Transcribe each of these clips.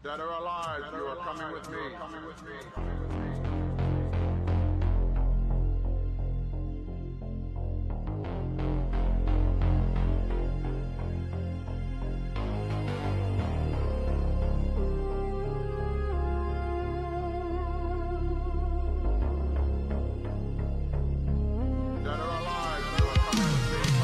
Dead or alive, you are coming with me. Dead or alive, you are coming with me.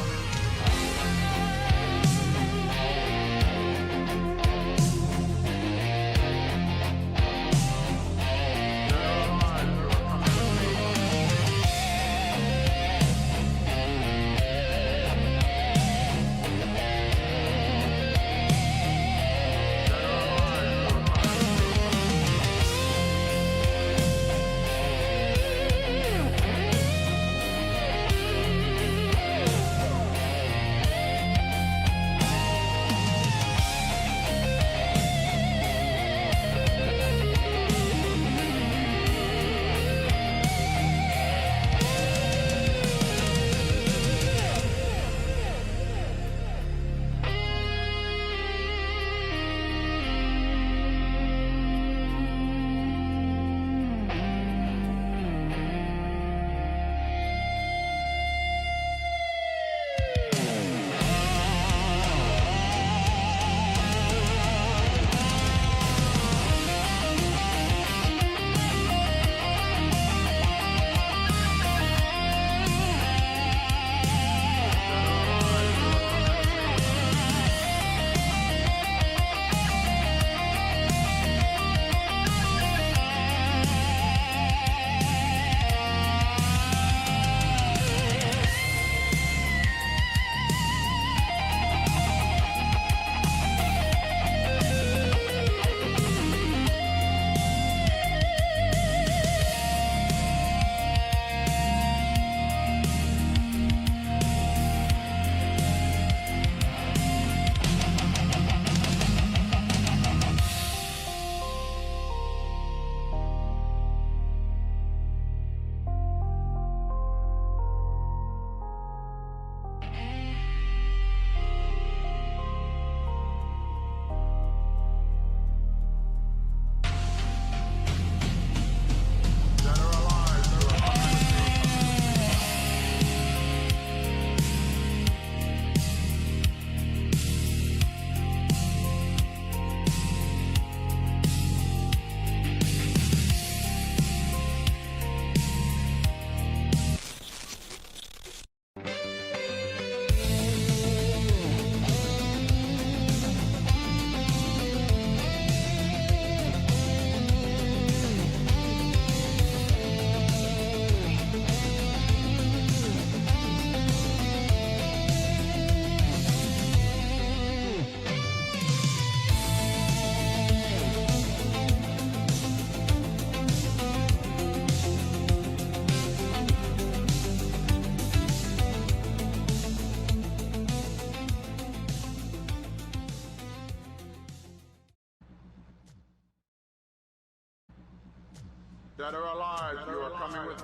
Dead or alive, you are coming with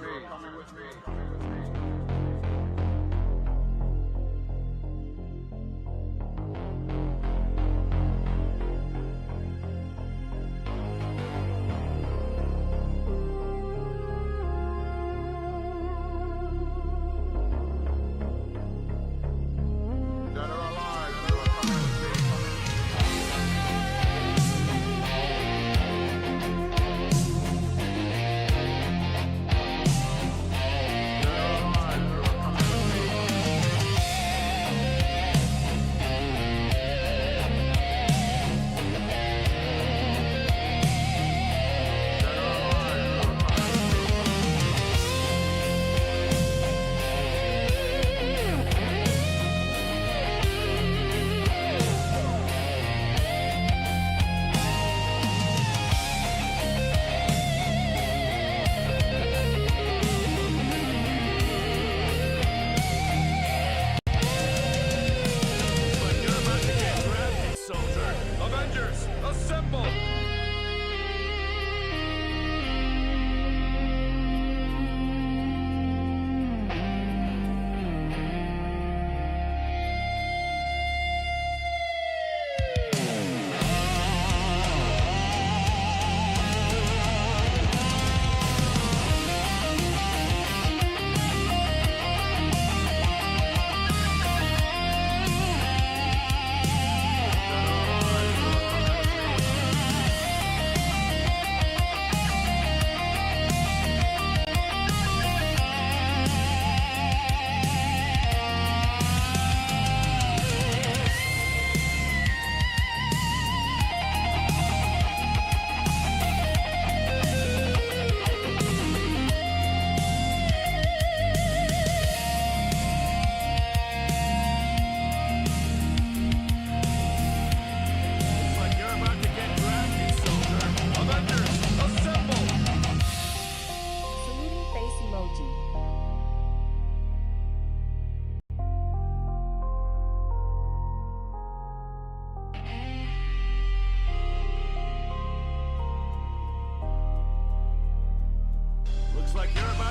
me. Dead or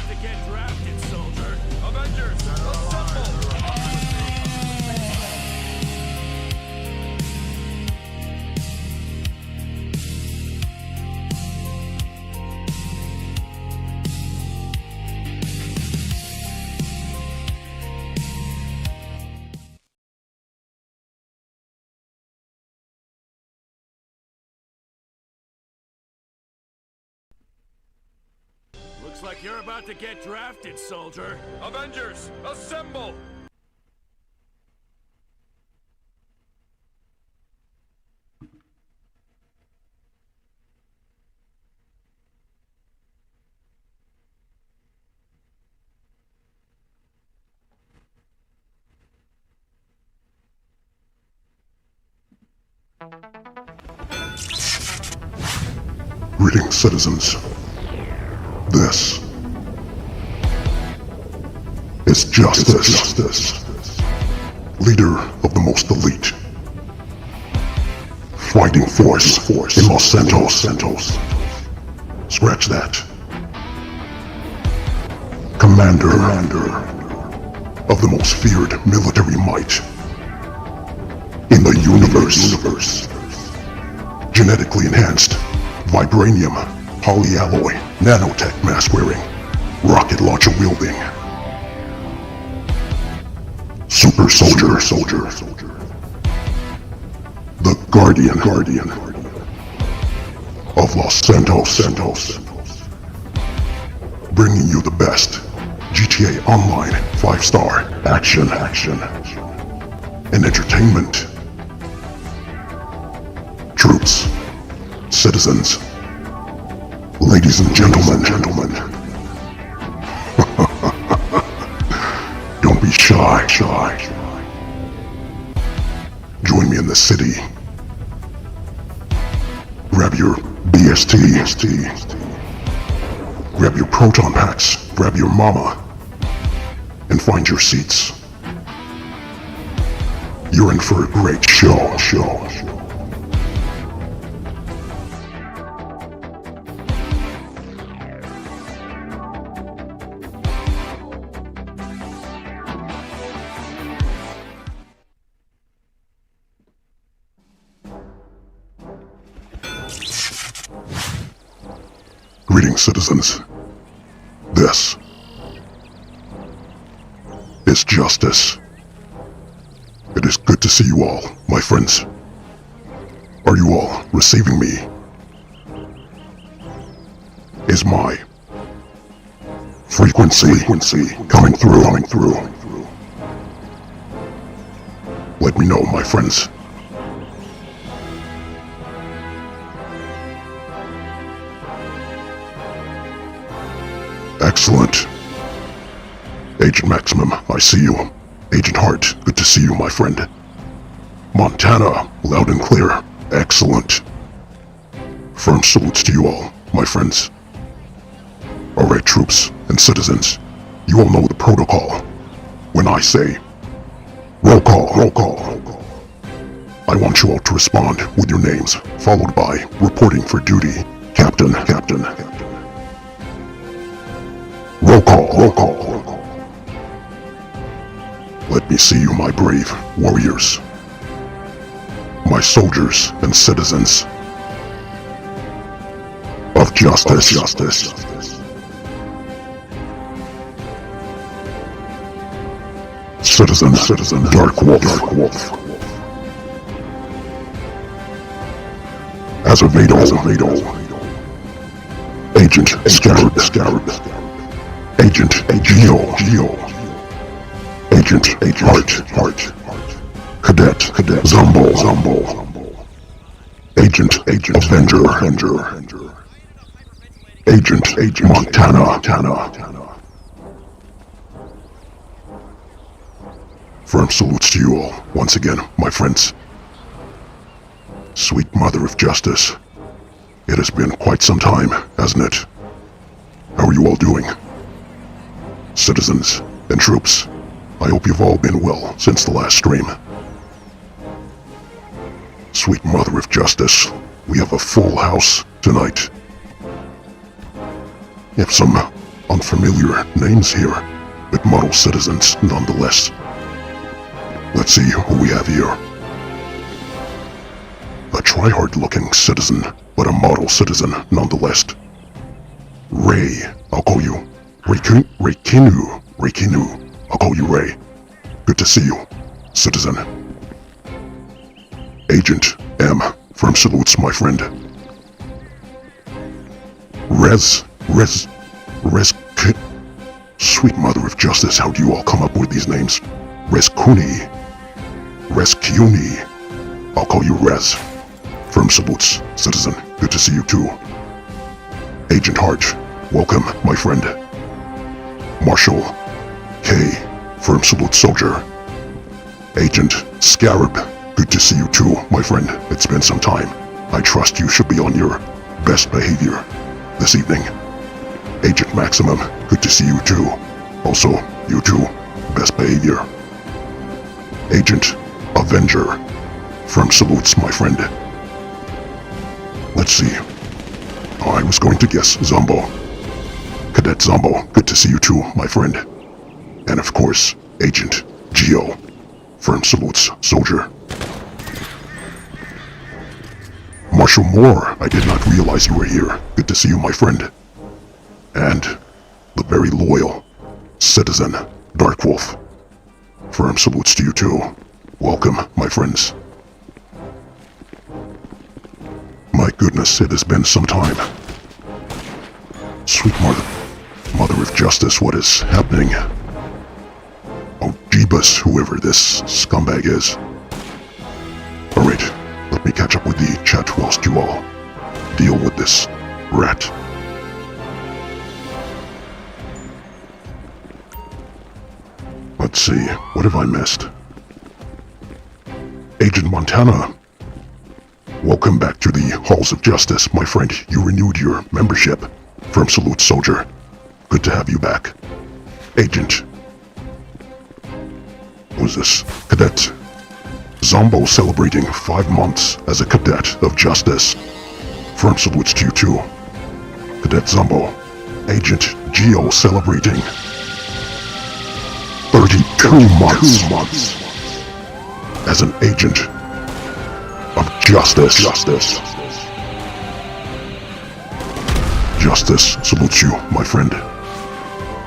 about to get drafted, soldier. Avengers, assemble! Looks like you're about to get drafted, soldier. Avengers, assemble! Greetings, citizens. This is Justice, leader of the most elite fighting force in Los Santos. Scratch that. Commander of the most feared military might in the universe. Genetically enhanced vibranium, polyalloy, nanotech mask wearing, rocket launcher wielding, super soldier, the guardian of Los Santos, bringing you the best GTA Online 5-star action and entertainment. Troops, citizens, ladies and gentlemen, don't be shy. Join me in the city. Grab your BST. Grab your proton packs. Grab your mama. And find your seats. You're in for a great show. Greetings, citizens. This is Justice. It is good to see you all, my friends. Are you all receiving me? Is my frequency coming through? Let me know, my friends. Excellent. Agent Maximum, I see you. Agent Hart, good to see you, my friend. Montana, loud and clear. Excellent. Firm salutes to you all, my friends. Alright, troops and citizens, you all know the protocol. When I say, roll call. I want you all to respond with your names, followed by reporting for duty. Captain. Roll call. Let me see you, my brave warriors. My soldiers and citizens of justice. Citizen Dark Wolf. Azevedo. Agent Scarab. Agent Geo. Agent Hart. Cadet Zombo. Agent Avenger. Agent Montana. Firm salutes to you all, once again, my friends. Sweet Mother of Justice. It has been quite some time, hasn't it? How are you all doing? Citizens and troops, I hope you've all been well since the last stream. Sweet Mother of Justice, we have a full house tonight. We have some unfamiliar names here, but model citizens nonetheless. Let's see who we have here. A try-hard-looking citizen, but a model citizen nonetheless. Ray, I'll call you. Reikinu. I'll call you Ray. Good to see you, citizen. Agent M from salutes, my friend. Sweet mother of justice, how do you all come up with these names? Rescuni. I'll call you Rez. Firm salutes, citizen. Good to see you too. Agent Hart, welcome, my friend. Marshal K. Firm salute, soldier. Agent Scarab, good to see you too, my friend. It's been some time. I trust you should be on your best behavior this evening. Agent Maximum, good to see you too. Also, you too, best behavior. Agent Avenger, firm salutes, my friend. Let's see. I was going to guess Zombo. Cadet Zombo, good to see you too, my friend. And of course, Agent Geo, firm salutes, soldier. Marshal Moore, I did not realize you were here. Good to see you, my friend. And the very loyal citizen, Darkwolf. Firm salutes to you too. Welcome, my friends. My goodness, it has been some time. Sweet mother of justice, what is happening? Oh, Jeebus, whoever this scumbag is. Alright, let me catch up with the chat whilst you all deal with this rat. Let's see, what have I missed? Agent Montana, welcome back to the Halls of Justice, my friend. You renewed your membership. Firm salute, soldier. Good to have you back. Agent. Who's this? Cadet Zombo celebrating 5 months as a cadet of justice. Firm salutes to you too. Cadet Zombo. Agent Geo celebrating 32 months as an agent of justice. Justice salutes you, my friend.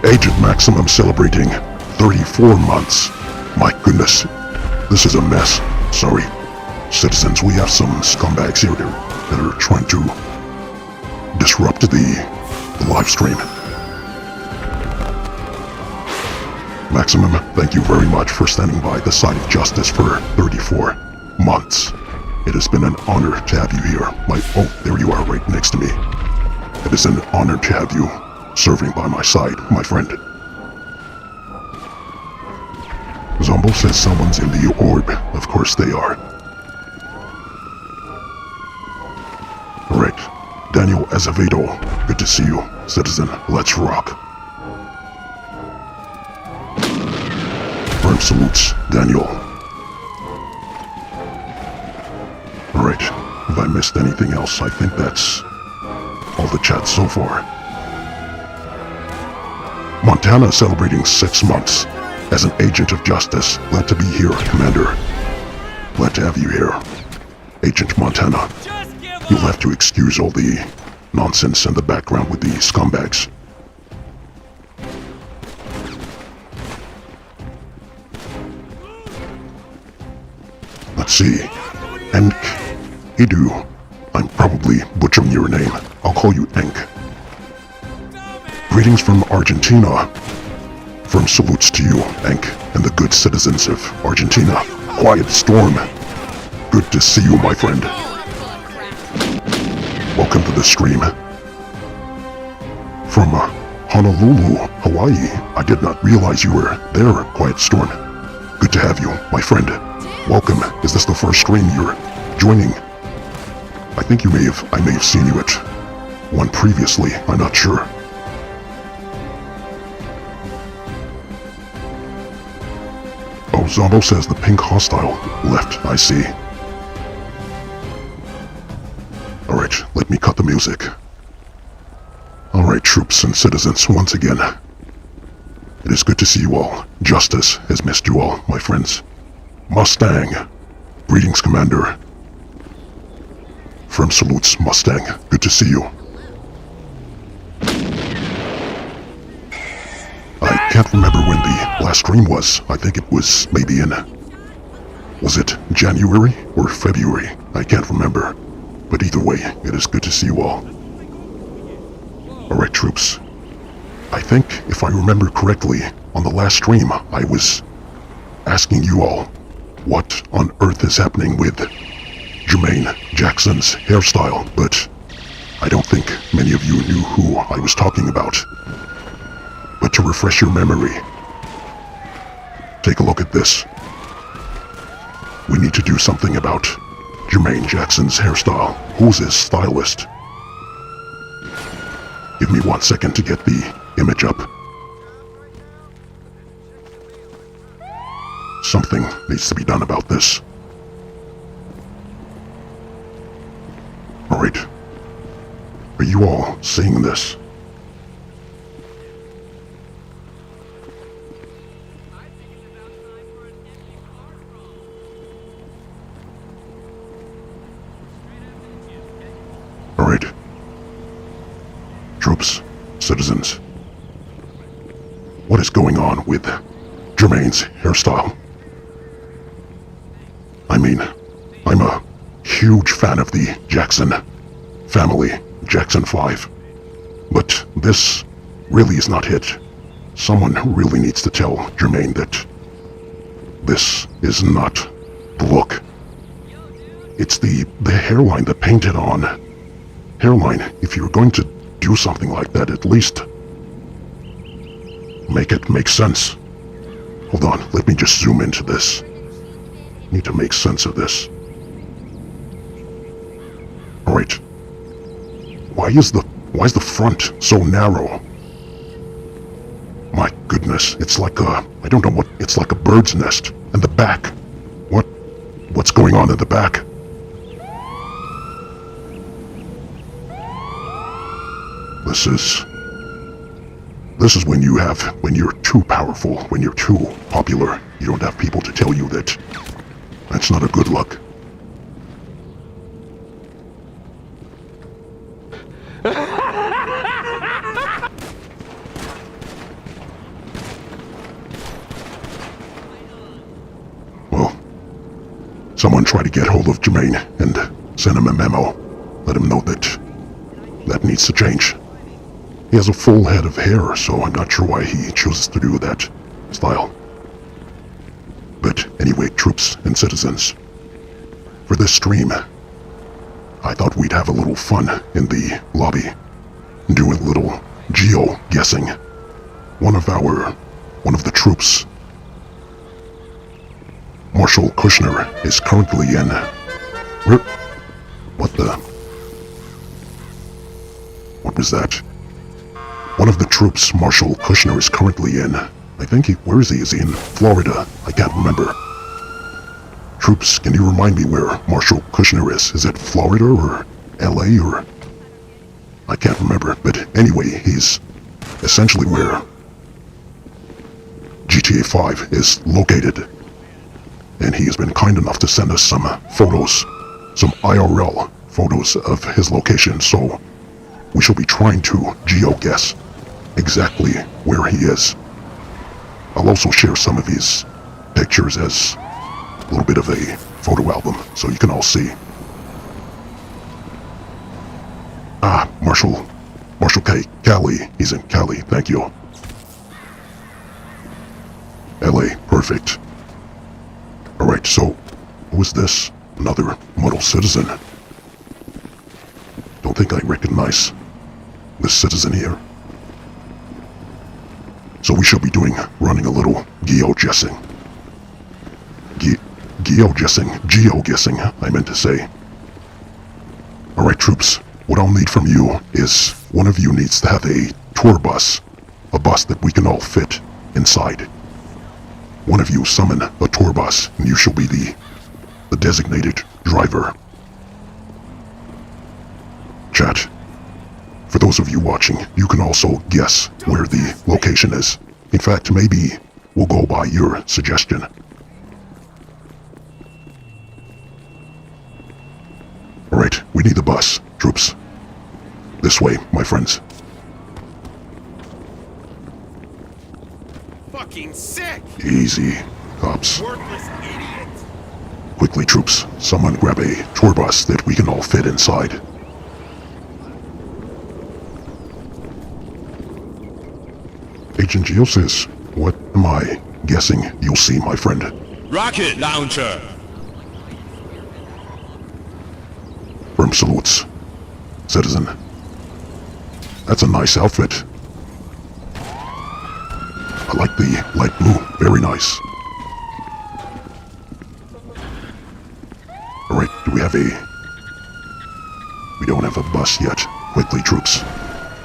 Agent Maximum celebrating 34 months. My goodness, this is a mess. Sorry. Citizens, we have some scumbags here that are trying to disrupt the live stream. Maximum, thank you very much for standing by the side of justice for 34 months. It has been an honor to have you here. Oh, there you are, right next to me. It is an honor to have you serving by my side, my friend. Zombo says someone's in the orb. Of course they are. Alright, Daniel Azevedo, good to see you, citizen. Let's rock. Firm salutes, Daniel. Alright, have I missed anything else? I think that's all the chat so far. Montana celebrating 6 months as an agent of justice. Glad to be here, Commander. Glad to have you here, Agent Montana. You'll have to excuse all the nonsense in the background with the scumbags. Let's see. Enk Idu. I'm probably butchering your name. I'll call you Enk. Greetings from Argentina. Firm salutes to you, Enk, and the good citizens of Argentina. Quiet Storm. Good to see you, my friend. Welcome to the stream. From Honolulu, Hawaii. I did not realize you were there, Quiet Storm. Good to have you, my friend. Welcome. Is this the first stream you're joining? I think I may have seen you at one previously. I'm not sure. Oh, Zombo says the pink hostile left. I see. Alright, let me cut the music. Alright, troops and citizens, once again. It is good to see you all. Justice has missed you all, my friends. Mustang. Greetings, Commander. Firm salutes, Mustang. Good to see you. I can't remember when the last stream was. I think it was maybe in... Was it January or February? I can't remember. But either way, it is good to see you all. Alright, troops. I think, if I remember correctly, on the last stream, I was asking you all what on earth is happening with Jermaine Jackson's hairstyle, but I don't think many of you knew who I was talking about. But to refresh your memory, take a look at this. We need to do something about Jermaine Jackson's hairstyle. Who's his stylist? Give me 1 second to get the image up. Something needs to be done about this. Alright. Are you all seeing this? Alright. Troops, citizens. What is going on with Jermaine's hairstyle? I mean, I'm a huge fan of the Jackson family, Jackson 5. But this really is not it. Someone really needs to tell Jermaine that this is not the look. It's the hairline, the painted on hairline. If you're going to do something like that, at least make it make sense. Hold on, let me just zoom into this. Need to make sense of this. Alright. Why is the front so narrow? My goodness, it's like a, I don't know what, it's like a bird's nest. And the back. What's going on in the back? This is when you're too powerful, when you're too popular. You don't have people to tell you that that's not a good look. Well, someone try to get hold of Jermaine and send him a memo. Let him know that needs to change. He has a full head of hair, so I'm not sure why he chooses to do that style. But anyway, troops and citizens, for this stream, I thought we'd have a little fun in the lobby, do a little geo-guessing. One of the troops, Marshal Kushner, is currently in... What was that? One of the troops Marshal Kushner is currently in. I think where is he? Is he in Florida? I can't remember. Troops, can you remind me where Marshal Kushner is? Is it Florida or LA or... I can't remember, but anyway, he's essentially where GTA 5 is located. And he has been kind enough to send us some photos, some IRL photos of his location, so we shall be trying to geo-guess exactly where he is. I'll also share some of his pictures as a little bit of a photo album, so you can all see. Ah, Marshal Cali. He's in Cali, thank you. LA, perfect. Alright, so, who is this? Another model citizen. Don't think I recognize this citizen here. So we shall be running a little geo-guessing. Geo-guessing, I meant to say. Alright, troops, what I'll need from you is one of you needs to have a tour bus. A bus that we can all fit inside. One of you summon a tour bus, and you shall be the designated driver. Chat, For those of you watching, you can also guess where the location is. In fact, maybe we'll go by your suggestion. Alright, we need the bus, troops. This way, my friends. Fucking sick! Easy, cops. Worthless idiot! Quickly, troops. Someone grab a tour bus that we can all fit inside. Agent Geo says, what am I guessing you'll see, my friend? Rocket launcher! Firm salutes. Citizen. That's a nice outfit. I like the light blue. Very nice. Alright, do we have a... We don't have a bus yet. Quickly, troops.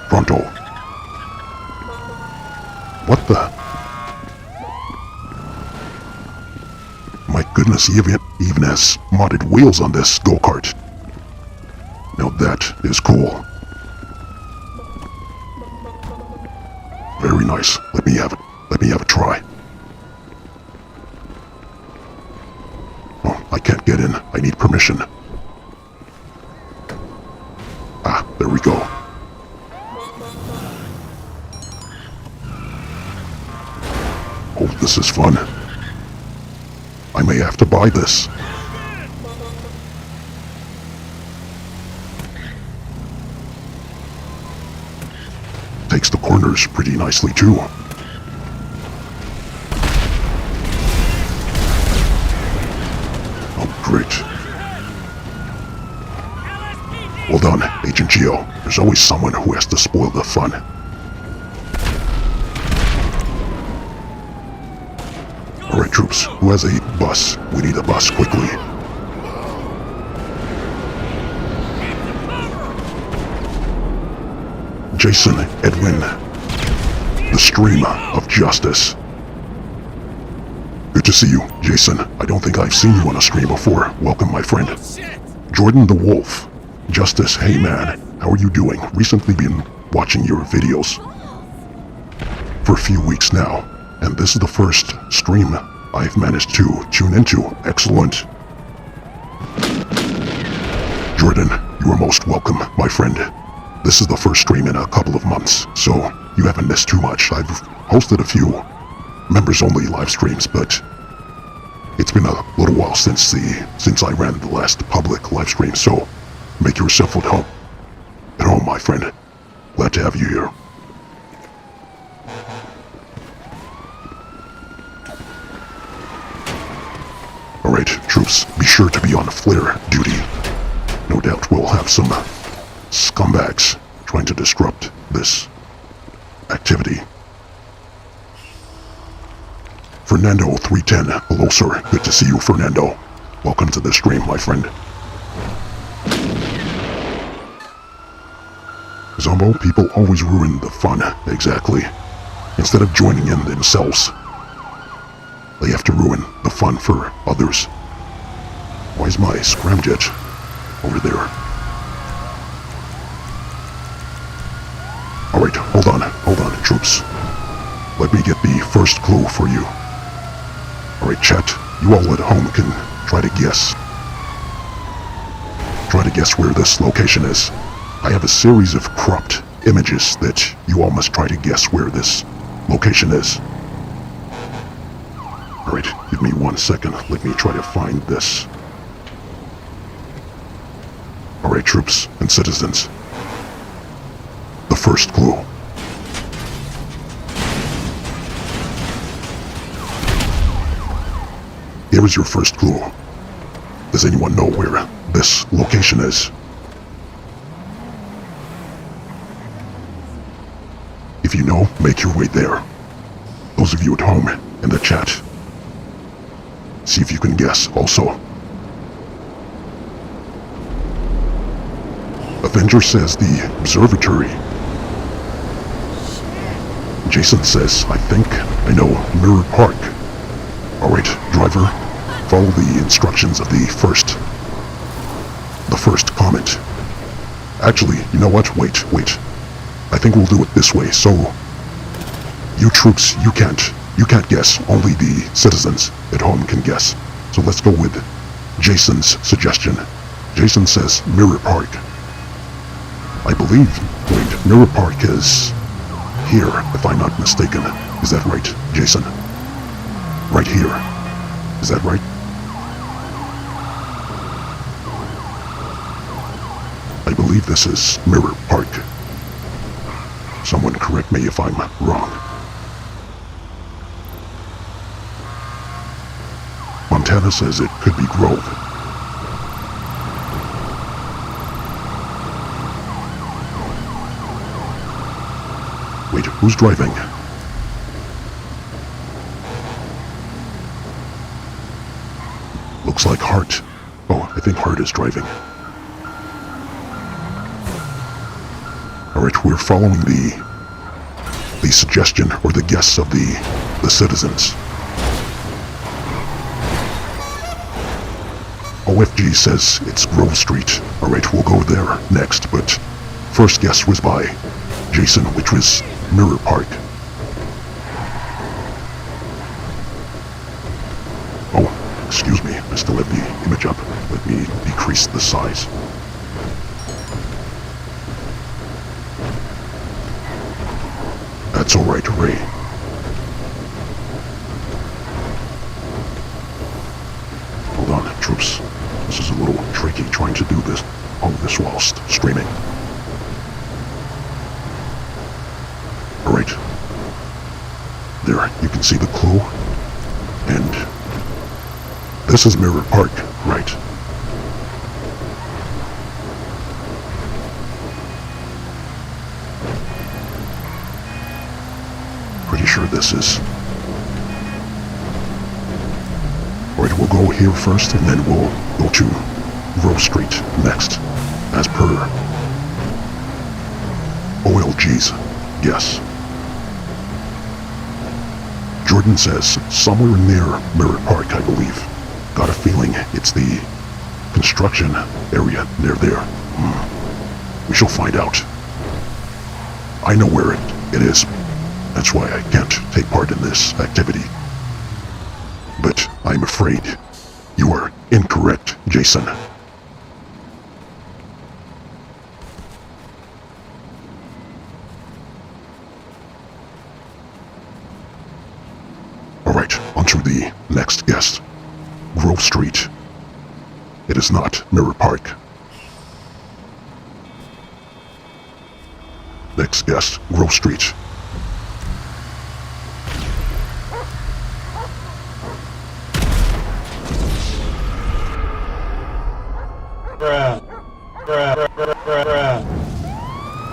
Pronto. What the... My goodness, he even has modded wheels on this go-kart. Now that is cool. Very nice. Let me have it. Let me have a try. Oh, I can't get in. I need permission. Ah, there we go. Oh, this is fun. I may have to buy this. Takes the corners pretty nicely too. Oh, great. Well done, Agent Geo. There's always someone who has to spoil the fun. Alright, troops. Who has a bus? We need a bus quickly. Jason, Edwin, the stream of justice. Good to see you, Jason. I don't think I've seen you on a stream before. Welcome, my friend. Jordan the Wolf. Justice, hey man, how are you doing? Recently been watching your videos for a few weeks now, and this is the first stream I've managed to tune into. Excellent. Jordan, you are most welcome, my friend. This is the first stream in a couple of months, so you haven't missed too much. I've hosted a few members-only live streams, but it's been a little while since I ran the last public live stream, so make yourself at home. At home, my friend. Glad to have you here. Alright, troops, be sure to be on flare duty. No doubt we'll have some scumbags trying to disrupt this activity. Fernando 310, hello sir, good to see you, Fernando. Welcome to the stream, my friend. Zombo, people always ruin the fun, exactly. Instead of joining in themselves, they have to ruin the fun for others. Why is my scramjet over there? Alright, hold on, troops. Let me get the first clue for you. Alright, chat, you all at home can try to guess. Try to guess where this location is. I have a series of cropped images that you all must try to guess where this location is. Alright, give me 1 second. Let me try to find this. Alright, troops and citizens. The first clue. Here is your first clue. Does anyone know where this location is? If you know, make your way there. Those of you at home in the chat, see if you can guess also. Avenger says the observatory. Jason says, I think I know Mirror Park. Alright, driver, follow the instructions of the first comment. Actually, you know what? Wait. I think we'll do it this way. So, you troops, you can't guess. Only the citizens at home can guess. So let's go with Jason's suggestion. Jason says Mirror Park. I believe, wait, Mirror Park is here, if I'm not mistaken. Is that right, Jason? Right here. Is that right? I believe this is Mirror Park. Someone correct me if I'm wrong. Montana says it could be Grove. Wait, who's driving? Looks like Hart. Oh, I think Hart is driving. Alright, we're following the suggestion or the guess of the citizens. OFG says it's Grove Street. Alright, we'll go there next, but first guess was by Jason, which was Mirror Park. Oh, excuse me, I still have the image up. Let me decrease the size. That's alright, Ray. Hold on, troops. This is a little tricky trying to do all this whilst streaming. Alright. There, you can see the clue. And this is Mirror Park, right? Pretty sure this is. Alright, we'll go here first, and then we'll go to Grove Street next, as per OLG's guess. Jordan says somewhere near Mirror Park, I believe. Got a feeling it's the construction area near there. We shall find out. I know where it is. That's why I can't take part in this activity. But I'm afraid you are incorrect, Jason. Alright, on to the next guest. Grove Street. It is not Mirror Park. Next guest, Grove Street.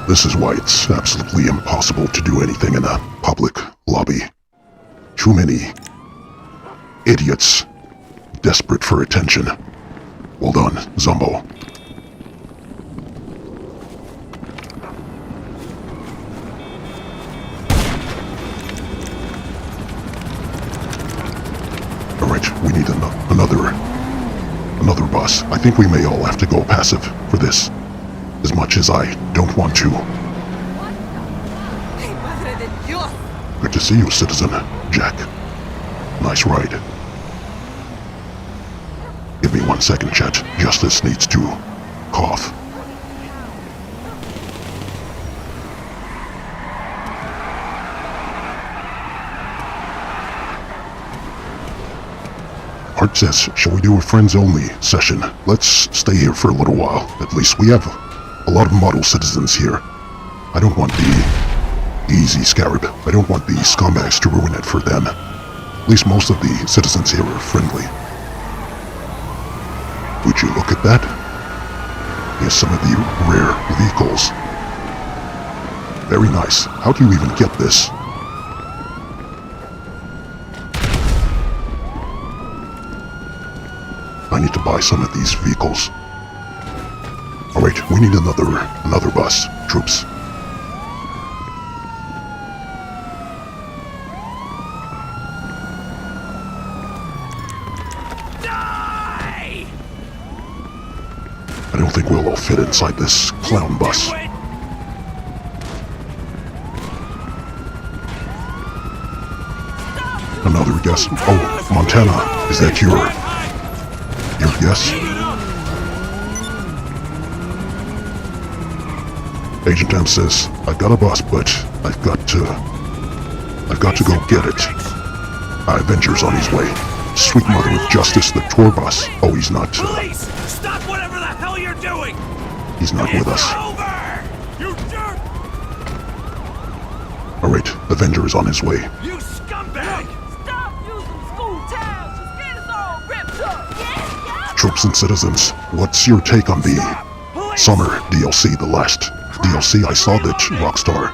This is why it's absolutely impossible to do anything in a public lobby. Too many idiots desperate for attention. Well done, Zumbo. Alright, we need another bus. I think we may all have to go passive for this. As much as I don't want to. Good to see you, citizen. Jack. Nice ride. Give me 1 second, chat. Justice needs to cough. Hart says, shall we do a friends-only session? Let's stay here for a little while. At least we have a lot of model citizens here. I don't want the easy scarab. I don't want the scumbags to ruin it for them. At least most of the citizens here are friendly. Would you look at that? Here's some of the rare vehicles. Very nice. How do you even get this? I need to buy some of these vehicles. Alright, we need another bus, troops. Die! I don't think we'll all fit inside this clown bus. Another guess. Oh, Montana, is that your guess? Agent M says, I've got a bus, but I've got to go get it. Avenger's on his way. Sweet mother of justice, the tour bus. Oh, he's not, Police! Stop whatever the hell you're doing! he's not with us. Over! You jerk! Alright, Avenger is on his way. You scumbag! Stop using school towels! Just get us all ripped up! Yeah, Troops and citizens, what's your take on the Police! summer DLC, the last DLC I saw that Rockstar?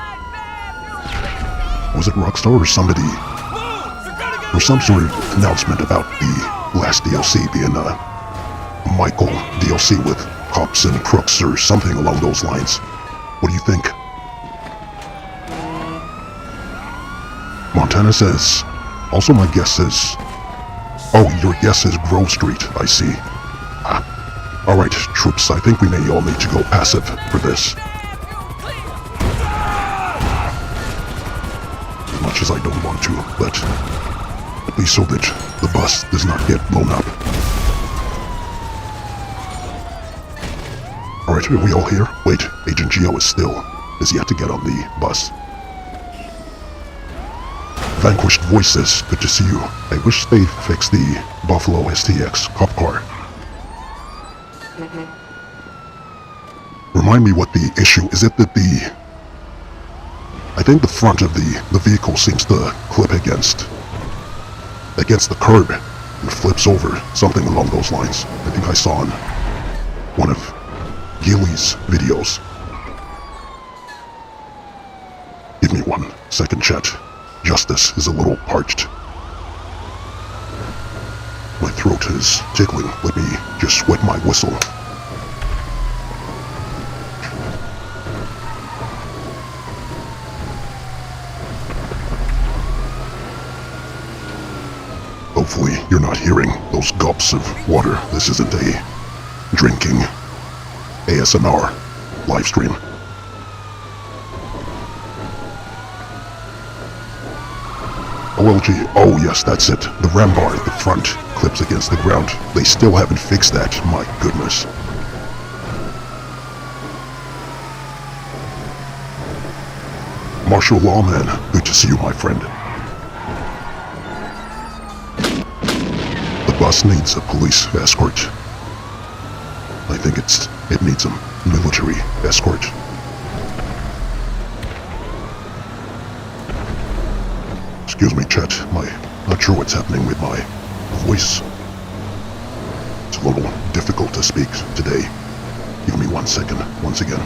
Was it Rockstar or somebody? Or some sort of announcement about the last DLC being Michael DLC with cops and crooks or something along those lines. What do you think? Montana says, also my guess is, oh, your guess is Grove Street, I see. Alright, troops, I think we may all need to go passive for this. As much as I don't want to, but at least so that the bus does not get blown up. Alright, are we all here? Wait, Agent Geo is yet to get on the bus. Vanquished Voices, good to see you. I wish they fixed the Buffalo STX cop car. Remind me what the issue is. It that I think the front of the vehicle seems to clip against the curb and flips over, something along those lines. I think I saw on one of Gilly's videos. Give me 1 second, chat. Justice is a little parched. My throat is tickling. Let me just wet my whistle. Hopefully you're not hearing those gulps of water. This isn't a drinking ASMR live stream. OLG, oh yes, that's it. The ram bar at the front clips against the ground. They still haven't fixed that, my goodness. Marshal Lawman, good to see you, my friend. The bus needs a police escort. I think it needs a military escort. Excuse me, chat. Not sure what's happening with my voice. It's a little difficult to speak today. Give me 1 second, once again.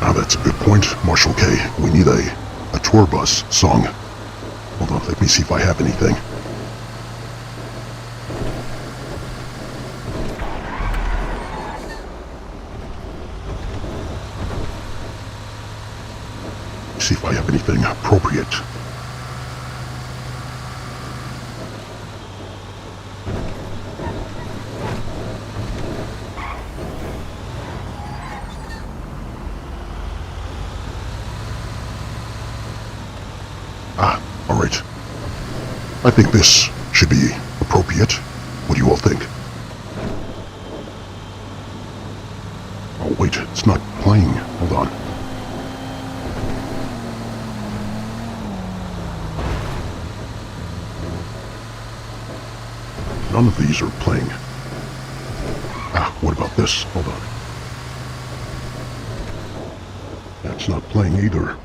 Now that's a good point, Marshal K. We need a tour bus song. Hold on, let me see if I have anything. See if I have anything appropriate. All right. I think this should be appropriate. What do you all think? Oh wait, it's not playing. Hold on. None of these are playing. What about this? Hold on. That's not playing either.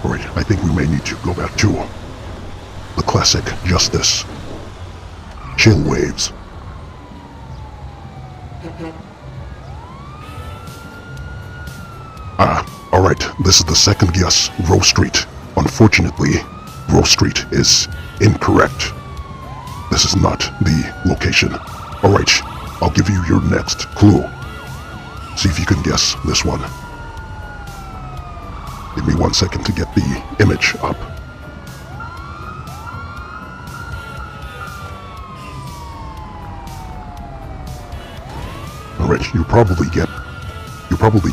Alright, I think we may need to go back to the classic Justice. Chill waves. Alright, this is the second guess, Grove Street. Unfortunately, Grove Street is incorrect. This is not the location. Alright, I'll give you your next clue. See if you can guess this one. 1 second to get the image up. Alright, you probably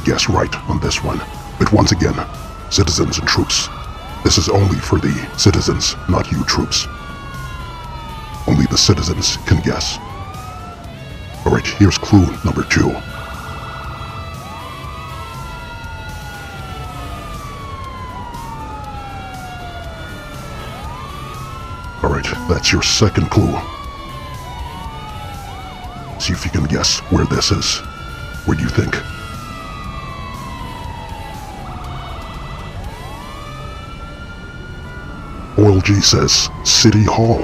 guess right on this one. But once again, citizens and troops. This is only for the citizens, not you troops. Only the citizens can guess. Alright, here's clue number 2. Alright, that's your second clue. See if you can guess where this is. Where do you think? Oil G says City Hall.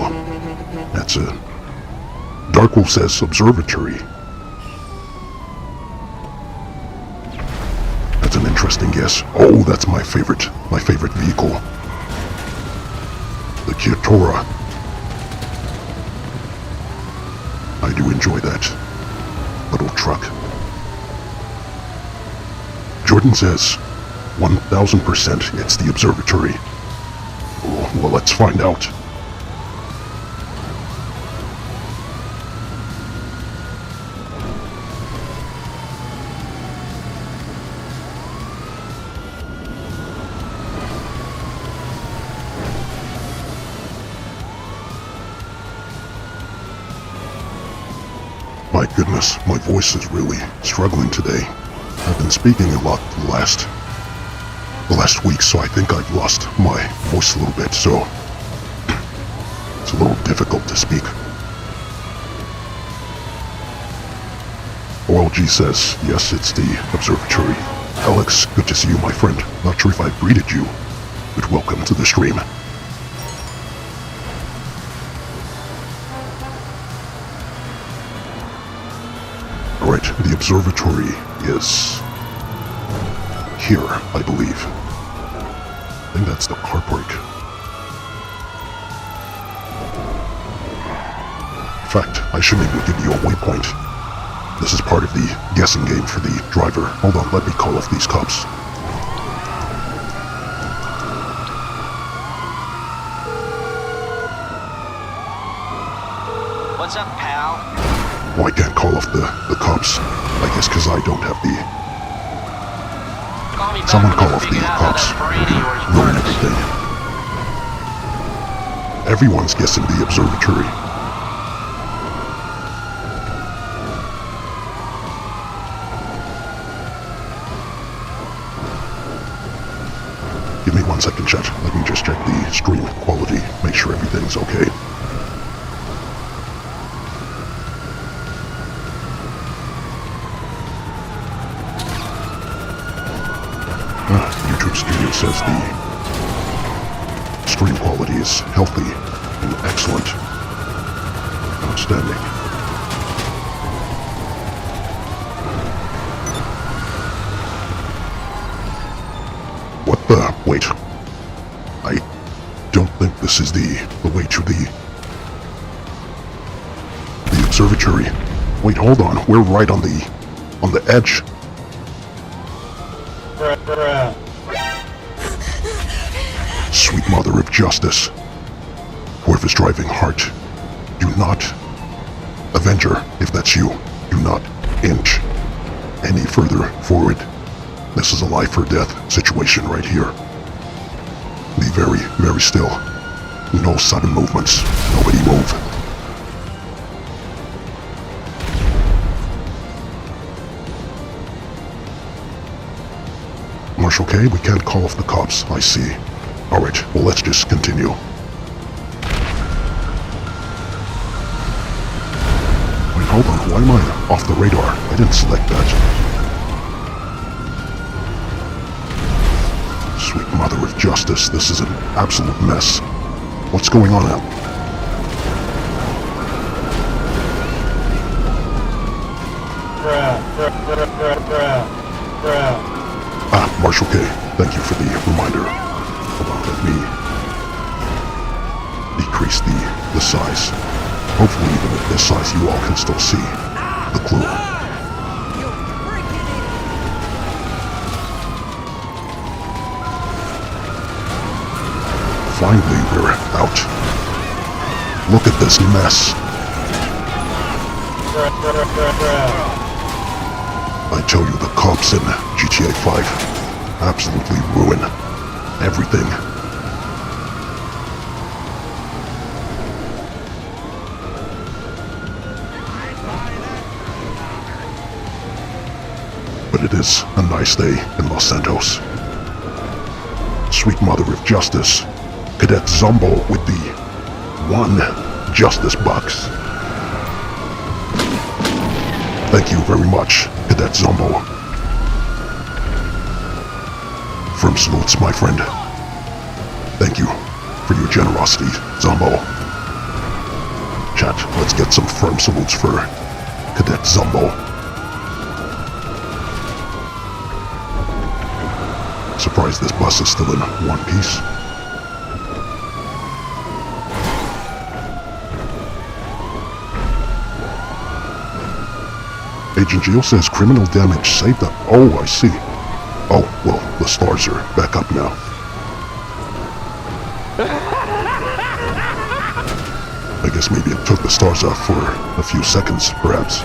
That's it. Darkwolf says Observatory. That's an interesting guess. Oh, that's my favorite vehicle. The Kiatora. I do enjoy that little truck. Jordan says 1000% it's the observatory. Well, let's find out. My goodness, my voice is really struggling today. I've been speaking a lot the last week, so I think I've lost my voice a little bit, so it's a little difficult to speak. OLG says, yes, it's the observatory. Alex, good to see you, my friend. Not sure if I've greeted you, but welcome to the stream. Alright, the observatory is here, I believe. I think that's the car park. In fact, I shouldn't even give you a waypoint. This is part of the guessing game for the driver. Hold on, let me call off these cops. What's up, pal? Well, I can't call off the cops. I guess because I don't have the... Call me back Someone when call you off the figure out how cops. that parade of yours Ruin works. everything. Everyone's guessing the observatory. Give me 1 second, chat. Let me just check the stream quality, make sure everything's okay. YouTube Studio says the stream quality is healthy and excellent. Outstanding. What the? Wait. I don't think this is the way to the observatory. Wait, hold on. We're right on the edge. Sweet mother of justice. Whoever's driving Hart, do not, Avenger, if that's you, do not inch any further forward. This is a life or death situation right here. Be very, very still. No sudden movements. Nobody move. Marshal K, we can't call off the cops, I see. Alright, well let's just continue. Wait, hold on, why am I off the radar? I didn't select that. Sweet mother of justice, this is an absolute mess. What's going on now? Ah, Marshal K, thank you for the reminder. Hold on, let me decrease the size. Hopefully even at this size you all can still see the clue. Finally, we're out. Look at this mess. I tell you, the cops in GTA 5 absolutely ruin everything. But it is a nice day in Los Santos. Sweet mother of justice, Cadet Zombo with the 1 justice box. Thank you very much, Cadet Zombo. Firm salutes, my friend. Thank you for your generosity, Zombo. Chat, let's get some firm salutes for Cadet Zombo. Surprised this bus is still in one piece. Agent Gio says criminal damage saved up. Oh, I see. Oh, well, the stars are back up now. I guess maybe it took the stars off for a few seconds, perhaps.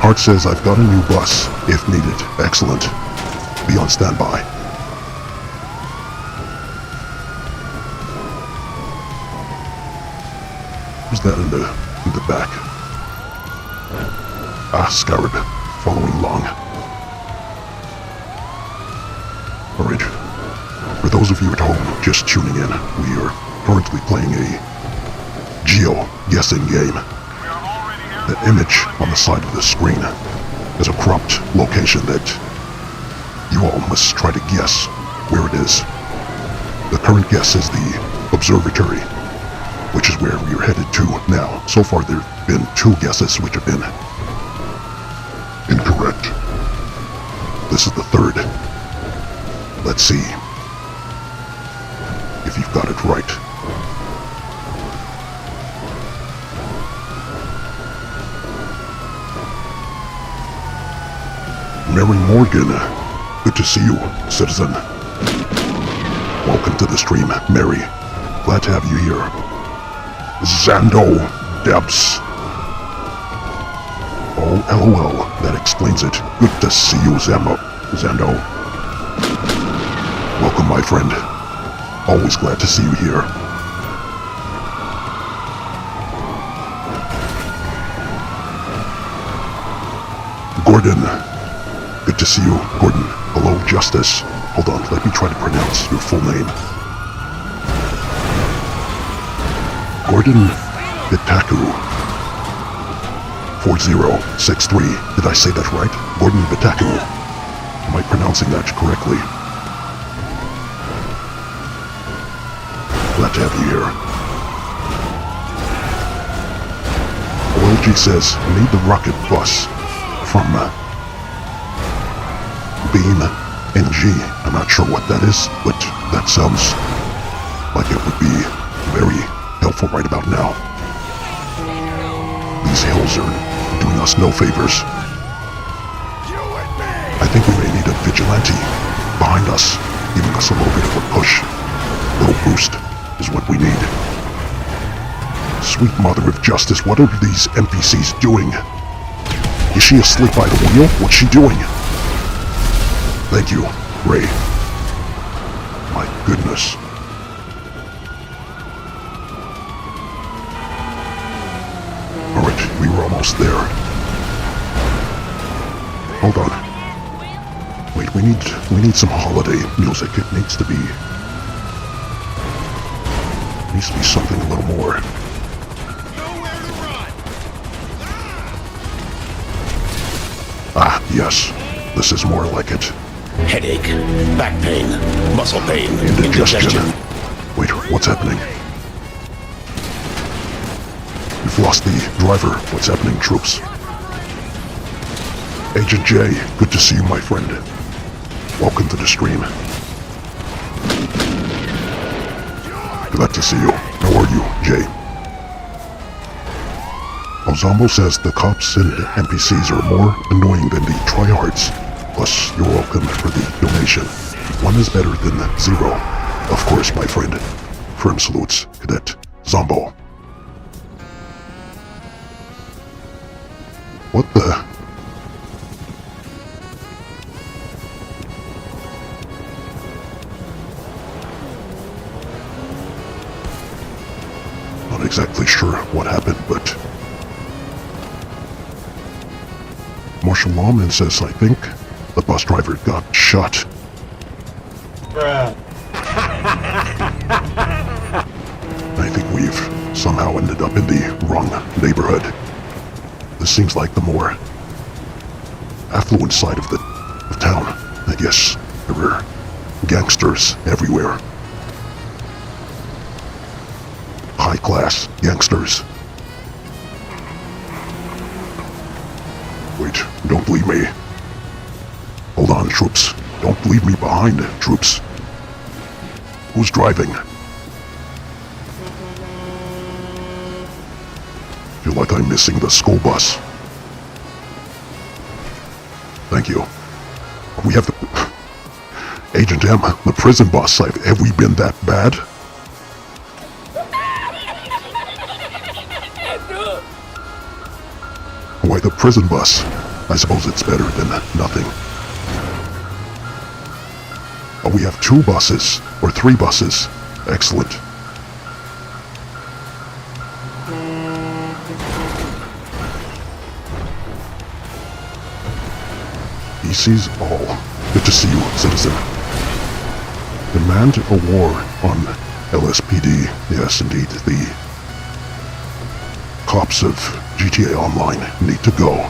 Hart says, I've got a new bus, if needed. Excellent. Be on standby. Who's that in the back? Ah, Scarab, following along. Alright, for those of you at home just tuning in, we are currently playing a geo-guessing game. The image on the side of the screen is a cropped location that you all must try to guess where it is. The current guess is the observatory, which is where we're headed to now. So far there have been 2 guesses which have been incorrect. This is the 3rd. Let's see if you've got it right. Mary Morgan, good to see you, citizen. Welcome to the stream, Mary. Glad to have you here. Zando Debs. Oh, LOL, that explains it. Good to see you, Zando. Welcome, my friend. Always glad to see you here. Gordon. Good to see you, Gordon. Hello, Justice. Hold on, let me try to pronounce your full name. Gordon Bitaku. 4063. Did I say that right? Gordon Bitaku. Am I pronouncing that correctly? Glad to have you here. OLG says, need the rocket bus from Beam NG. I'm not sure what that is, but that sounds like it would be very helpful right about now. These hills are doing us no favors. I think we may need a vigilante behind us, giving us a little bit of a push. A little boost is what we need. Sweet mother of justice, what are these NPCs doing? Is she asleep by the wheel? What's she doing? Thank you, Ray. My goodness. Alright, we were almost there. Hold on. Wait, we need some holiday music. It needs to be something a little more. Ah, yes. This is more like it. Headache, back pain, muscle pain, Indigestion. Wait, what's happening? We've lost the driver. What's happening, troops? Agent J, good to see you, my friend. Welcome to the stream. Glad to see you. How are you, Jay? Ozombo says the cops and NPCs are more annoying than the tryhards. Plus, you're welcome for the donation. 1 is better than 0. Of course, my friend. Firm salutes, Cadet Zombo. What the? Not exactly sure what happened, but Marshal Lawman says I think the bus driver got shot. I think we've somehow ended up in the wrong neighborhood. This seems like the more affluent side of the town. I guess there are gangsters everywhere. High-class gangsters. Wait, don't leave me. Hold on, troops. Don't leave me behind, troops. Who's driving? Feel like I'm missing the school bus. Thank you. We have the... Agent M, the prison bus. Have we been that bad? Why the prison bus? I suppose it's better than nothing. Oh, we have 2 buses, or 3 buses. Excellent. He sees all. Good to see you, citizen. Demand a war on LSPD. Yes, indeed. The cops of GTA Online need to go.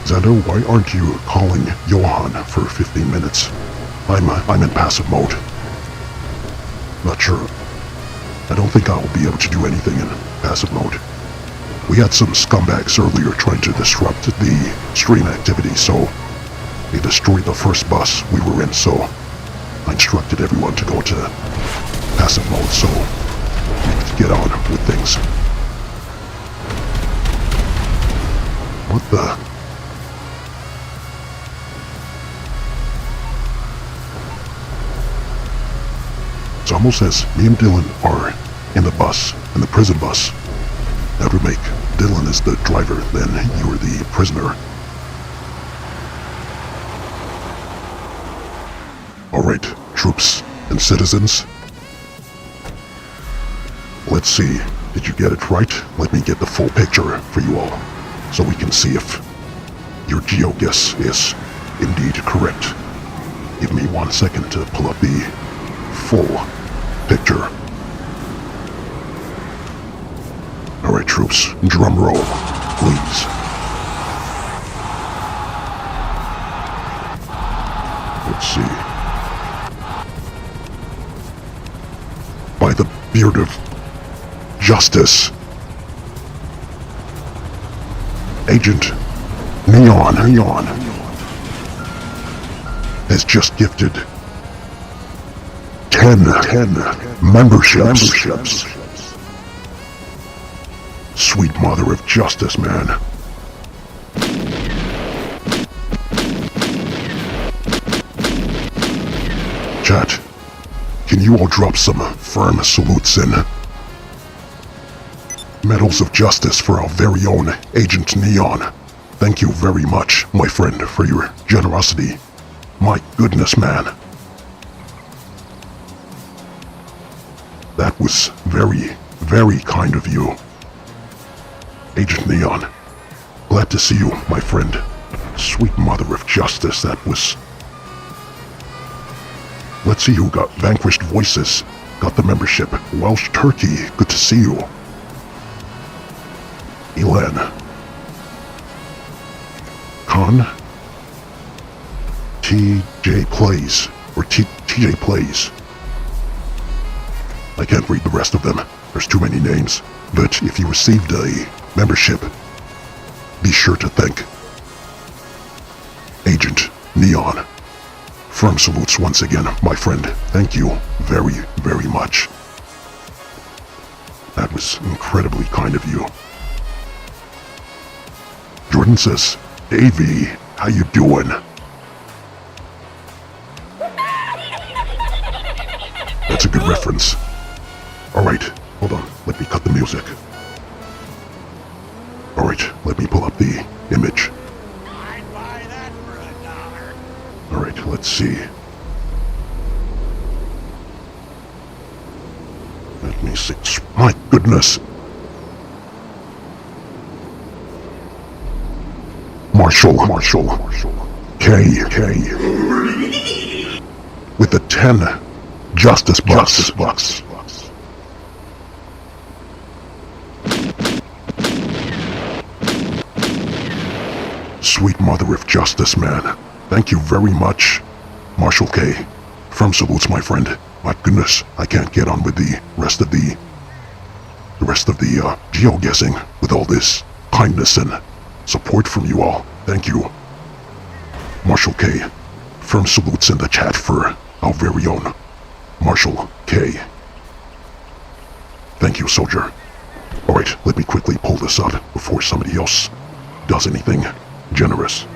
Xander, why aren't you calling Johan for 15 minutes? I'm in passive mode. Not sure. I don't think I'll be able to do anything in passive mode. We had some scumbags earlier trying to disrupt the stream activity, so they destroyed the first bus we were in, so I instructed everyone to go to passive mode, so we could get on with things. What the? It's almost as me and Dylan are in the bus, in the prison bus. That would make Dylan as the driver, then you are the prisoner. Alright, troops and citizens. Let's see, did you get it right? Let me get the full picture for you all, so we can see if your geo guess is indeed correct. Give me 1 second to pull up the full picture. Alright, troops, drum roll, please. Let's see. By the beard of justice, Agent Neon has just gifted 10 memberships. Sweet mother of justice, man. Chat, can you all drop some firm salutes in? Medals of justice for our very own Agent Neon. Thank you very much, my friend, for your generosity. My goodness, man. That was very, very kind of you. Agent Neon, glad to see you, my friend. Sweet mother of justice, that was... Let's see who got Vanquished Voices. Got the membership. Welsh Turkey, good to see you. Elan. Khan. TJ Plays. Or TJ Plays. I can't read the rest of them. There's too many names. But if you received a membership, be sure to thank Agent Neon. Firm salutes once again, my friend. Thank you very, very much. That was incredibly kind of you. Jordan says, Davey, how you doing? That's a good reference. Alright, hold on. Let me cut the music. Alright, let me pull up the image. I'd buy that for $1. Alright, let's see. Let me see. My goodness! Marshall. K. With the 10 Justice Bucks. Sweet mother of justice, man. Thank you very much, Marshall K. Firm salutes, my friend. My goodness, I can't get on with the rest of the geoguessing with all this kindness and support from you all. Thank you. Marshall K. Firm salutes in the chat for our very own Marshall K. Thank you, soldier. Alright, let me quickly pull this up before somebody else does anything generous.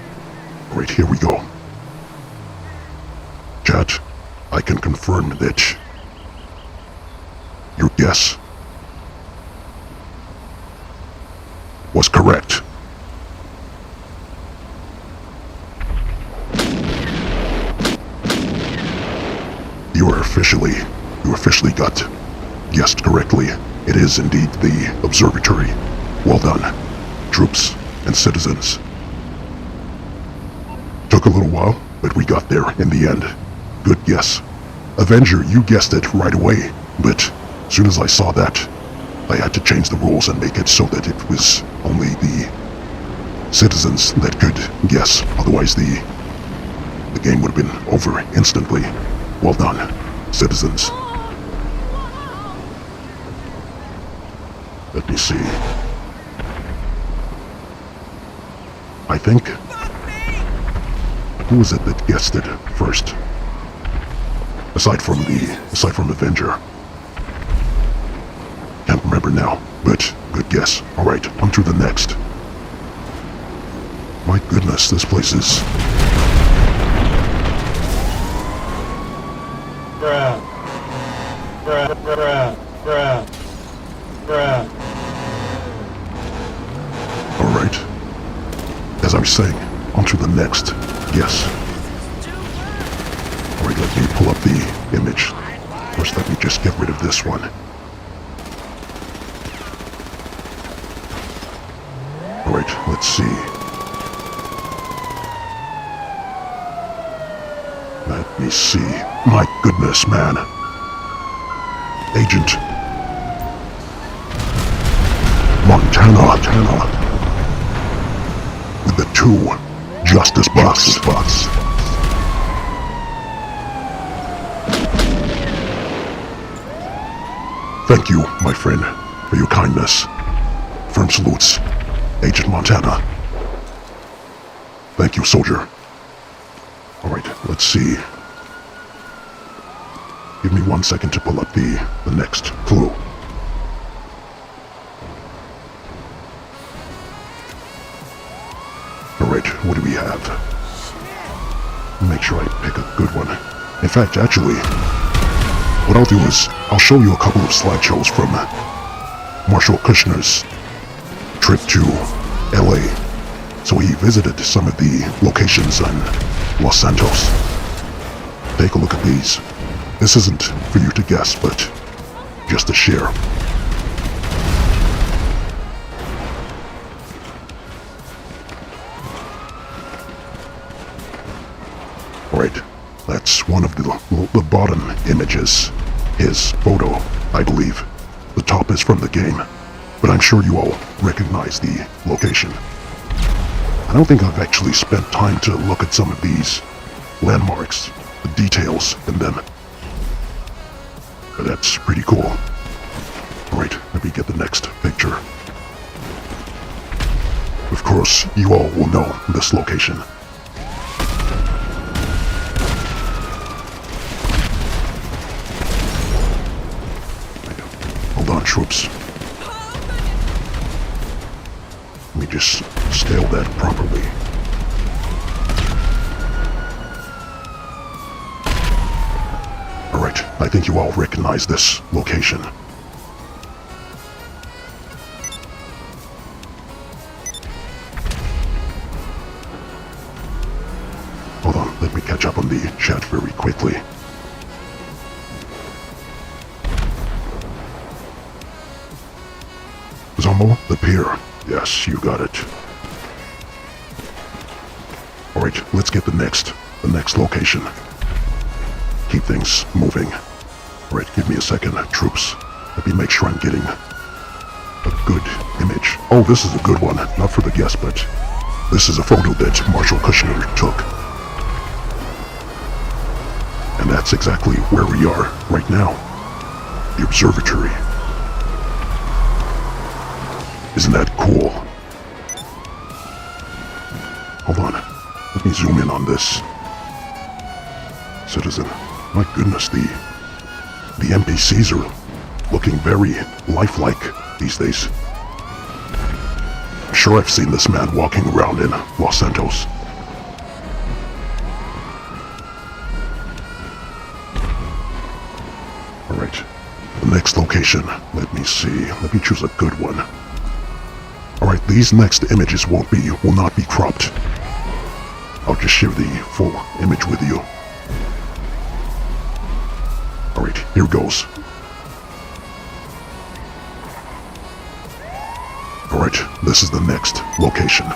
Alright, here we go. Chat, I can confirm that your guess was correct. You officially got guessed correctly. It is indeed the observatory. Well done, troops and citizens. Took a little while, but we got there in the end. Good guess. Avenger, you guessed it right away, but as soon as I saw that, I had to change the rules and make it so that it was only the citizens that could guess. Otherwise the game would have been over instantly. Well done, citizens. Let me see. I think... Who was it that guessed it first? Aside from Avenger. Can't remember now, but good guess. Alright, on to the next. My goodness, this place is... Alright. As I was saying, on to the next guess. Alright, let me pull up the image. First, let me just get rid of this one. Alright, let's see. Let me see. My goodness, man. Agent Montana. With the 2 Justice Bucks. Thank you, my friend, for your kindness. Firm salutes, Agent Montana. Thank you, soldier. Alright, let's see. Give me 1 second to pull up the next clue. Alright, what do we have? Make sure I pick a good one. In fact, actually, what I'll do is, I'll show you a couple of slideshows from Marshall Kushner's trip to LA. So he visited some of the locations in Los Santos. Take a look at these. This isn't for you to guess, but just to share. Alright, that's one of the bottom images. His photo, I believe. The top is from the game, but I'm sure you all recognize the location. I don't think I've actually spent time to look at some of these landmarks, the details in them. But that's pretty cool. Alright, let me get the next picture. Of course, you all will know this location. Hold on, troops. Let me just scale that properly. Alright, Alright, I think you all recognize this location. Hold on, let me catch up on the chat very quickly. Zombo, the pier. Yes, you got it. Alright, let's get the next location. Keep things moving. Alright, give me a second, troops. Let me make sure I'm getting a good image. Oh, this is a good one. Not for the guest, but this is a photo that Marshal Kushner took. And that's exactly where we are right now. The observatory. Isn't that cool? Hold on. Let me zoom in on this. Citizen. My goodness, the NPCs are looking very lifelike these days. I'm sure I've seen this man walking around in Los Santos. Alright. The next location. Let me see. Let me choose a good one. Alright, these next images will not be cropped. I'll just share the full image with you. Alright, here goes. Alright, this is the next location.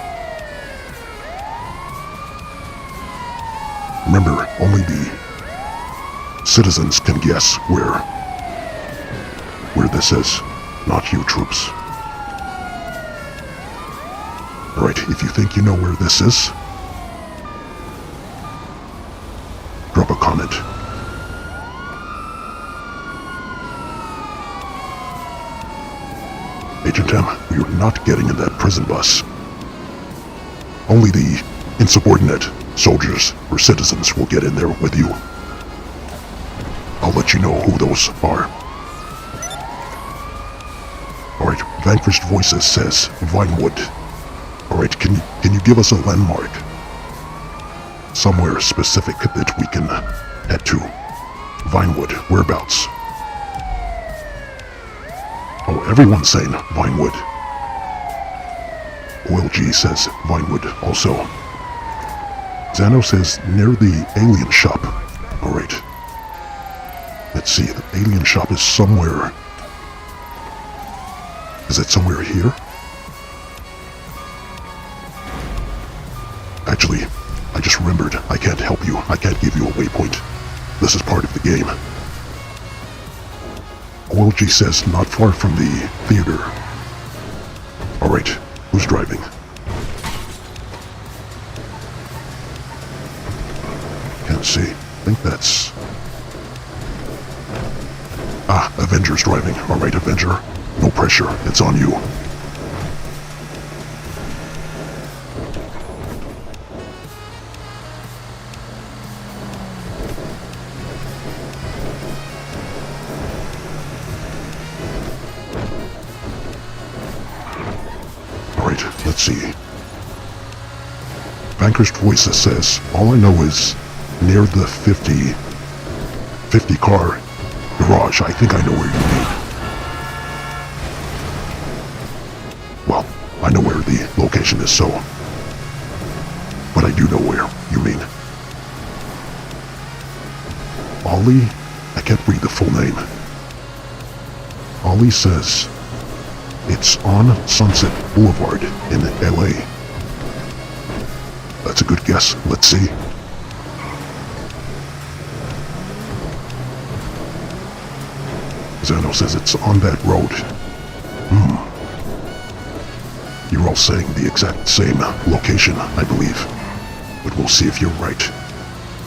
Remember, only the citizens can guess where this is, not you troops. Alright, if you think you know where this is, drop a comment. Agent M, we are not getting in that prison bus. Only the insubordinate soldiers or citizens will get in there with you. I'll let you know who those are. Alright, Vanquished Voices says Vinewood. Alright, can you give us a landmark? Somewhere specific that we can head to. Vinewood, whereabouts? Oh, everyone's saying Vinewood. OLG says Vinewood also. Zano says near the alien shop. Alright. Let's see, the alien shop is somewhere. Is it somewhere here? Actually, I just remembered, I can't help you. I can't give you a waypoint. This is part of the game. OLG says not far from the theater. Alright, who's driving? Can't see. I think that's... Ah, Avenger's driving. Alright, Avenger. No pressure. It's on you. Alright, let's see. Vanquished Voices says, all I know is near the 50 car garage. I think I know where you mean. Well, I know where the location is, so... But I do know where you mean. Ollie? I can't read the full name. Ollie says... It's on Sunset Boulevard in LA. That's a good guess. Let's see. Zano says it's on that road. You're all saying the exact same location, I believe. But we'll see if you're right.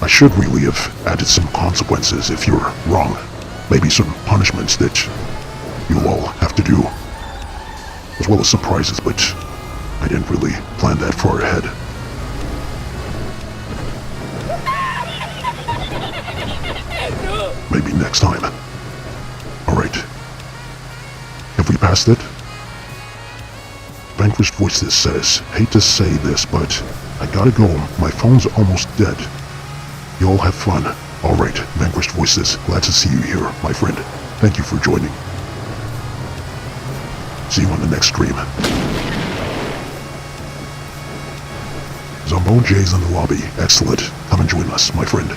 I should really have added some consequences if you're wrong. Maybe some punishments that you'll all have to do. As well as surprises, but I didn't really plan that far ahead. Maybe next time. Alright. Have we passed it? Vanquished Voices says, hate to say this, but I gotta go. My phone's almost dead. You all have fun. Alright, Vanquished Voices, glad to see you here, my friend. Thank you for joining. See you on the next stream. Zambone J's in the lobby. Excellent. Come and join us, my friend.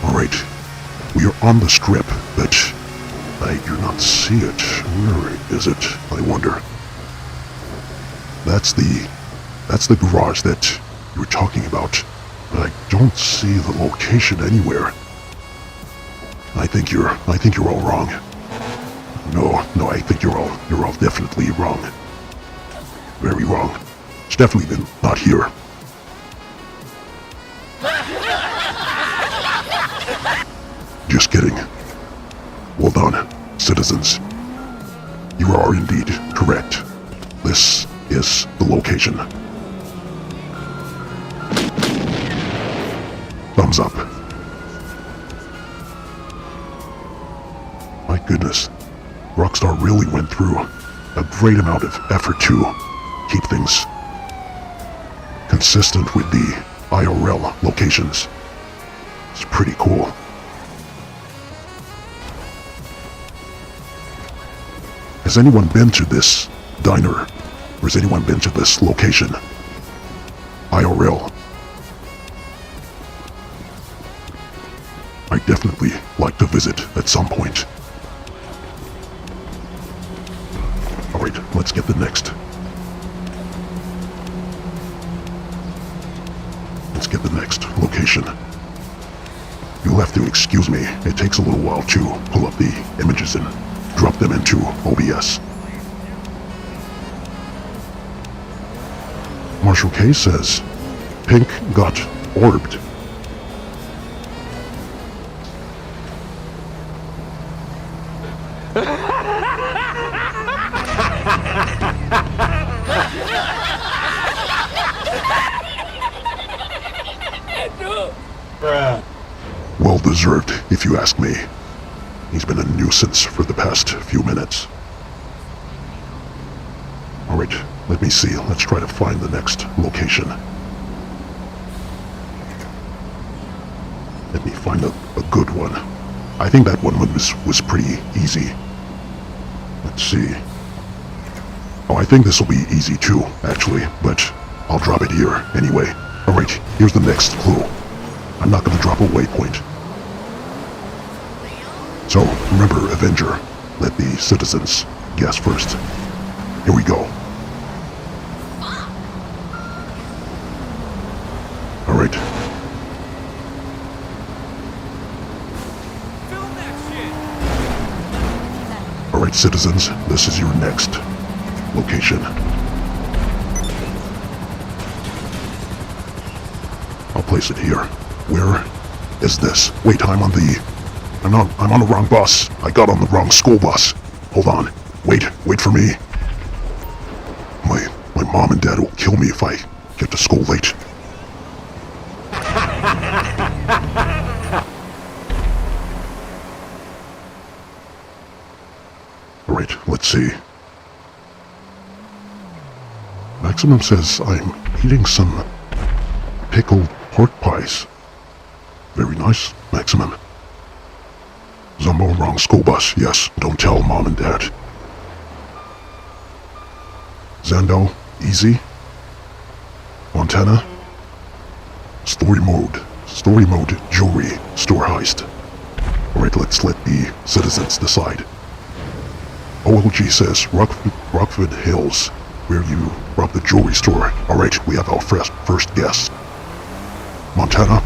Alright. We are on the strip, but I do not see it. Where is it, I wonder? That's the garage that you were talking about. But I don't see the location anywhere. I think you're all wrong. No, I think you're all definitely wrong. Very wrong. It's definitely not here. Just kidding. Well done, citizens. You are indeed correct. This is the location. Thumbs up. My goodness, Rockstar really went through a great amount of effort to keep things consistent with the IRL locations. It's pretty cool. Has anyone been to this diner? Or has anyone been to this location? IRL. I'd definitely like to visit at some point. Alright, let's get the next. Let's get the next location. You'll have to excuse me. It takes a little while to pull up the images and drop them into OBS. Marshall K says, Pink got orbed. Well deserved, if you ask me. He's been a nuisance for the past few minutes. Alright, let me see. Let's try to find the next location. Let me find a good one. I think that one was pretty easy. Let's see. Oh, I think this will be easy too, actually, but I'll drop it here anyway. Alright, here's the next clue. I'm not going to drop a waypoint. So, remember, Avenger, let the citizens guess first. Here we go. Alright. Alright, citizens, this is your next location. I'll place it here. Where is this? Wait, I'm on the wrong bus. I got on the wrong school bus. Hold on. Wait for me. My mom and dad will kill me if I get to school late. Alright, let's see. Maximum says I'm eating some pickled pork pies. Very nice, Maximum. Zumbo, wrong school bus. Yes, don't tell mom and dad. Zando, easy. Montana. Story mode jewelry store heist. Alright, let's let the citizens decide. OLG says Rockford Hills, where you robbed the jewelry store. Alright, we have our first guess. Montana,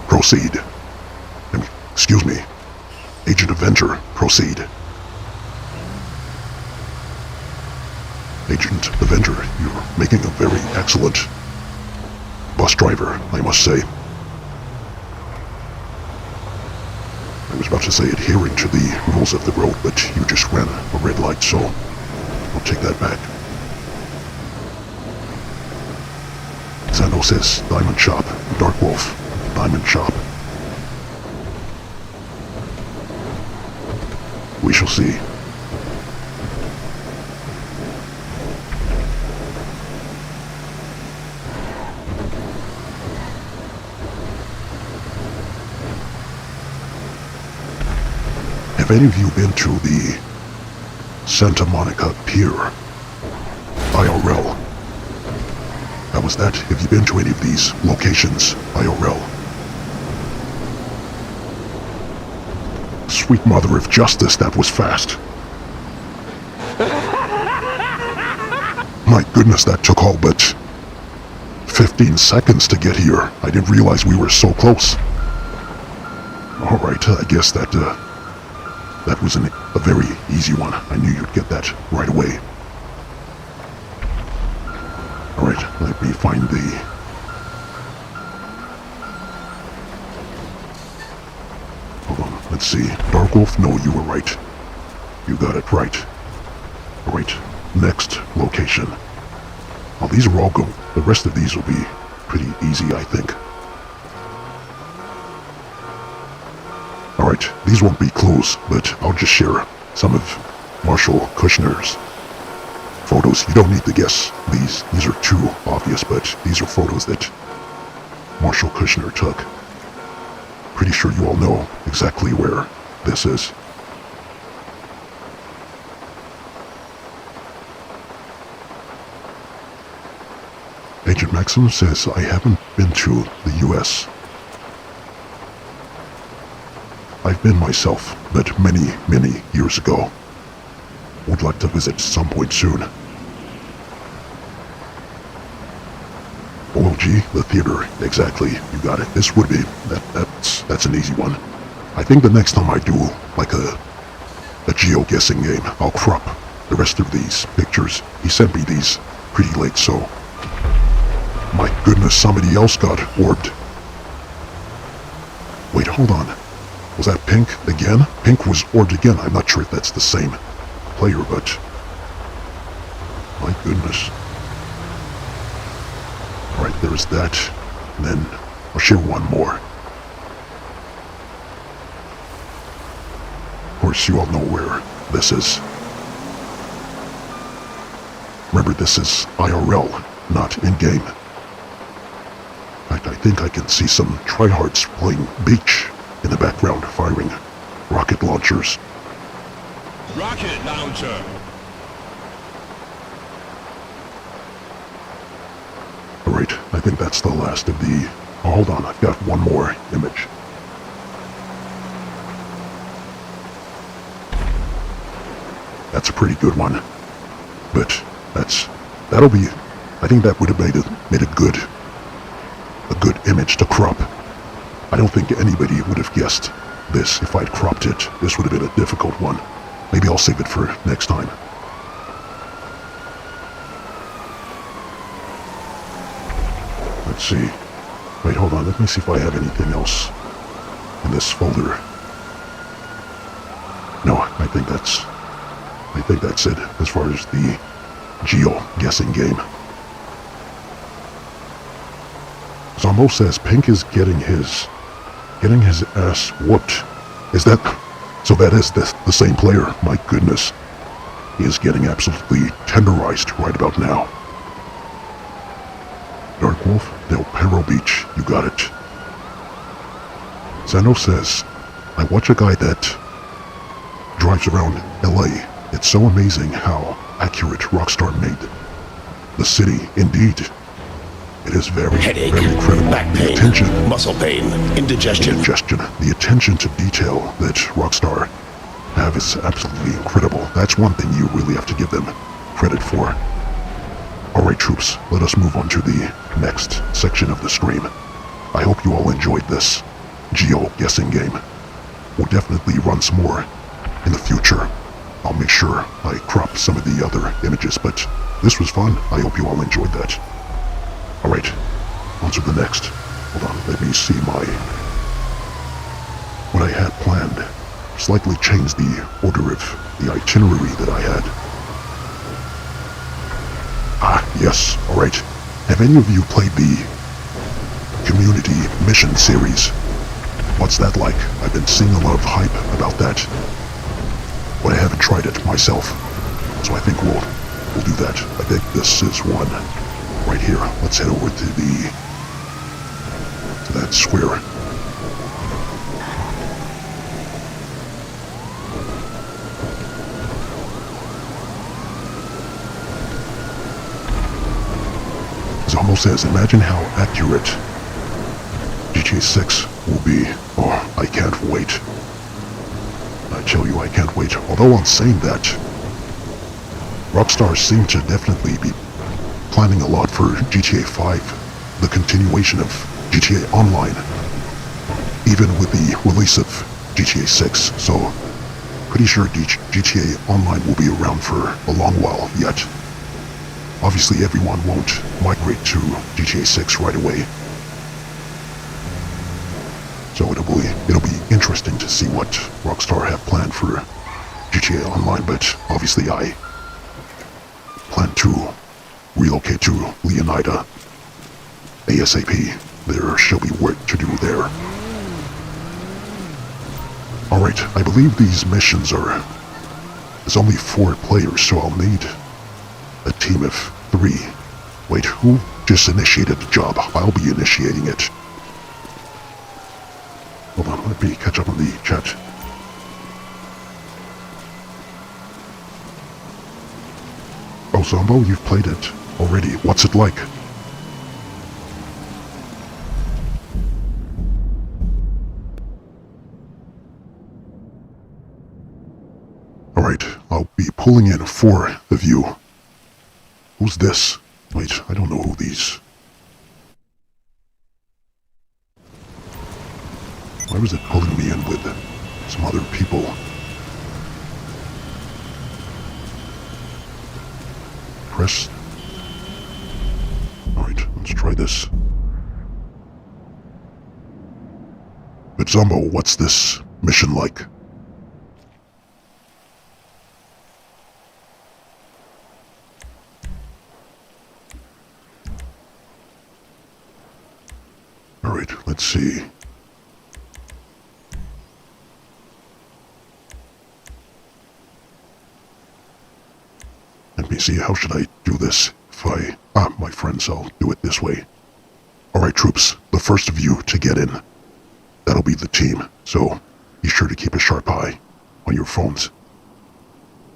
proceed. Excuse me. Agent Avenger, proceed. Agent Avenger, you're making a very excellent bus driver, I must say. I was about to say adhering to the rules of the road, but you just ran a red light, so I'll take that back. Zando says Diamond Shop, Dark Wolf, Diamond Shop. We shall see. Have any of you been to the Santa Monica Pier? IRL. How was that? Have you been to any of these locations? IRL. Sweet mother of justice, that was fast. My goodness, that took all but 15 seconds to get here. I didn't realize we were so close. Alright, I guess that was a very easy one. I knew you'd get that right away. Alright, let me find the... Hold on, let's see. Dark Wolf, no, you were right. You got it right. Alright, next location. Well, these are all good. The rest of these will be pretty easy, I think. Alright, these won't be clues, but I'll just share some of Marshall Kushner's photos. You don't need to guess these. These are too obvious, but these are photos that Marshall Kushner took. Pretty sure you all know exactly where this is. Agent Maxim says I haven't been to the US. I've been myself, but many, many years ago. Would like to visit some point soon. OLG, the theater, exactly, you got it. This would be, that's an easy one. I think the next time I do, like a geo-guessing game, I'll crop the rest of these pictures. He sent me these pretty late, so... My goodness, somebody else got orbed. Wait, hold on. Was that Pink again? Pink was orbed again. I'm not sure if that's the same player, but... My goodness. Alright, there's that. And then I'll share one more. Of course, you all know where this is. Remember, this is IRL, not in-game. I think I can see some tryhards playing beach in the background, firing rocket launchers. Rocket launcher! Alright, I think that's the last of the... Oh, hold on, I've got one more image. That's a pretty good one. But that'll be... I think that would have made it good. A good image to crop. I don't think anybody would have guessed this if I'd cropped it. This would have been a difficult one. Maybe I'll save it for next time. Let's see. Wait, hold on. Let me see if I have anything else in this folder. No, I think that's it as far as the geo-guessing game. Zombo says Pink is getting his ass whooped. Is that... So that is the same player. My goodness. He is getting absolutely tenderized right about now. Dark Wolf, Del Perro Beach. You got it. Zeno says, I watch a guy that drives around LA. It's so amazing how accurate Rockstar made the city. Indeed. It is very, Headache, very incredible. back The pain, attention, muscle pain, indigestion. the attention to detail that Rockstar have is absolutely incredible. That's one thing you really have to give them credit for. Alright troops, let us move on to the next section of the stream. I hope you all enjoyed this geo-guessing game. We'll definitely run some more in the future. I'll make sure I crop some of the other images, but this was fun. I hope you all enjoyed that. Alright, on to the next. Hold on, let me see what I had planned. Slightly changed the order of the itinerary that I had. Ah, yes, alright. Have any of you played the Community Mission series? What's that like? I've been seeing a lot of hype about that, but I haven't tried it myself. So I think we'll do that. I think this is one right here. Let's head over to that square. says, imagine how accurate GTA 6 will be. Oh, I can't wait. I tell you, I can't wait. Although on saying that, Rockstar seem to definitely be planning a lot for GTA 5, the continuation of GTA Online, even with the release of GTA 6, so pretty sure GTA Online will be around for a long while yet. Obviously everyone won't migrate to GTA 6 right away, so it'll be interesting to see what Rockstar have planned for GTA Online, but obviously I plan to relocate to Leonida ASAP. There shall be work to do there. Alright, I believe these missions there's only 4 players, so I'll need a team of 3. Wait, who just initiated the job? I'll be initiating it. Hold on, let me catch up on the chat. Oh, Zombo, you've played it already. What's it like? Alright, I'll be pulling in 4 of you. Who's this? Wait, I don't know who these... Why was it pulling me in with some other people? Press... Alright, let's try this. But Zombo, what's this mission like? Alright, let's see. Let me see, how should I do this? My friends, I'll do it this way. Alright, troops, the first of you to get in. That'll be the team, so be sure to keep a sharp eye on your phones.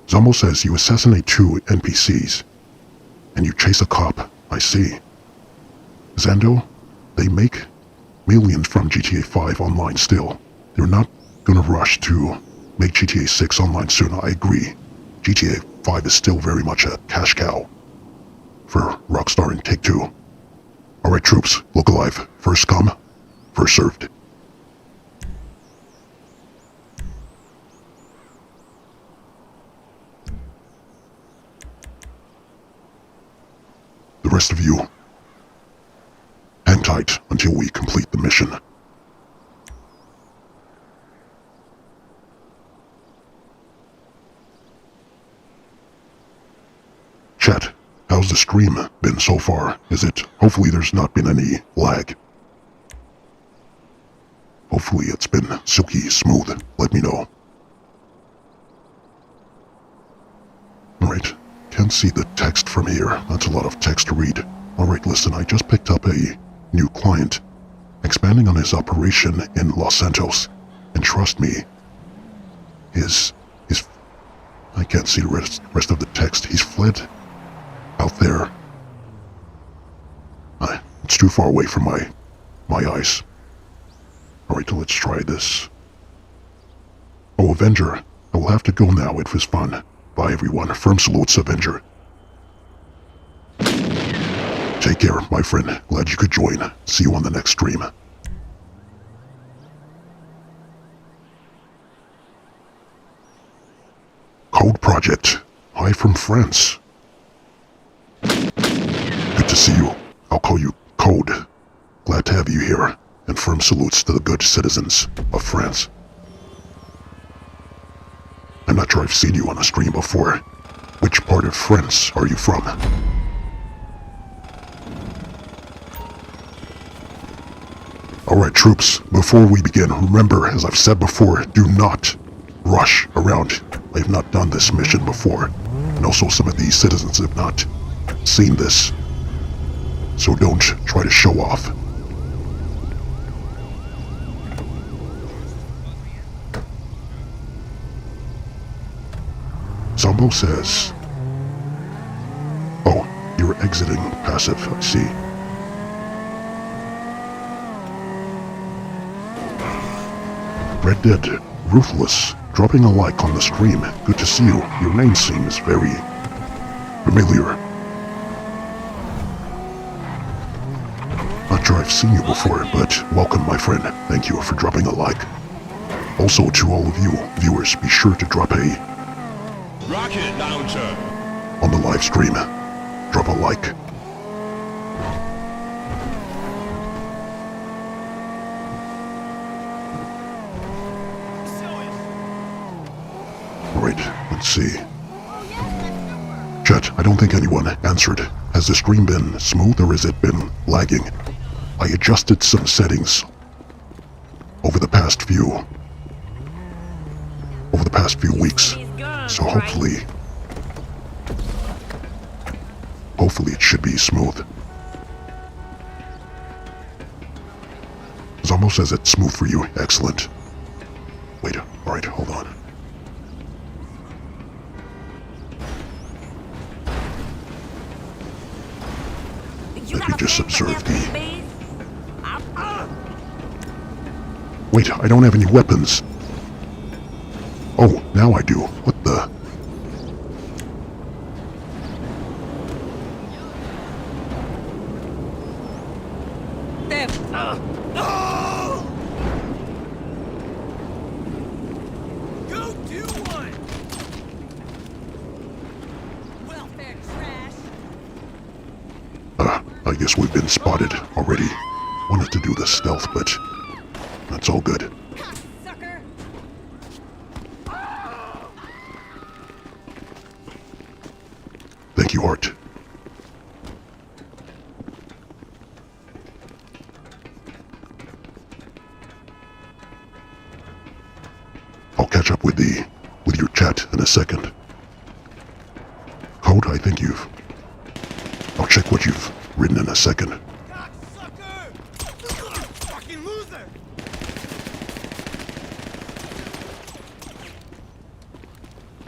Zombo says you assassinate 2 NPCs, and you chase a cop. I see. Zando, they make millions from GTA 5 online still. They're not gonna rush to make GTA 6 online soon, I agree. GTA 5 is still very much a cash cow for Rockstar and Take-Two. Alright troops, look alive. First come, first served. The rest of you, hang tight until we complete the mission. Chat, how's the stream been so far? Hopefully there's not been any lag. Hopefully it's been silky smooth. Let me know. Alright, can't see the text from here. That's a lot of text to read. Alright, listen, I just picked up a new client, expanding on his operation in Los Santos. And trust me, I can't see the rest of the text. He's fled out there. It's too far away from my eyes. Alright, let's try this. Oh, Avenger, I will have to go now. It was fun. Bye, everyone. Firm salutes, Avenger. Take care, my friend. Glad you could join. See you on the next stream. Code Project. Hi from France. Good to see you. I'll call you Code. Glad to have you here. And firm salutes to the good citizens of France. I'm not sure I've seen you on a stream before. Which part of France are you from? Alright troops, before we begin, remember, as I've said before, do not rush around. I have not done this mission before, and also some of these citizens have not seen this. So don't try to show off. Zombo says... Oh, you're exiting passive, I see. Red Dead, Ruthless, dropping a like on the stream. Good to see you. Your name seems very familiar. Not sure I've seen you before, but welcome, my friend. Thank you for dropping a like. Also, to all of you viewers, be sure to drop a Rocket launcher. on the live stream. Drop a like. Alright, let's see. Chat, I don't think anyone answered. Has the stream been smooth or has it been lagging? I adjusted some settings over the past few weeks. So hopefully it should be smooth. Zombo says it's smooth for you. Excellent. Wait, alright, hold on. Let me just observe the... Wait, I don't have any weapons. Oh, now I do. What the... Go do one! Welfare trash. I guess we've been spotted already. Wanted to do the stealth, but that's all good. Sucker. Thank you, Art. I'll catch up with your chat in a second. Code, I think I'll check what you've written in a second. Sucker! Fucking loser!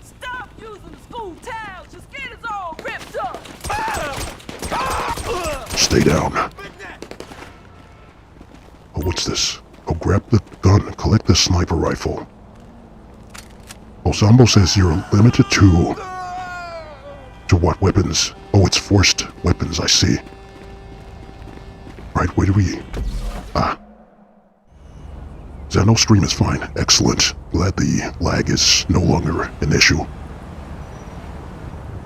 Stop using the school towels. Your skin is all ripped up. Stay down. Oh, what's this? Oh, grab the gun. Collect the sniper rifle. Oh, Zombo says you're limited to what weapons? Oh, it's forced weapons, I see. Right, where do we... Ah. Zano stream is fine. Excellent. Glad the lag is no longer an issue.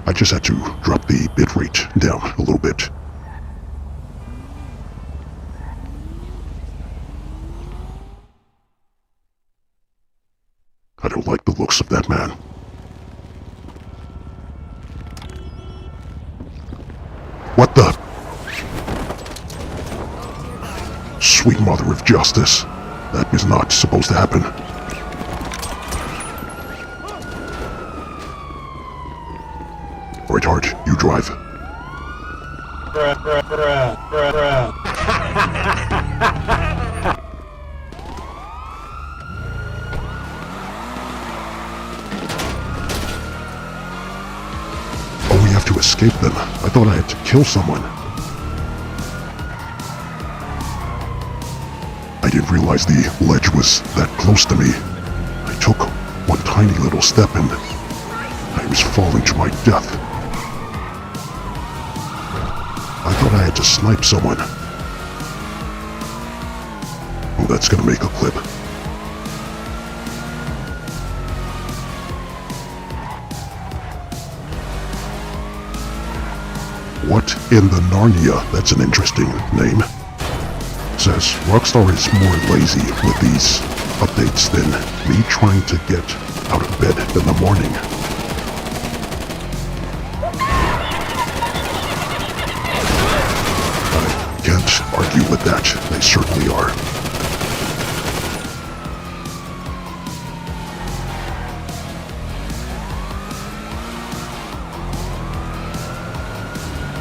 I just had to drop the bitrate down a little bit. I don't like the looks of that man. What the? Sweet mother of justice. That is not supposed to happen. Right, Hart, you drive. Oh, we have to escape them. I thought I had to kill someone. I didn't realize the ledge was that close to me. I took one tiny little step and I was falling to my death. I thought I had to snipe someone. Oh, that's gonna make a clip. What in the Narnia? That's an interesting name. Says Rockstar is more lazy with these updates than me trying to get out of bed in the morning. I can't argue with that. They certainly are.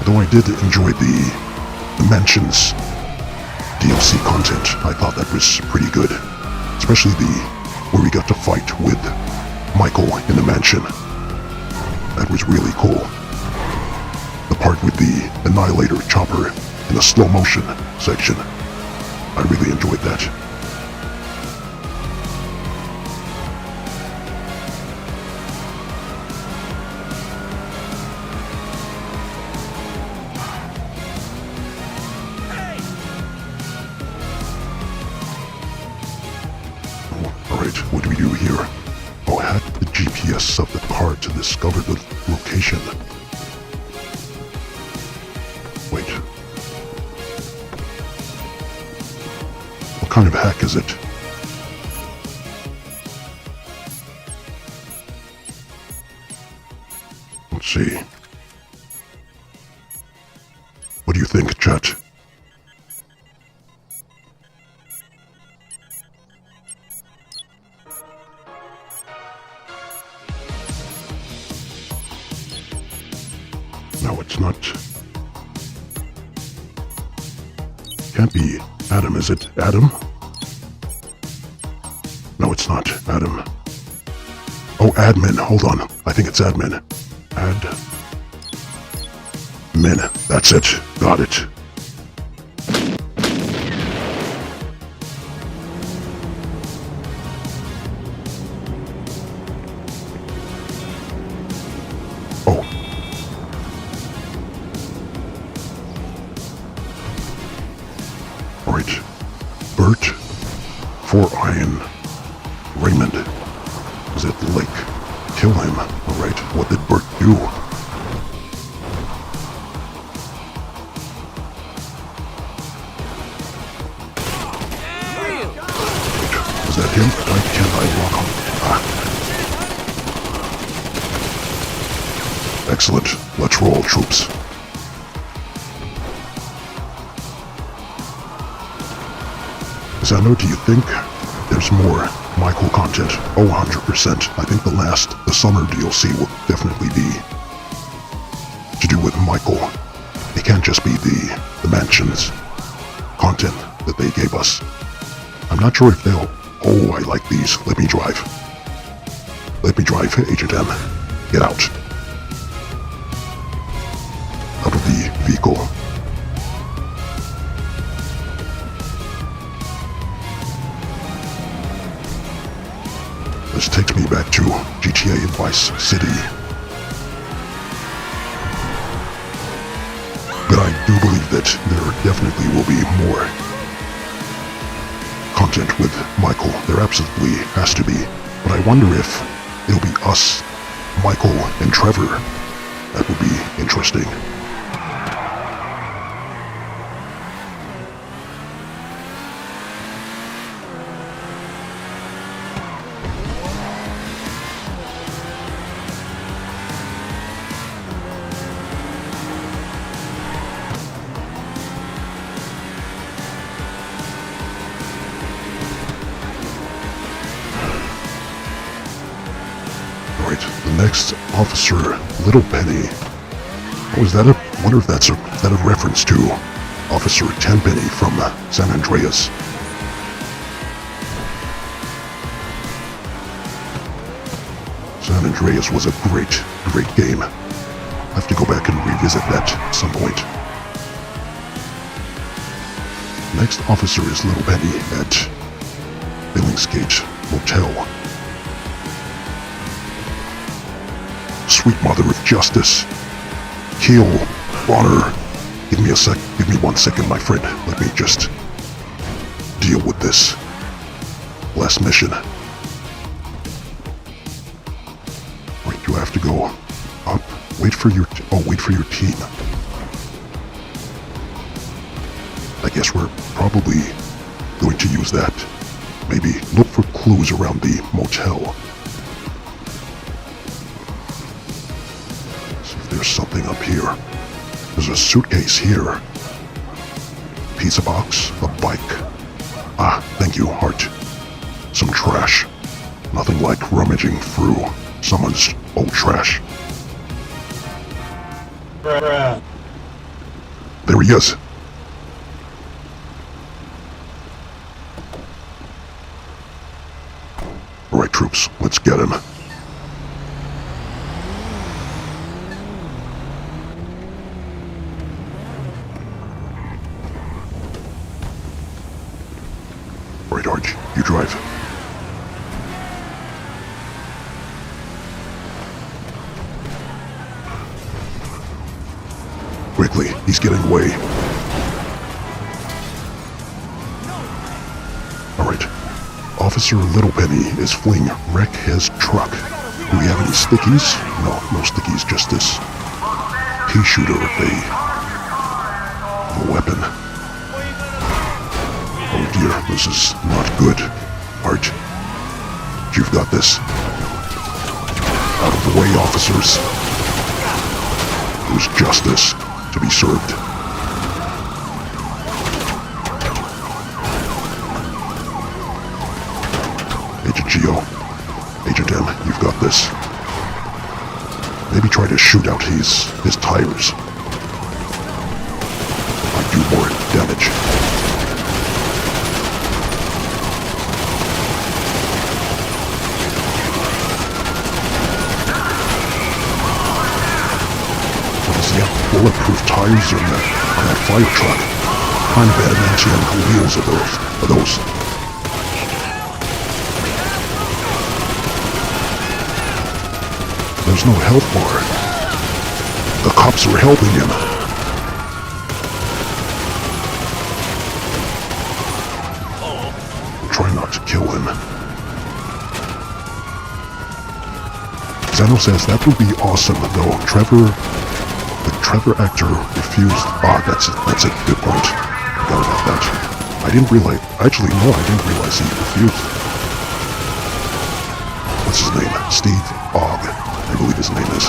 Though I did enjoy the Mansions DLC content, I thought that was pretty good. Especially where we got to fight with Michael in the mansion. That was really cool. The part with the Annihilator chopper in the slow motion section. I really enjoyed that. GPS of the car to discover the location. Wait. What kind of hack is it? Let's see. What do you think, chat? No, it's not. Can't be Adam, is it? Adam? No, it's not Adam. Oh, admin. Hold on. I think it's admin. Admin. That's it. Got it. Oh. Alright. Bert. 4 Iron. Raymond. Is it Lake? Kill him. Alright. What did Bert do? Is that him? Why can't I walk on? Ah. Excellent. Let's roll, troops. Xander, do you think there's more Michael content? Oh, 100%. I think the summer DLC will definitely be to do with Michael. It can't just be the mansions content that they gave us. I'm not sure if they'll... Oh, I like these. Let me drive. Let me drive, Agent M. Get out. Out of the vehicle. This takes me back to GTA Vice City. But I do believe that there definitely will be more content with Michael. There absolutely has to be. But I wonder if it'll be us, Michael, and Trevor. That would be interesting. The next officer, Little Penny. Oh, is that a... I wonder if that's a reference to Officer Tenpenny from San Andreas. San Andreas was a great game. I have to go back and revisit that at some point. Next officer is Little Penny at Billingsgate Motel. Sweet mother of justice. Kill. Honor. Give me 1 second, my friend. Let me just deal with this. Last mission. Wait, do I have to go up? Wait for your team. I guess we're probably going to use that. Maybe look for clues around the motel. There's something up here. There's a suitcase here. Pizza box, a bike. Ah, thank you, Hart. Some trash. Nothing like rummaging through someone's old trash. There he is. Alright, troops, let's get him. Alright, Arch, you drive. Quickly, he's getting away. Alright. Officer Littlepenny is fleeing. Wreck his truck. Do we have any stickies? No, no stickies, just this pea shooter of a weapon. Oh dear, this is not good. Art, you've got this. Out of the way, officers. There's justice to be served. Agent Geo, Agent M, you've got this. Maybe try to shoot out his tires. Might do more damage. What is that? Bulletproof tires on that fire truck? Kind of adamantium wheels of those. There's no health bar. The cops are helping him. Try not to kill him. Zeno says that would be awesome, though the Trevor actor refused. Ah, that's a good point. Forgot about that. I didn't realize. Actually, no, I didn't realize he refused. What's his name? Steve Ogg, I believe his name is.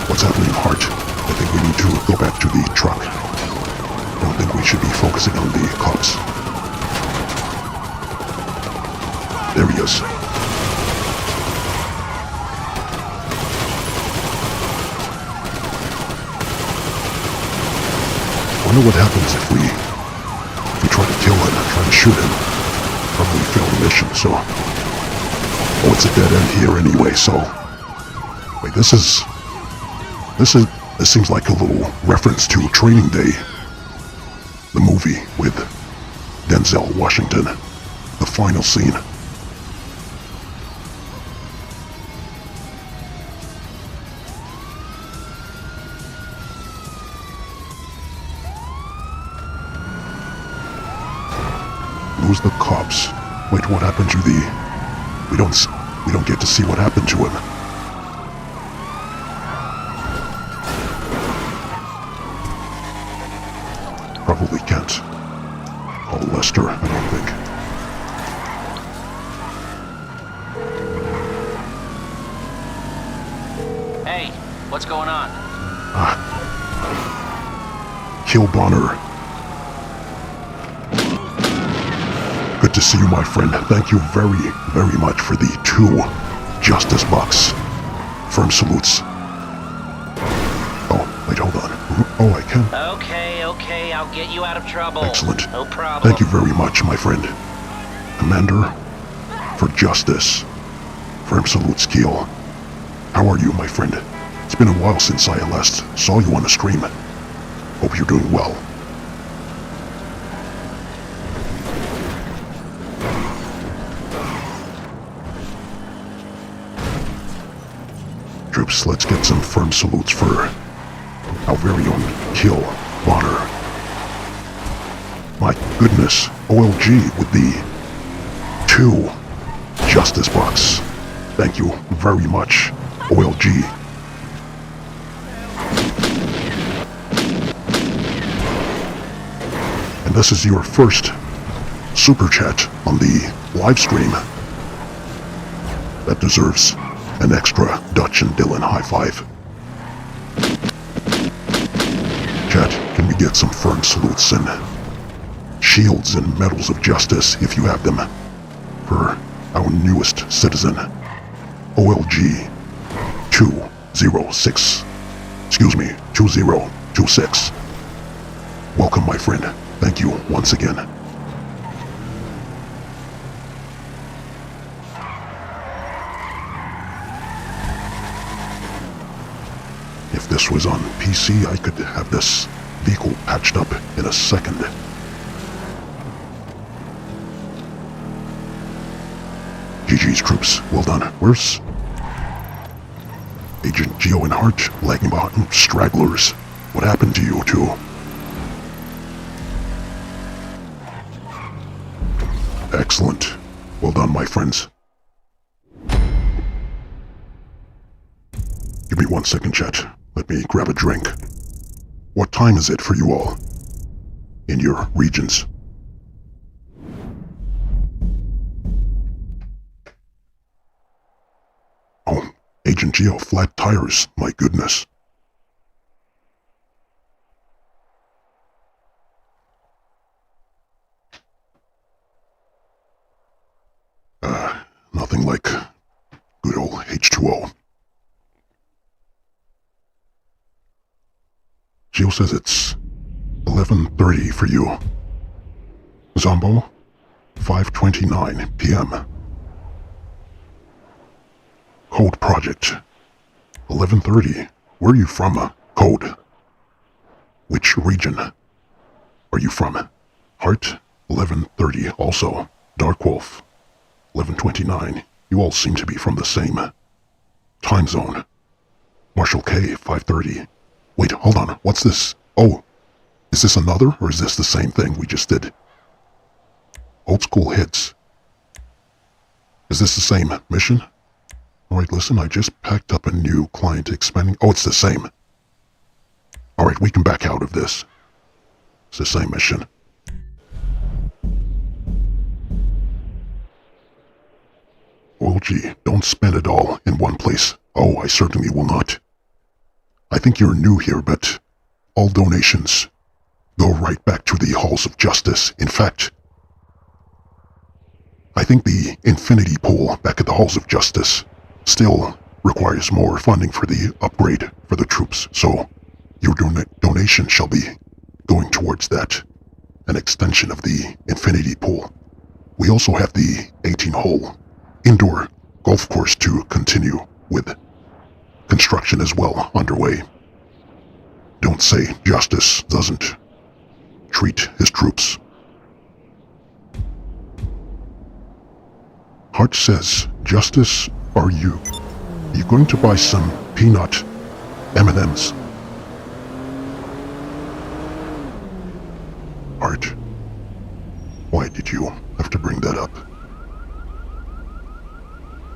What's happening, Hart? I think we need to go back to the truck. I don't think we should be focusing on the cops. There he is. Wonder what happens if we try to kill him, try to shoot him. Probably fail the mission, so... Oh, it's a dead end here anyway, so... Wait, this seems like a little reference to Training Day. The movie with Denzel Washington. The final scene. Lose the cops. Wait, what happened to the... We don't get to see what happened to him. Probably can't. Oh, Lester, I don't think. Hey, what's going on? Kill Bonner. Good to see you, my friend. Thank you very, very much for the 2 Justice Bucks. Firm salutes. Oh, wait, hold on. Oh, I can. Okay, I'll get you out of trouble. Excellent. No problem. Thank you very much, my friend. Commander, for justice. Firm salutes, Keel. How are you, my friend? It's been a while since I last saw you on the stream. Hope you're doing well. Troops, let's get some firm salutes for our very own Kill Bonner. My goodness, OLG with the 2 Justice Bucks. Thank you very much, OLG. And this is your first super chat on the live stream. That deserves an extra Dutch and Dylan high five. Chat, can we get some firm salutes and shields and medals of justice if you have them for our newest citizen, OLG 2026. Welcome, my friend. Thank you once again. If this was on PC, I could have this vehicle patched up in a second. GG's troops, well done. Where's Agent Geo and Hart lagging behind? Stragglers, what happened to you two? Excellent. Well done, my friends. Give me 1 second, chat. Let me grab a drink. What time is it for you all? In your regions? Oh, Agent Geo, flat tires, my goodness. Nothing like good old H2O. Geo says it's 11:30 for you. Zombo, 5:29 p.m. Code Project, 11:30. Where are you from, Code? Which region are you from? Heart, 11:30 also. Dark Wolf, 11:29. You all seem to be from the same time zone. Marshall K, 5:30. Wait, hold on. What's this? Oh, is this another, or is this the same thing we just did? Old School Hits. Is this the same mission? Alright, listen, I just packed up a new client expanding. Oh, it's the same. Alright, we can back out of this. It's the same mission. Well, gee, don't spend it all in one place. Oh, I certainly will not. I think you're new here, but all donations go right back to the halls of justice. In fact, I think the infinity pool back at the halls of justice still requires more funding for the upgrade for the troops, so your donation shall be going towards that, an extension of the infinity pool. We also have the 18-hole indoor golf course to continue with construction as well underway. Don't say justice doesn't treat his troops. Hart says, Justice, are you going to buy some peanut M&Ms? Hart, why did you have to bring that up?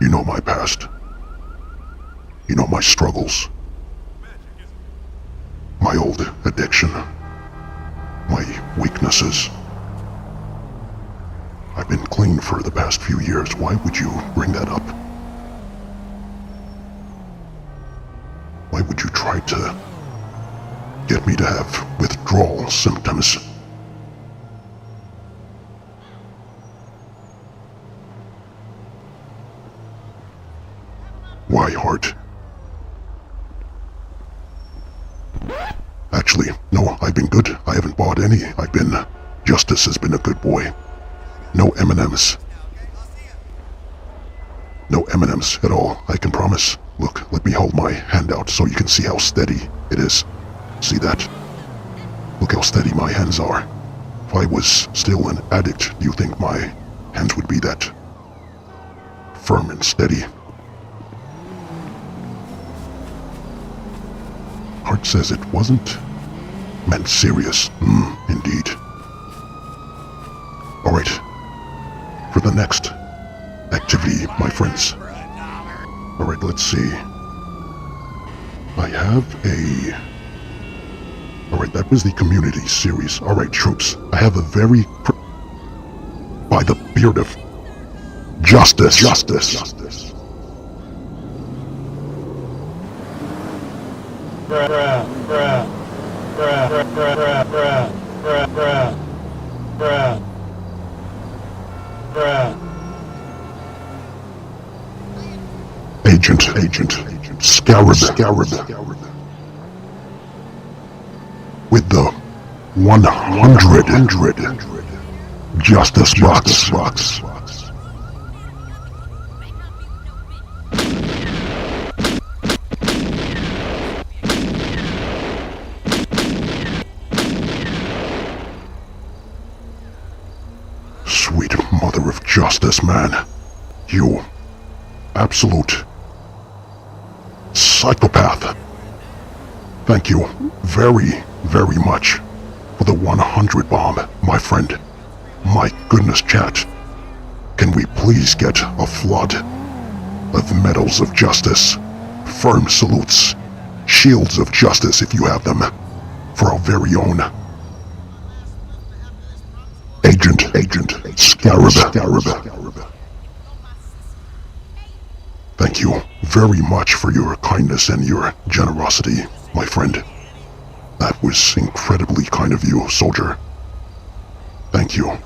You know my past. You know my struggles. My old addiction. My weaknesses. I've been clean for the past few years. Why would you bring that up? Why would you try to get me to have withdrawal symptoms? Why, Hart? Actually, no, I've been good. I haven't bought any. Justice has been a good boy. No M&Ms. No M&Ms at all, I can promise. Look, let me hold my hand out so you can see how steady it is. See that? Look how steady my hands are. If I was still an addict, do you think my hands would be that firm and steady? Hart says it wasn't meant serious. Indeed. Alright. For the next activity, my friends. Alright, let's see. I have a... Alright, that was the community series. Alright, troops. I have a very... By the beard of... Justice. Justice. Agent. Scarab. With the 100 Justice box. Sweet mother of justice, man. You absolute psychopath. Thank you very, very much for the 100 bomb, my friend. My goodness, chat. Can we please get a flood of medals of justice, firm salutes, shields of justice if you have them, for our very own Agent Scarab. Thank you very much for your kindness and your generosity, my friend. That was incredibly kind of you, soldier. Thank you,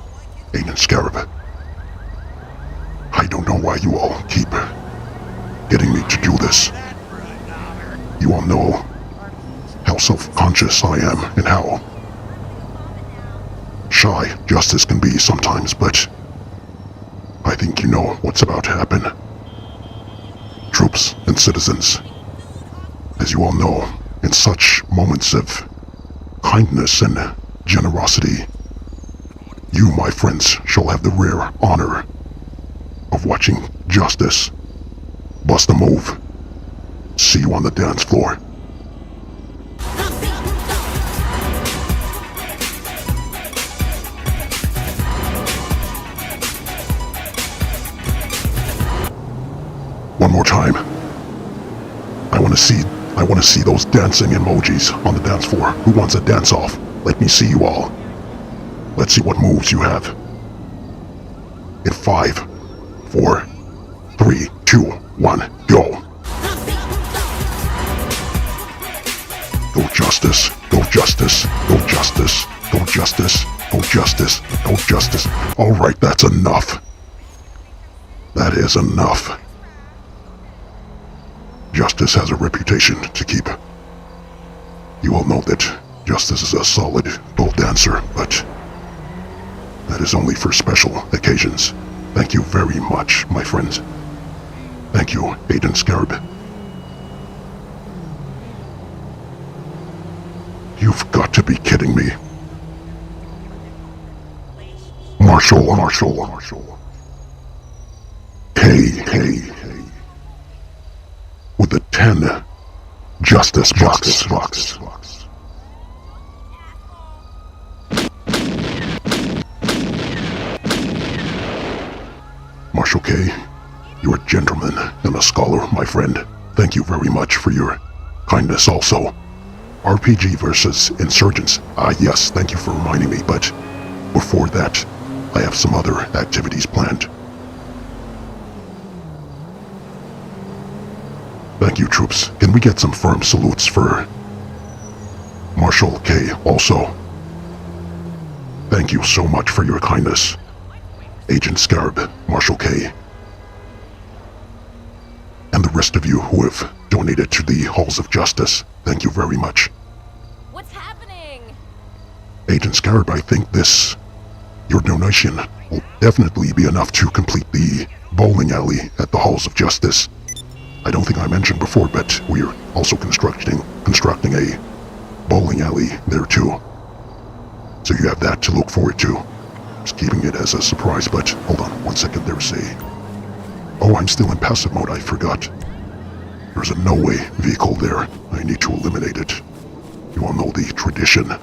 Agent Scarab. I don't know why you all keep getting me to do this. You all know how self-conscious I am and how shy justice can be sometimes, but I think you know what's about to happen. Troops and citizens, as you all know, in such moments of kindness and generosity, you, my friends, shall have the rare honor of watching justice bust a move. See you on the dance floor. One more time. I want to see those dancing emojis on the dance floor. Who wants a dance off? Let me see you all. Let's see what moves you have. In 5, 4, 3, 2, 1, go. Go justice, go justice, go justice, go justice, go justice, go justice. Alright, that's enough. That is enough. Justice has a reputation to keep. You all know that Justice is a solid pole dancer, but that is only for special occasions. Thank you very much, my friends. Thank you, Agent Scarab. You've got to be kidding me. Marshal. K. With the 10 Justice box. Marshal K, you're a gentleman and a scholar, my friend. Thank you very much for your kindness also. RPG versus Insurgents. Yes, thank you for reminding me, but before that, I have some other activities planned. Thank you, troops. Can we get some firm salutes for Marshal K also? Thank you so much for your kindness, Agent Scarab, Marshal K, and the rest of you who have donated to the Halls of Justice. Thank you very much. What's happening? Agent Scarab, I think your donation will definitely be enough to complete the bowling alley at the Halls of Justice. I don't think I mentioned before, but we're also constructing a bowling alley there too. So you have that to look forward to. Just keeping it as a surprise, but hold on 1 second, oh, I'm still in passive mode, I forgot. There's a no-way vehicle there. I need to eliminate it. You all know the tradition.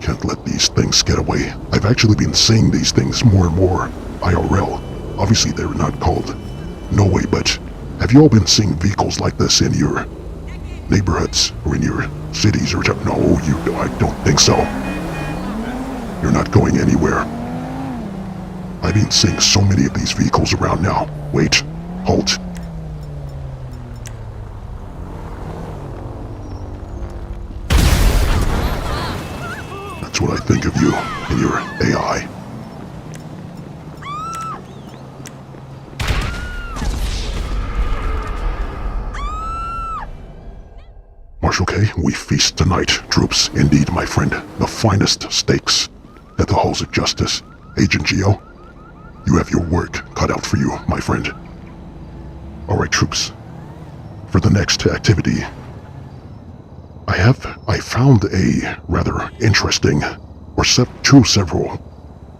Can't let these things get away. I've actually been seeing these things more and more IRL. Obviously they're not called no way, but have you all been seeing vehicles like this in your neighborhoods or in your cities or no, I don't think so. You're not going anywhere. I've been seeing so many of these vehicles around now. Wait, halt. That's what I think of you and your AI. Marshal K, we feast tonight, troops. Indeed, my friend. The finest steaks at the Halls of Justice. Agent Geo, you have your work cut out for you, my friend. Alright, troops. For the next activity, I found a rather interesting, or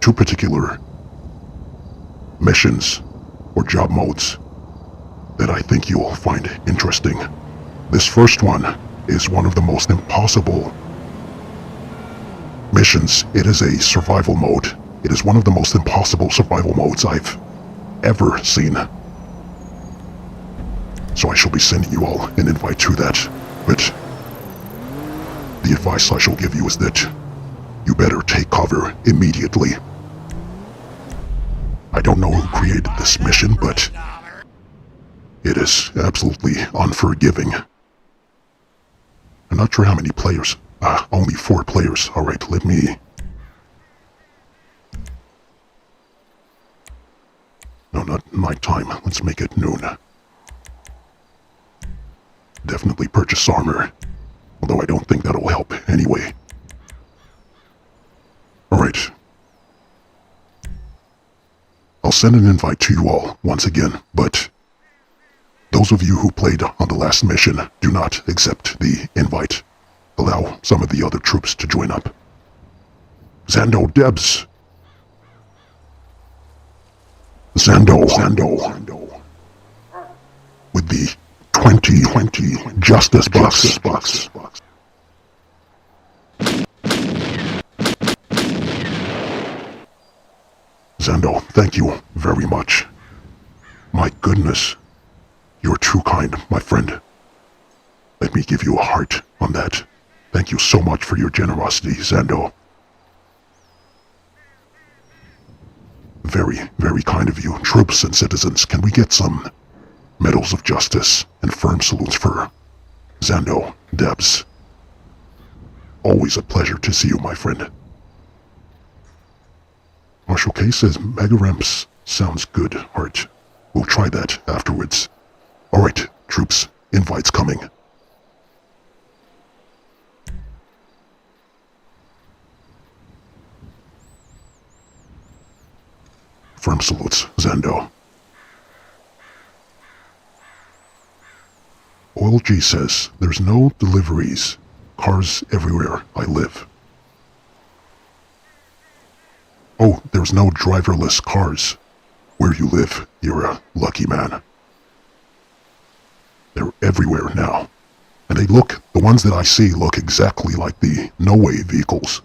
two particular missions or job modes that I think you'll find interesting. This first one is one of the most impossible missions, it is a survival mode. It is one of the most impossible survival modes I've ever seen. So I shall be sending you all an invite to that, but the advice I shall give you is that you better take cover immediately. I don't know who created this mission, but it is absolutely unforgiving. I'm not sure how many players. Only 4 players. Alright, let me... No, not nighttime. Let's make it noon. Definitely purchase armor. Although I don't think that'll help anyway. Alright. I'll send an invite to you all once again, but those of you who played on the last mission do not accept the invite. Allow some of the other troops to join up. Zando Debs. Zando. With the 2020 Justice Bucks. Zando, thank you very much. My goodness. You're too kind, my friend. Let me give you a heart on that. Thank you so much for your generosity, Zando. Very, very kind of you. Troops and citizens, can we get some medals of justice and firm salutes for Zando Debs? Always a pleasure to see you, my friend. Marshal K says Mega Ramps sounds good, Heart. We'll try that afterwards. Alright, troops, invites coming. Firm salutes, Zando. Oil G says, there's no deliveries. Cars everywhere I live. Oh, there's no driverless cars. Where you live, you're a lucky man. They're everywhere now. And the ones that I see look exactly like the no-way vehicles.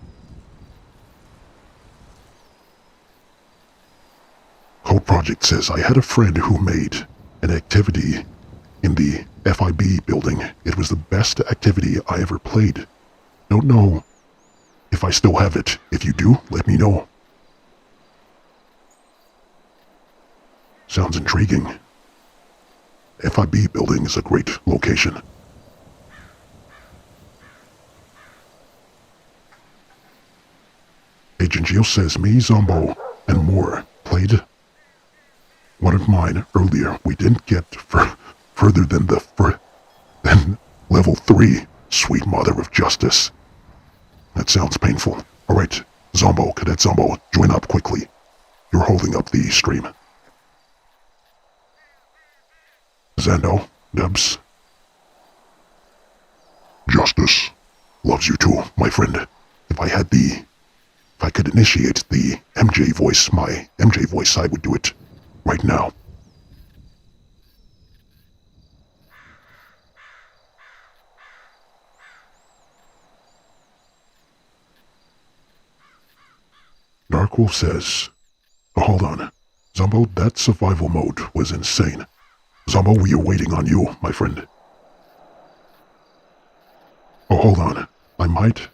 Code Project says, I had a friend who made an activity in the FIB building. It was the best activity I ever played. Don't know if I still have it. If you do, let me know. Sounds intriguing. FIB building is a great location. Agent Geo says, me, Zombo, and more played one of mine earlier. We didn't get further than than level 3. Sweet mother of justice. That sounds painful. Alright, Zombo, Cadet Zombo, join up quickly. You're holding up the stream. Zando, Debs. Justice loves you too, my friend. If I could initiate the MJ voice, my MJ voice, I would do it right now. Dark Wolf says, oh, hold on. Zombo, that survival mode was insane. Zombo, we are waiting on you, my friend. Oh, hold on. I might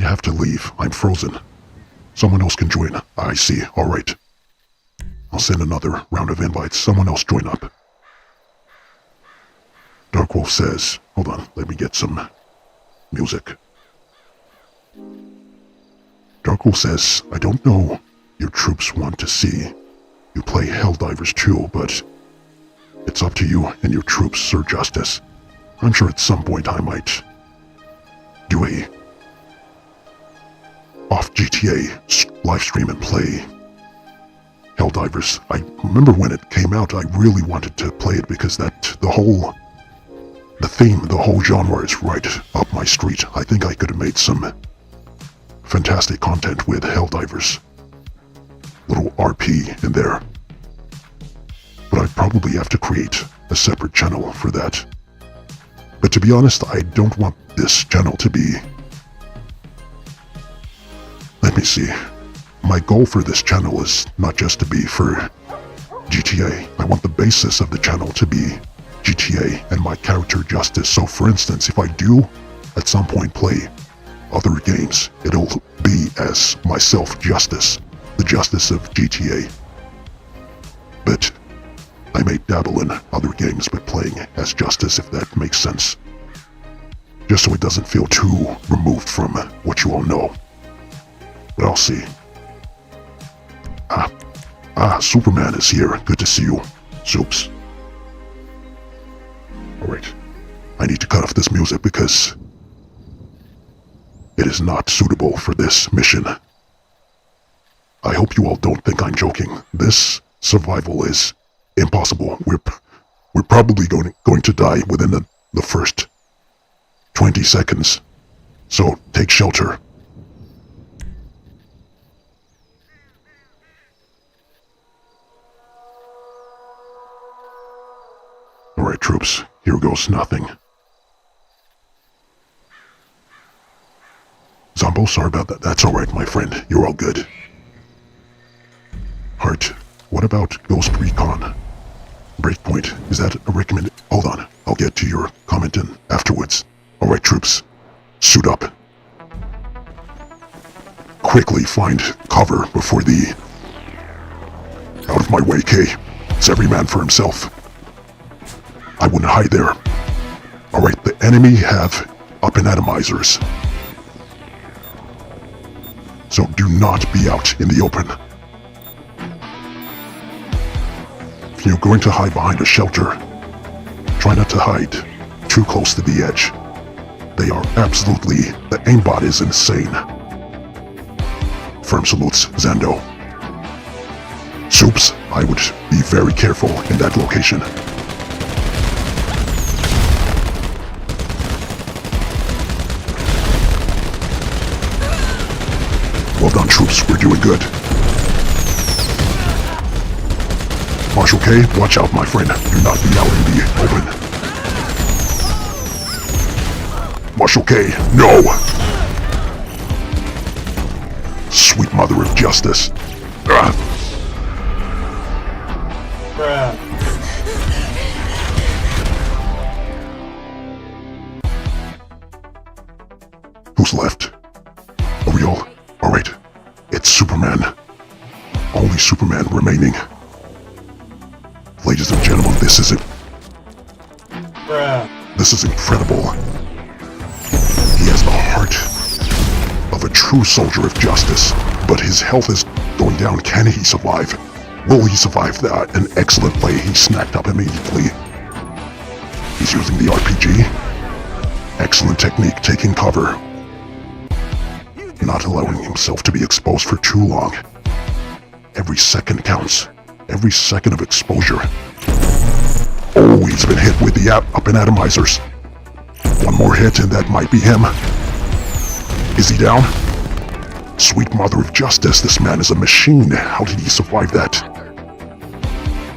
have to leave. I'm frozen. Someone else can join. I see. Alright. I'll send another round of invites. Someone else join up. Dark Wolf says, hold on, let me get some music. Dark Wolf says, I don't know your troops want to see you play Helldivers too, but it's up to you and your troops, Sir Justice. I'm sure at some point I might do a off GTA live stream and play Helldivers. I remember when it came out, I really wanted to play it because the theme, the whole genre is right up my street. I think I could have made some fantastic content with Helldivers. Little RP in there. But I'd probably have to create a separate channel for that. But to be honest, I don't want this channel to be see. My goal for this channel is not just to be for GTA. I want the basis of the channel to be GTA and my character Justice. So for instance, if I do at some point play other games, it'll be as myself Justice, the Justice of GTA. But I may dabble in other games but playing as Justice, if that makes sense. Just so it doesn't feel too removed from what you all know. But I'll see. Superman is here. Good to see you, Soups. Alright. I need to cut off this music because it is not suitable for this mission. I hope you all don't think I'm joking. This survival is impossible. We're probably going to die within the first 20 seconds. So take shelter. Alright, troops. Here goes nothing. Zombo, sorry about that. That's alright, my friend. You're all good. Hart, what about Ghost Recon? Breakpoint, is that a recommend? Hold on, I'll get to your comment in afterwards. Alright, troops. Suit up. Quickly find cover before the... Out of my way, Kay. It's every man for himself. I wouldn't hide there. Alright, the enemy have up-and-atomizers. So do not be out in the open. If you're going to hide behind a shelter, try not to hide too close to the edge. They are absolutely... The aimbot is insane. Firm salutes, Zando. Soups, I would be very careful in that location. Well done, troops. We're doing good. Marshal K, watch out, my friend. Do not be out in the open. Marshal K, no! Sweet mother of justice. Who's left? Are we all? Alright. It's Superman. Only Superman remaining. Ladies and gentlemen, this is it. This is incredible. He has the heart of a true soldier of justice, but his health is going down. Can he survive? Will he survive that? An excellent play. He snapped up immediately. He's using the RPG. Excellent technique, taking cover. Not allowing himself to be exposed for too long. Every second counts. Every second of exposure. Oh, he's been hit with the up-and-atomizers. One more hit and that might be him. Is he down? Sweet mother of justice, this man is a machine. How did he survive that?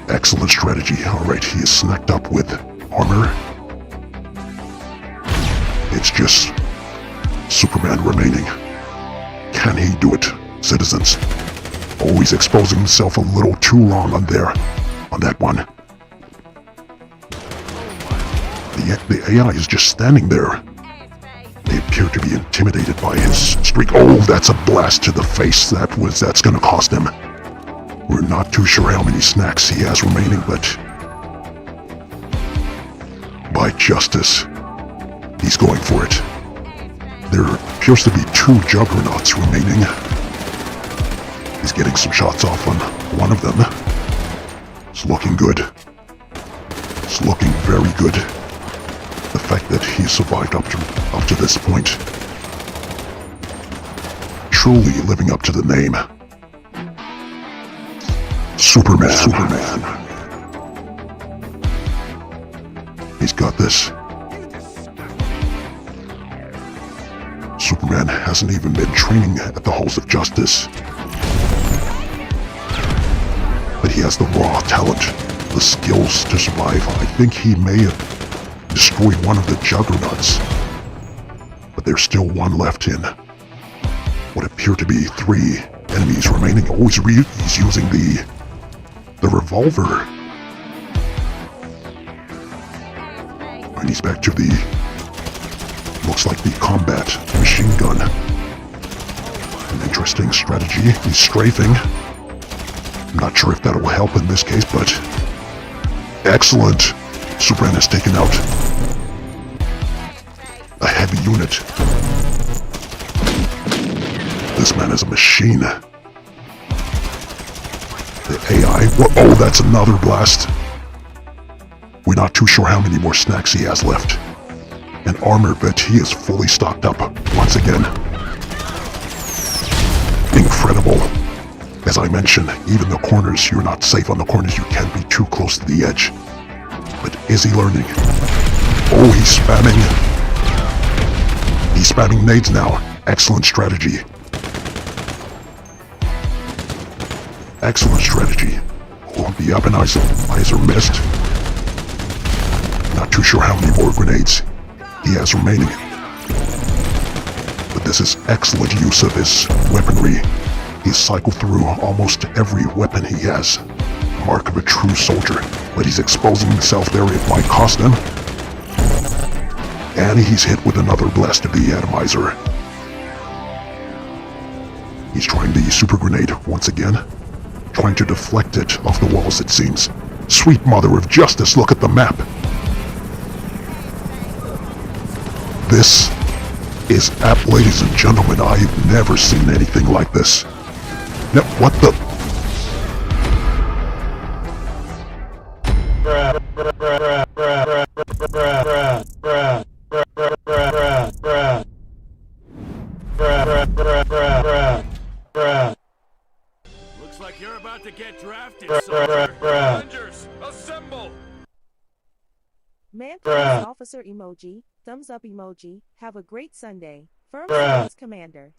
Excellent strategy. Alright, he is snacked up with armor. It's just Superman remaining. Can he do it, citizens? Always exposing himself a little too long on that one. The AI is just standing there. They appear to be intimidated by his streak. Oh, that's a blast to the face. That's gonna cost him. We're not too sure how many snacks he has remaining, but by justice, he's going for it. There appears to be 2 juggernauts remaining. He's getting some shots off on one of them. It's looking good. It's looking very good. The fact that he survived up to this point. Truly living up to the name. Superman. He's got this. Superman hasn't even been training at the Halls of Justice. But he has the raw talent, the skills to survive. I think he may have destroyed one of the juggernauts. But there's still one left in. what appear to be 3 enemies remaining. Oh, he's using the revolver. And he's back to the, looks like the combat machine gun. An interesting strategy. He's strafing. I'm not sure if that'll help in this case, but excellent. Superman has taken out a heavy unit. This man is a machine. The AI, oh, that's another blast. We're not too sure how many more snacks he has left. And armor, but he is fully stocked up once again. Incredible. As I mentioned, even the corners, you're not safe on the corners. You can't be too close to the edge. But is he learning? Oh, he's spamming. He's spamming nades now. Excellent strategy. Excellent strategy. Oh, the Appenizer missed. Not too sure how many more grenades he has remaining. But this is excellent use of his weaponry. He's cycled through almost every weapon he has. Mark of a true soldier. But he's exposing himself there. It might cost him. And he's hit with another blast of the atomizer. He's trying the super grenade once again. Trying to deflect it off the walls, it seems. Sweet mother of justice, look at the map. This is ladies and gentlemen, I've never seen anything like this. No, what the? Looks like you're about to get drafted, soldier. Avengers, assemble! Man police officer emoji, thumbs up emoji, have a great Sunday. Firm Service Commander.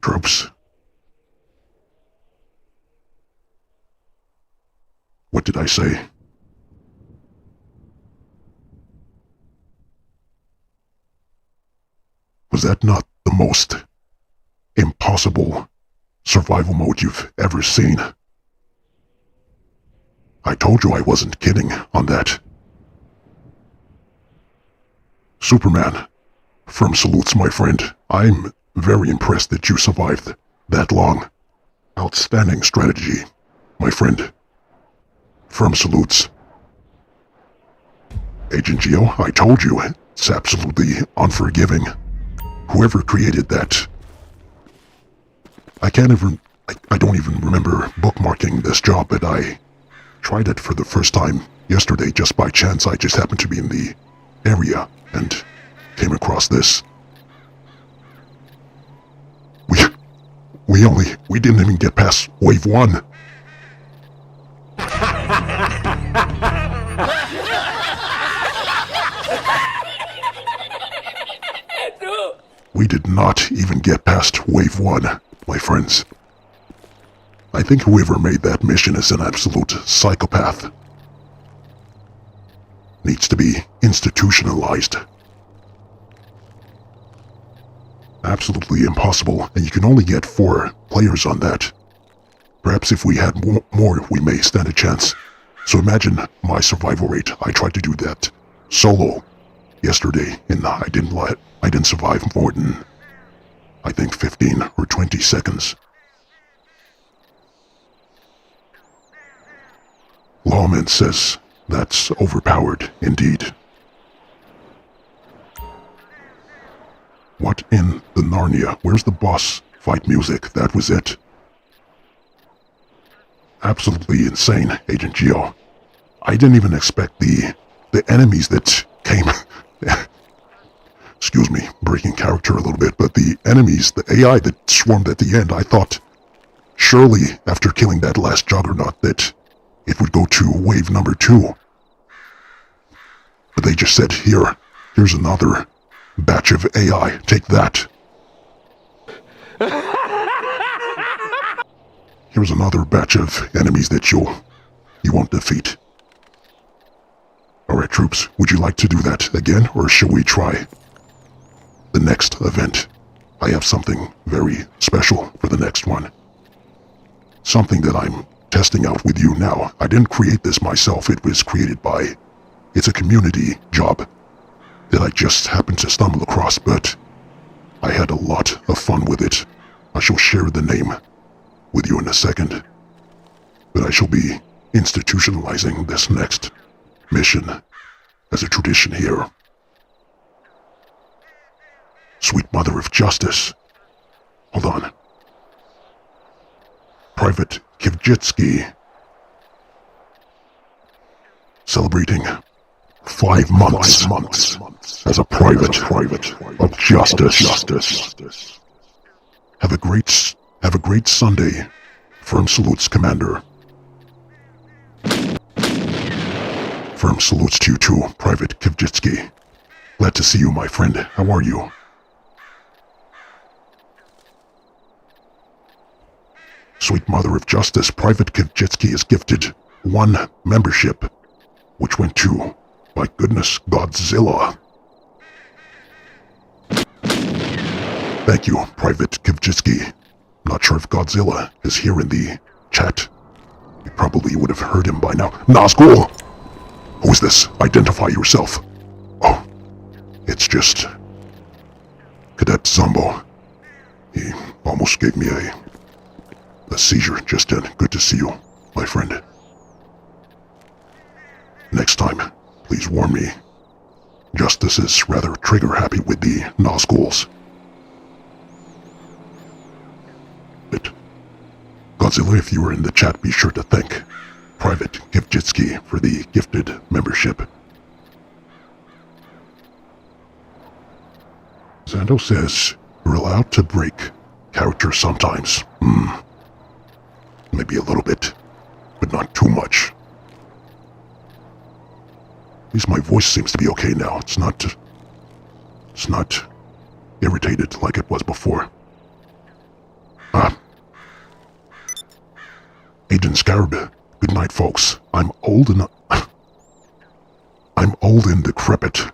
Troops. What did I say? Was that not the most impossible survival mode you've ever seen? I told you I wasn't kidding on that. Superman, firm salutes, my friend. I'm very impressed that you survived that long. Outstanding strategy, my friend. Firm salutes. Agent Geo, I told you, it's absolutely unforgiving. Whoever created that, I don't even remember bookmarking this job, but I tried it for the first time yesterday just by chance. I just happened to be in the area and came across this. We didn't even get past wave 1. We did not even get past wave 1, my friends. I think whoever made that mission is an absolute psychopath. Needs to be institutionalized. Absolutely impossible, and you can only get 4 players on that. Perhaps if we had more, we may stand a chance. So imagine my survival rate. I tried to do that solo yesterday, and I didn't survive more than, I think, 15 or 20 seconds. Lawman says that's overpowered indeed. What in the Narnia? Where's the boss fight music? That was it. Absolutely insane, Agent Geo. I didn't even expect the enemies that came... Excuse me, breaking character a little bit, but the enemies, the AI that swarmed at the end, I thought surely after killing that last juggernaut that it would go to wave number 2. But they just said, here's another batch of AI, take that. Here's another batch of enemies that you won't defeat. Alright, troops, would you like to do that again, or shall we try the next event? I have something very special for the next one. Something that I'm testing out with you now. I didn't create this myself, it was created by... It's a community job that I just happened to stumble across, but I had a lot of fun with it. I shall share the name with you in a second. But I shall be institutionalizing this next mission as a tradition here. Sweet Mother of Justice. Hold on. Private Kivjitsky. Celebrating 5 months as a private of justice. Have a great Sunday. Firm salutes, Commander. Firm salutes to you too, Private Kivjitsky. Glad to see you, my friend. How are you? Sweet Mother of Justice, Private Kivjitsky is gifted 1 membership, which went to, my goodness, Godzilla. Thank you, Private Kivjitsky. Not sure if Godzilla is here in the chat. You probably would have heard him by now. Nazgul! Who is this? Identify yourself. Oh, it's just Cadet Zombo. He almost gave me a seizure just then. Good to see you, my friend. Next time, please warn me. Justice is rather trigger-happy with the Nazguls. But Godzilla, if you were in the chat, be sure to thank Private Kivjitsky for the gifted membership. Zando says, you're allowed to break character sometimes. Maybe a little bit, but not too much. At least my voice seems to be okay now. It's not irritated like it was before. Agent Scarab, good night, folks. I'm old and decrepit.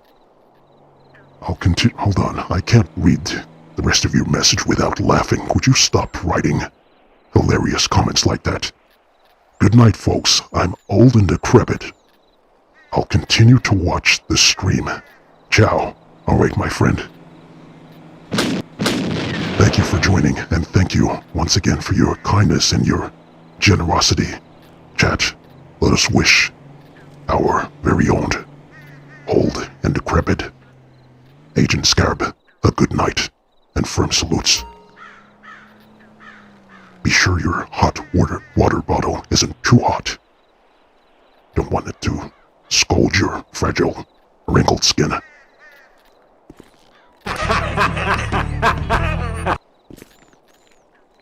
I'll continue. Hold on, I can't read the rest of your message without laughing. Would you stop writing hilarious comments like that? Good night, folks. I'm old and decrepit. I'll continue to watch the stream. Ciao. Alright, my friend. Thank you for joining, and thank you once again for your kindness and your generosity. Chat, let us wish our very own old and decrepit Agent Scarab a good night and firm salutes. Be sure your hot water bottle isn't too hot. Don't want it to scald your fragile, wrinkled skin.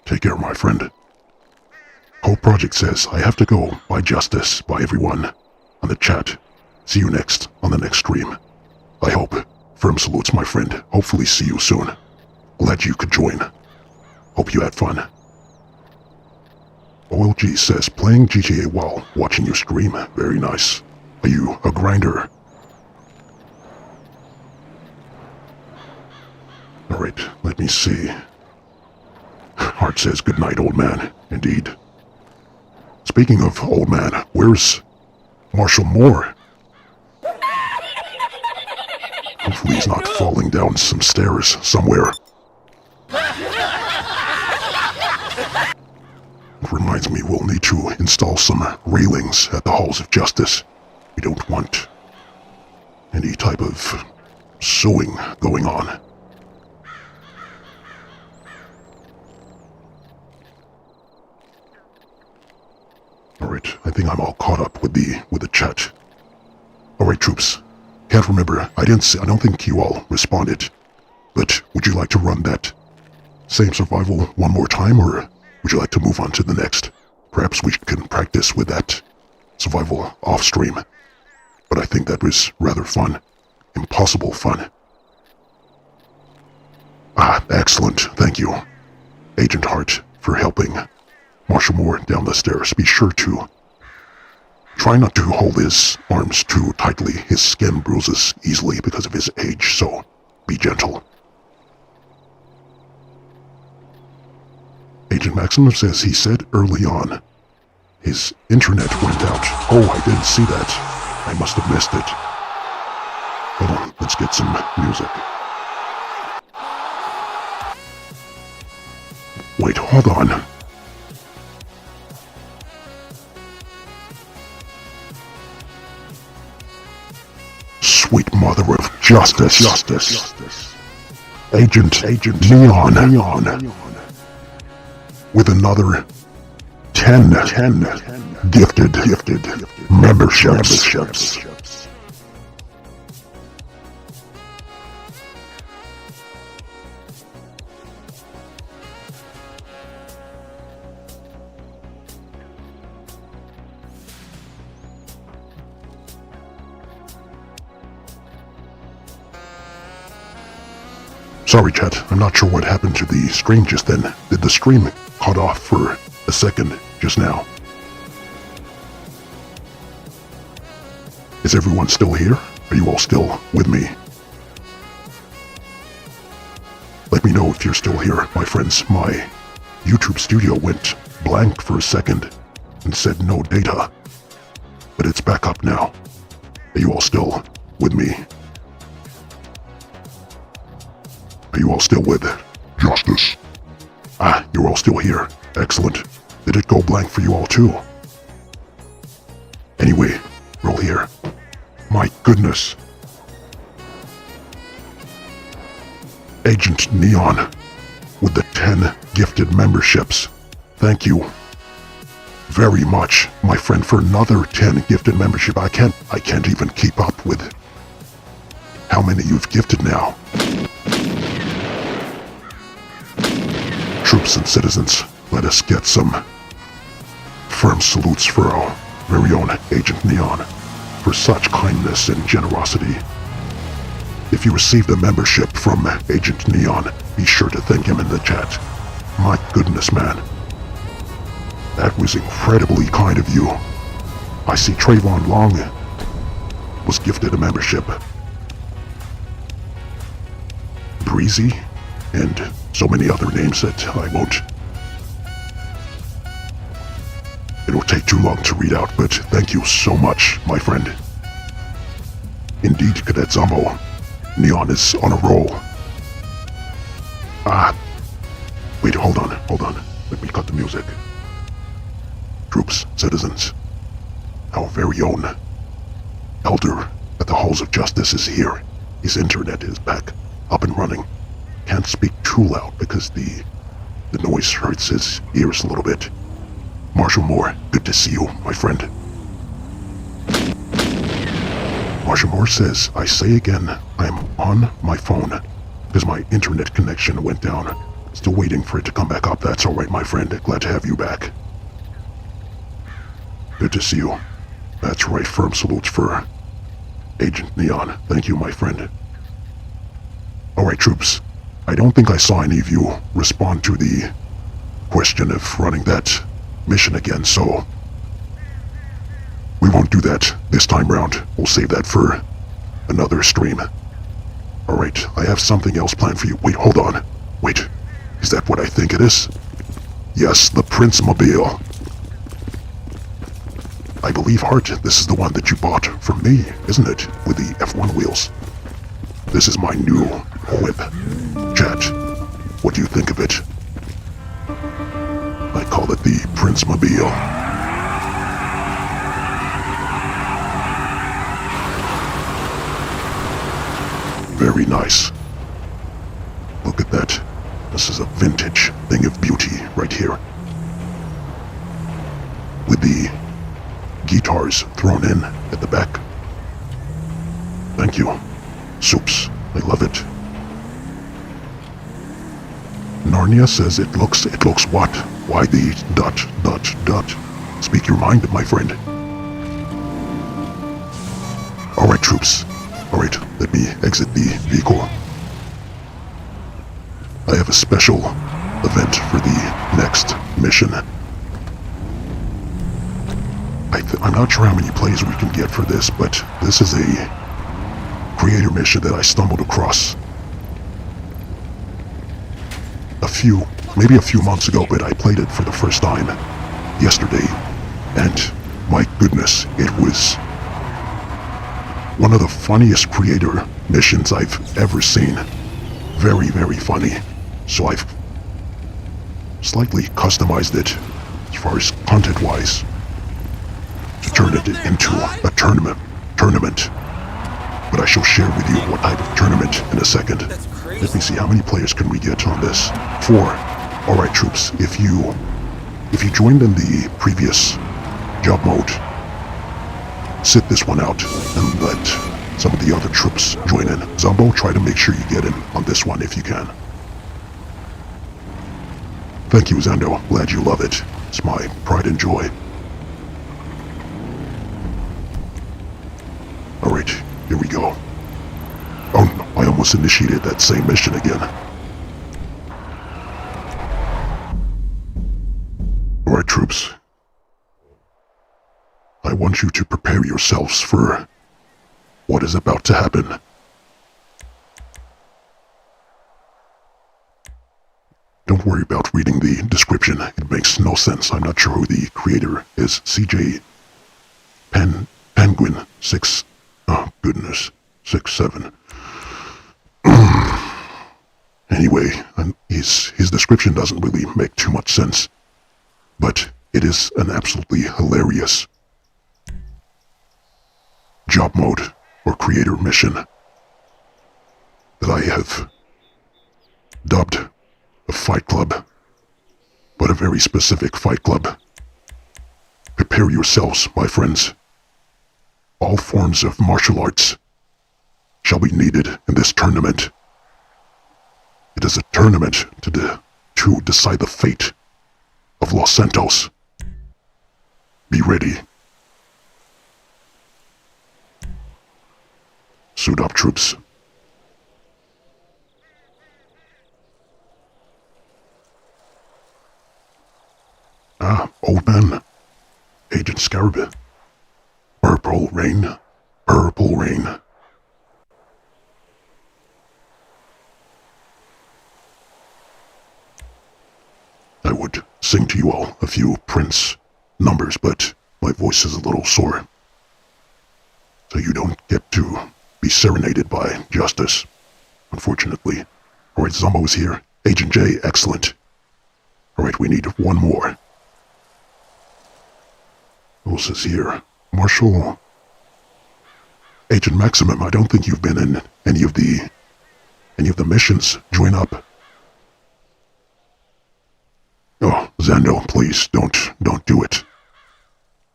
Take care, my friend. Whole project says I have to go. By justice, by everyone on the chat. See you next on the next stream. I hope. Firm salutes, my friend. Hopefully see you soon. Glad you could join. Hope you had fun. OLG says playing GTA while watching you stream. Very nice. Are you a grinder? Alright, let me see. Hart says good night, old man. Indeed. Speaking of old man, where's Marshall Moore? Hopefully he's not falling down some stairs somewhere. It reminds me we'll need to install some railings at the Halls of Justice. We don't want any type of suing going on. Alright, I think I'm all caught up with the chat. Alright, troops. Can't remember. I don't think you all responded. But would you like to run that same survival one more time, or would you like to move on to the next? Perhaps we can practice with that survival off stream. But I think that was rather fun. Impossible fun. Excellent. Thank you, Agent Hart, for helping Marshall Moore down the stairs. Be sure to Try not to hold his arms too tightly. His skin bruises easily because of his age, so be gentle. Agent Maximum says he said early on his internet went out. Oh, I didn't see that. I must have missed it. Hold on, let's get some music. Wait, hold on. Sweet mother of justice. Agent Neon. With another 10 gifted memberships. Sorry, chat. I'm not sure what happened to the stream just then. Did the stream cut off for a second just now? Is everyone still here? Are you all still with me? Let me know if you're still here, my friends. My YouTube studio went blank for a second and said no data. But it's back up now. Are you all still with me? Are you all still with Justice? Ah, you're all still here. Excellent. Did it go blank for you all too? Anyway, we're all here. My goodness. Agent Neon with the 10 gifted memberships. Thank you very much, my friend, for another 10 gifted membership. I can't even keep up with how many you've gifted now. Troops and citizens, let us get some firm salutes for our very own Agent Neon for such kindness and generosity. If you received a membership from Agent Neon, be sure to thank him in the chat. My goodness, man. That was incredibly kind of you. I see Trayvon Long was gifted a membership. Breezy, and so many other names that I won't. It'll take too long to read out, but thank you so much, my friend. Indeed, Cadet Zombo. Neon is on a roll. Ah. Wait, hold on. Let me cut the music. Troops, citizens, our very own Elder at the Halls of Justice is here. His internet is back, up and running. Can't speak too loud because the noise hurts his ears a little bit. Marshal Moore, good to see you, my friend. Marshal Moore says, I say again, I'm on my phone because my internet connection went down. Still waiting for it to come back up. That's alright, my friend. Glad to have you back. Good to see you. That's right, firm salutes for Agent Neon. Thank you, my friend. Alright, troops. I don't think I saw any of you respond to the question of running that mission again, so we won't do that this time round. We'll save that for another stream. Alright, I have something else planned for you. Wait, hold on. Wait, is that what I think it is? Yes, the Prince Mobile. I believe, Hart, this is the one that you bought from me, isn't it? With the F1 wheels. This is my new whip. Chat, what do you think of it? I call it the Prince Mobile. Very nice. Look at that. This is a vintage thing of beauty right here. With the guitars thrown in at the back. Thank you. Soups. I love it. Narnia says it looks what? Why the ... Speak your mind, my friend. Alright, troops. Alright, let me exit the vehicle. I have a special event for the next mission. I I'm not sure how many plays we can get for this, but this is a creator mission that I stumbled across maybe a few months ago, but I played it for the first time yesterday, and my goodness, it was one of the funniest creator missions I've ever seen. Very, very funny. So I've slightly customized it as far as content-wise to turn it into a tournament. But I shall share with you what type of tournament in a second. Let me see, how many players can we get on this? 4. Alright troops, if you joined in the previous job mode, sit this one out and let some of the other troops join in. Zumbo, try to make sure you get in on this one if you can. Thank you, Zendo. Glad you love it. It's my pride and joy. Alright, here we go. Oh no, I almost initiated that same mission again. Alright, troops. I want you to prepare yourselves for what is about to happen. Don't worry about reading the description. It makes no sense. I'm not sure who the creator is. CJ Penguin 6. Oh, goodness. 6-7. Anyway, his description doesn't really make too much sense. But it is an absolutely hilarious job mode or creator mission that I have dubbed a fight club, but a very specific fight club. Prepare yourselves, my friends. All forms of martial arts shall be needed in this tournament. It is a tournament to decide the fate of Los Santos. Be ready. Suit up, troops. Ah, old man. Agent Scarab. Purple rain. Purple rain. I would sing to you all a few Prince numbers, but my voice is a little sore. So you don't get to be serenaded by Justice, unfortunately. Alright, Zumbo is here. Agent J, excellent. Alright, we need one more. Who else is here? Marshal... Agent Maximum, I don't think you've been in any of the missions. Join up. Oh, Zando, please, don't do it. I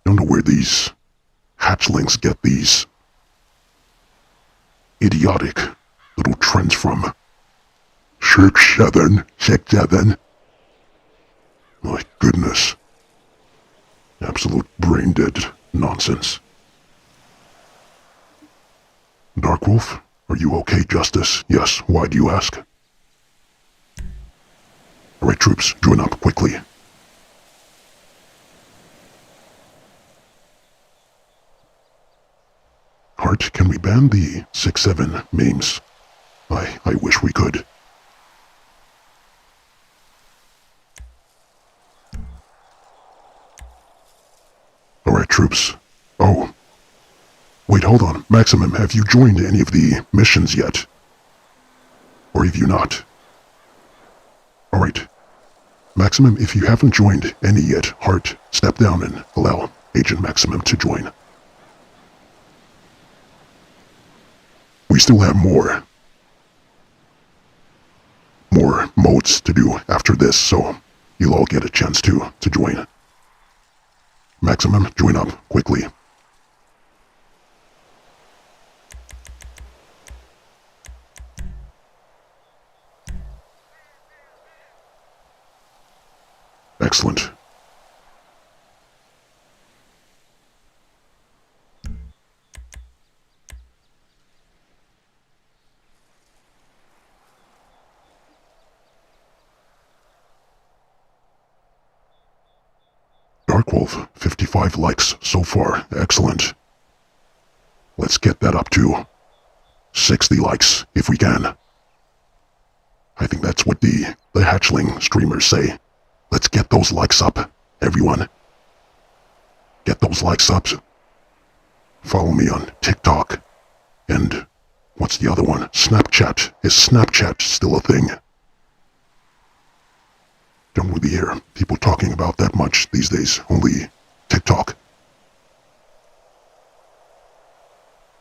don't know where these hatchlings get these idiotic little trends from. 6-7, 6-7. My goodness. Absolute brain-dead nonsense. Darkwolf, are you okay, Justice? Yes, why do you ask? Alright, troops, join up quickly. Hart, can we ban the 6-7 memes? I wish we could. Alright, troops. Oh. Wait, hold on. Maximum, have you joined any of the missions yet? Or have you not? Alright. Maximum, if you haven't joined any yet, Hart, step down and allow Agent Maximum to join. We still have more modes to do after this, so you'll all get a chance to join. Maximum, join up, quickly. Excellent. Darkwolf, 55 likes so far. Excellent. Let's get that up to 60 likes if we can. I think that's what the hatchling streamers say. Let's get those likes up, everyone. Get those likes up. Follow me on TikTok. And what's the other one? Snapchat. Is Snapchat still a thing? Don't really hear people talking about that much these days. Only TikTok.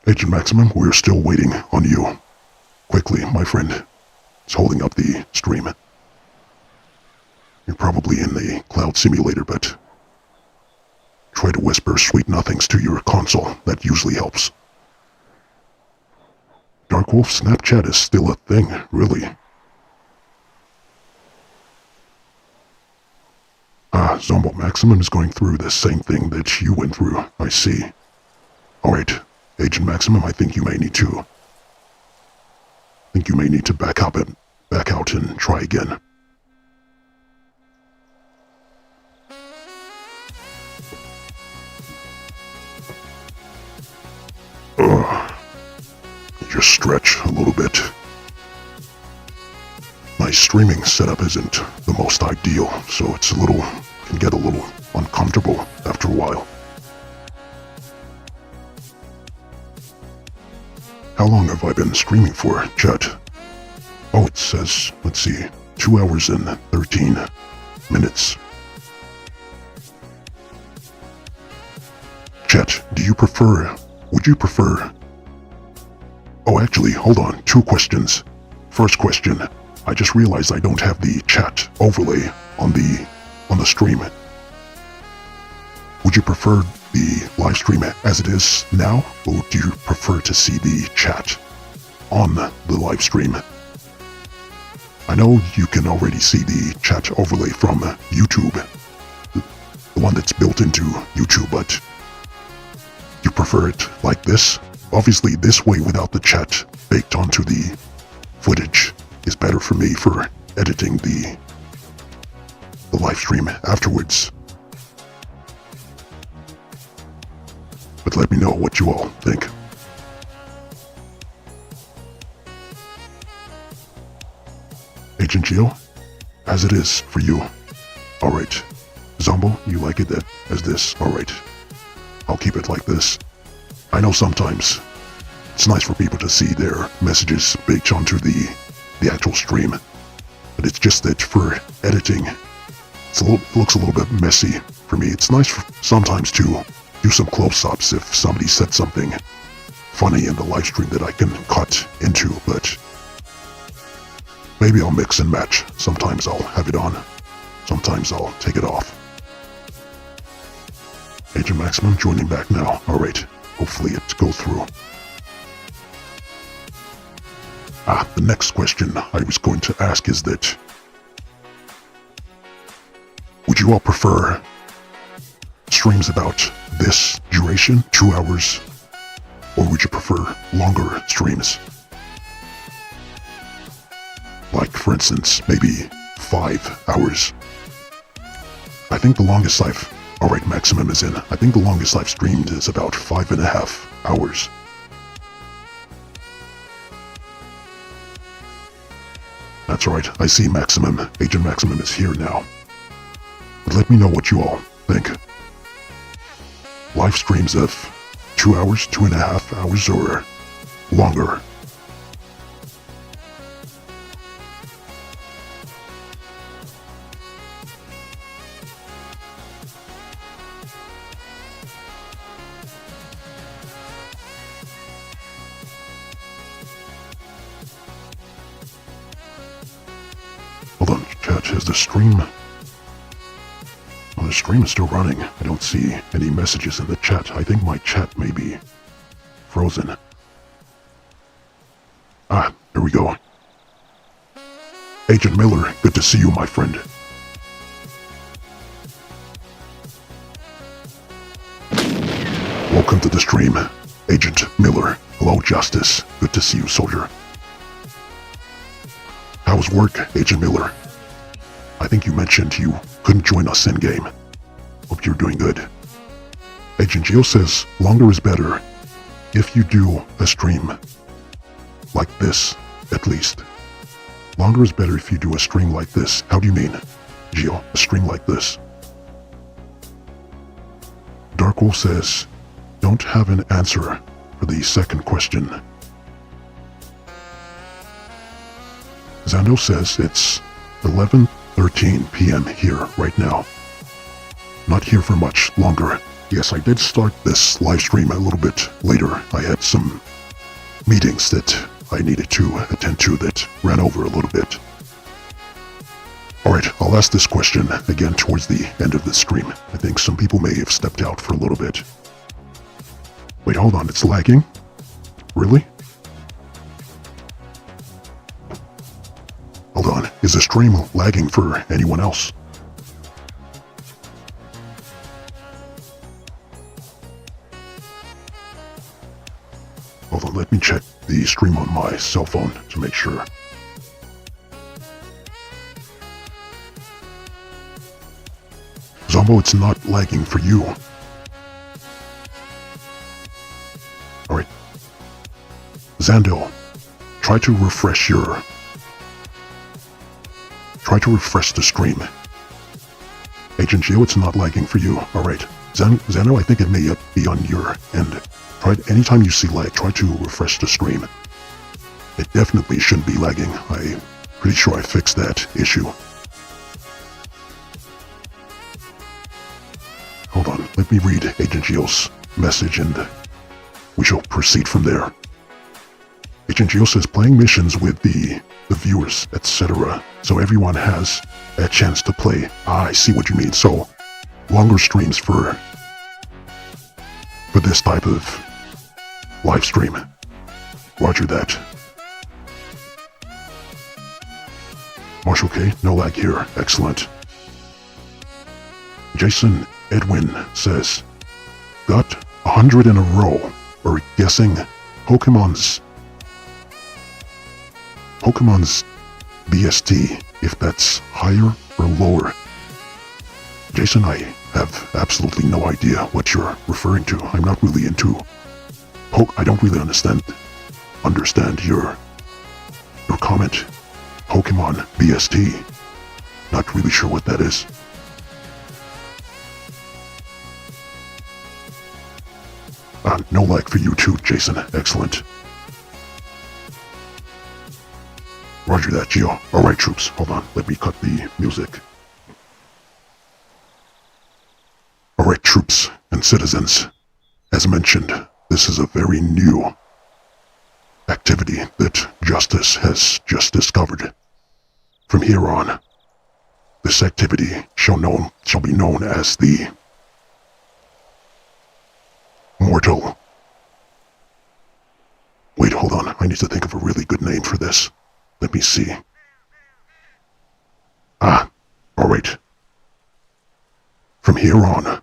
Agent Maximum, we're still waiting on you. Quickly, my friend. It's holding up the stream. You're probably in the cloud simulator, but try to whisper sweet nothings to your console. That usually helps. Darkwolf, Snapchat is still a thing, really. Zombo Maximum is going through the same thing that you went through. I see. Alright, Agent Maximum, I think you may need to back out and try again. Just stretch a little bit. My streaming setup isn't the most ideal, so can get a little uncomfortable after a while. How long have I been streaming for, chat? Oh, it says, let's see, 2 hours and 13 minutes. Chat, would you prefer... Oh, actually, hold on, 2 questions. First question, I just realized I don't have the chat overlay on the stream. Would you prefer the live stream as it is now, or do you prefer to see the chat on the live stream? I know you can already see the chat overlay from YouTube, the one that's built into YouTube, but you prefer it like this? Obviously, this way without the chat baked onto the footage is better for me for editing the live stream afterwards. But let me know what you all think. Agent Geo, as it is for you. Alright. Zombo, you like it as this? Alright. I'll keep it like this. I know sometimes it's nice for people to see their messages baked onto the actual stream, but it's just that for editing, it looks a little bit messy for me. It's nice sometimes to do some close-ups if somebody said something funny in the live stream that I can cut into, but maybe I'll mix and match. Sometimes I'll have it on, sometimes I'll take it off. Agent Maximum joining back now. Alright. Hopefully it goes through. The next question I was going to ask is that, would you all prefer streams about this duration, 2 hours, or would you prefer longer streams? Like, for instance, maybe 5 hours. I think the longest Alright, Maximum is in. I think the longest I've streamed is about 5.5 hours. That's right, I see Maximum. Agent Maximum is here now. But let me know what you all think. Live streams of 2 hours, 2.5 hours, or longer. Hold on, chat, is the stream... Well, the stream is still running. I don't see any messages in the chat. I think my chat may be frozen. Here we go. Agent Miller, good to see you, my friend. Welcome to the stream, Agent Miller. Hello, Justice. Good to see you, soldier. How's work, Agent Miller? I think you mentioned you couldn't join us in-game. Hope you're doing good. Agent Geo says longer is better if you do a stream like this, at least. Longer is better if you do a stream like this. How do you mean, Geo? A stream like this? Darkwolf says, don't have an answer for the second question. Zando says it's 11:13 p.m. here right now. Not here for much longer. Yes, I did start this live stream a little bit later. I had some meetings that I needed to attend to that ran over a little bit. Alright, I'll ask this question again towards the end of the stream. I think some people may have stepped out for a little bit. Wait, hold on, it's lagging? Really? Hold on, is the stream lagging for anyone else? Hold on, let me check the stream on my cell phone to make sure. Zombo, it's not lagging for you. Alright. Zando, try to refresh the stream. Agent Geo, it's not lagging for you. Alright. Zando, I think it may be on your end. Anytime you see lag, try to refresh the stream. It definitely shouldn't be lagging. I'm pretty sure I fixed that issue. Hold on, let me read Agent Geo's message and we shall proceed from there. Agent Geo says playing missions with the viewers, etc. So everyone has a chance to play. I see what you mean. So longer streams for this type of live stream. Roger that. Marshall K, no lag here. Excellent. Jason Edwin says, got 100 in a row. We're guessing Pokemon's BST, if that's higher or lower. Jason, I have absolutely no idea what you're referring to. I'm not really into I don't really understand your comment. Pokemon BST. Not really sure what that is. No lag for you too, Jason. Excellent. Roger that, Geo. Alright, troops. Hold on. Let me cut the music. Alright, troops and citizens. As mentioned, this is a very new activity that Justice has just discovered. From here on, this activity shall be known as the Mortal. Wait, hold on. I need to think of a really good name for this. Let me see. Alright. From here on,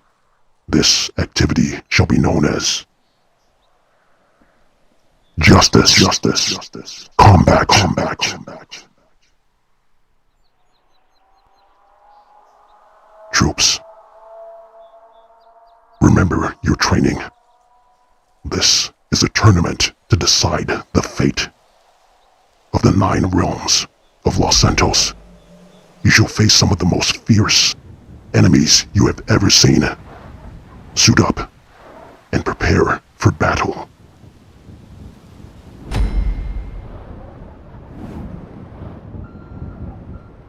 this activity shall be known as Justice. Combat. Troops, remember your training. This is a tournament to decide the fate of the 9 realms of Los Santos. You shall face some of the most fierce enemies you have ever seen. Suit up and prepare for battle.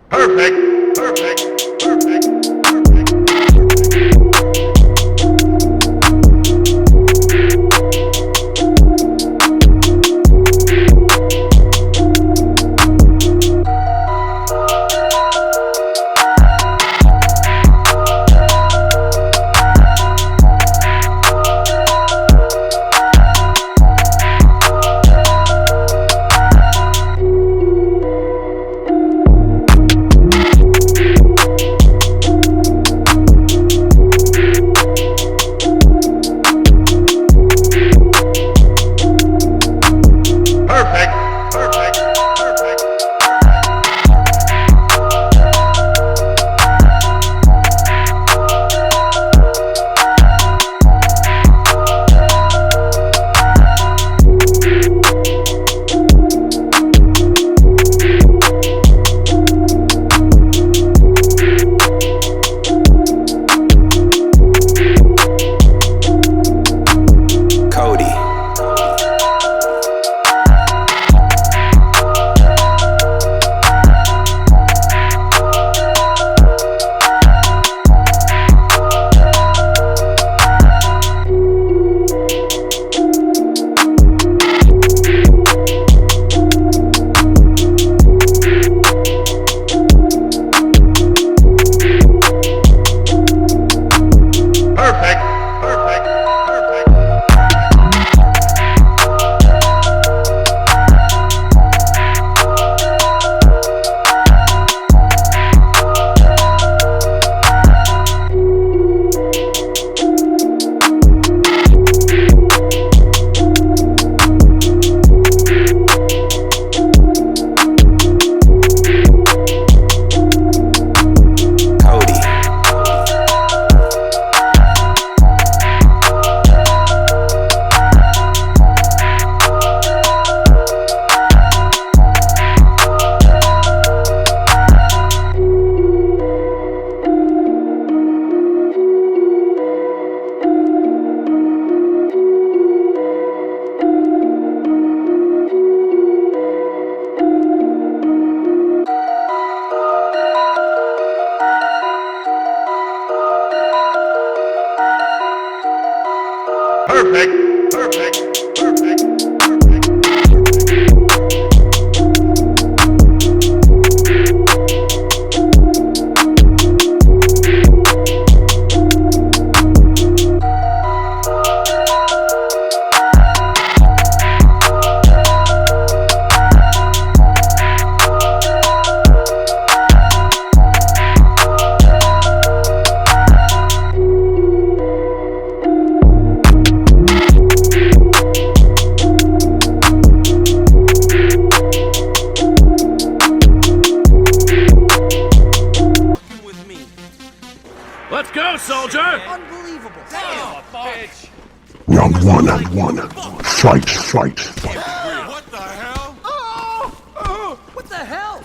Perfect. one. Fight. What the hell? What the hell?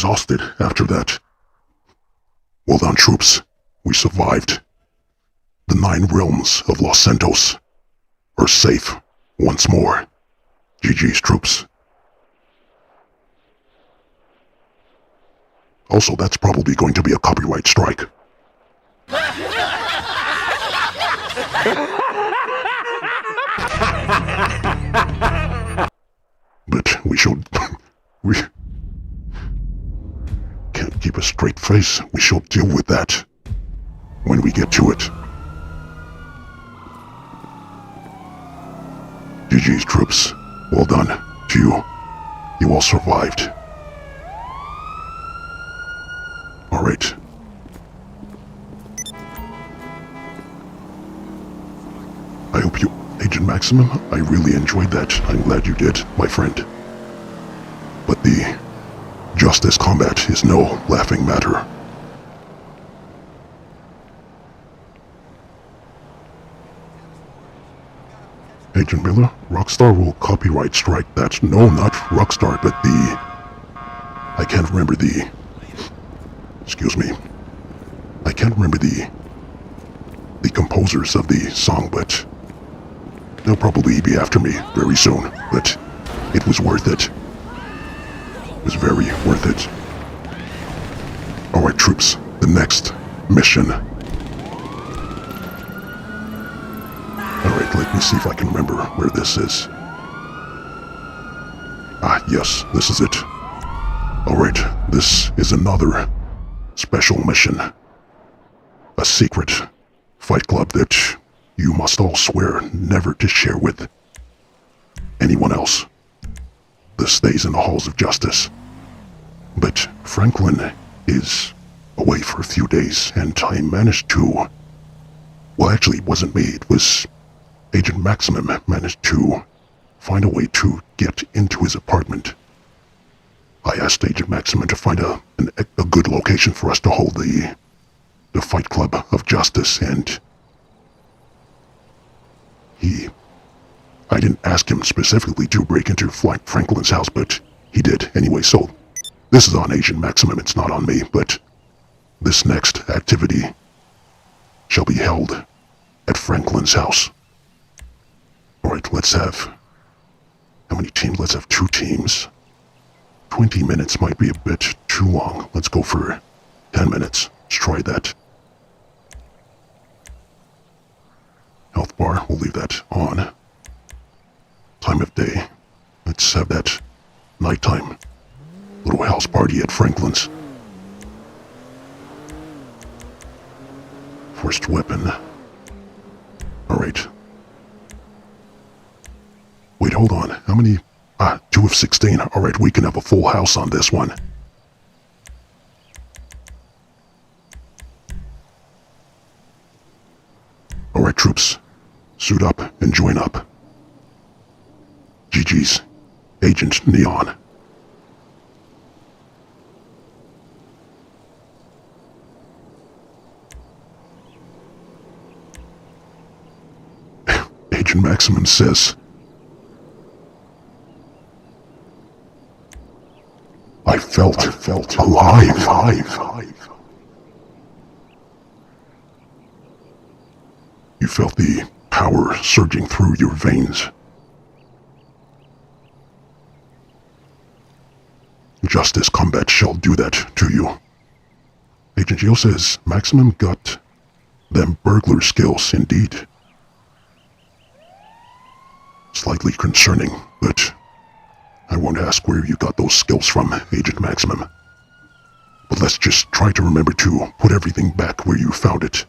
exhausted after that. Well done, troops. We survived. The 9 realms of Los Santos are safe once more. GG's, troops. Also, that's probably going to be a copyright strike. But we should... we can't keep a straight face. We shall deal with that when we get to it. GG's, troops. Well done to you. You all survived. Alright. I hope you... Agent Maximum, I really enjoyed that. I'm glad you did, my friend. But the Justice combat is no laughing matter. Agent Miller, Rockstar will copyright strike that. No, not Rockstar, but the... I can't remember the... Excuse me. I can't remember the composers of the song, but they'll probably be after me very soon. But it was worth it. It was very worth it. Alright, troops, the next mission. Alright, let me see if I can remember where this is. Ah, yes, this is it. Alright, this is another special mission. A secret fight club that you must all swear never to share with anyone else. This stays in the halls of justice. But Franklin is away for a few days, and I managed to... Well, actually, it wasn't me. It was Agent Maximum managed to find a way to get into his apartment. I asked Agent Maximum to find a good location for us to hold the Fight Club of Justice, and I didn't ask him specifically to break into Franklin's house, but he did anyway, so this is on Agent Maximum, it's not on me, but This next activity shall be held at Franklin's house. Alright, let's have... How many teams? Let's have 2 teams. 20 minutes might be a bit too long. Let's go for 10 minutes. Let's try that. Health bar, we'll leave that on. Time of day. Let's have that nighttime. Little house party at Franklin's. First weapon. Alright. Wait, hold on. How many? 2 of 16. Alright, we can have a full house on this one. Alright, troops. Suit up and join up. GG's. Agent Neon. Agent Maximum says, I felt alive. You felt the power surging through your veins. Justice combat shall do that to you. Agent Gio says Maximum got them burglar skills indeed. Slightly concerning, but I won't ask where you got those skills from, Agent Maximum. But let's just try to remember to put everything back where you found it.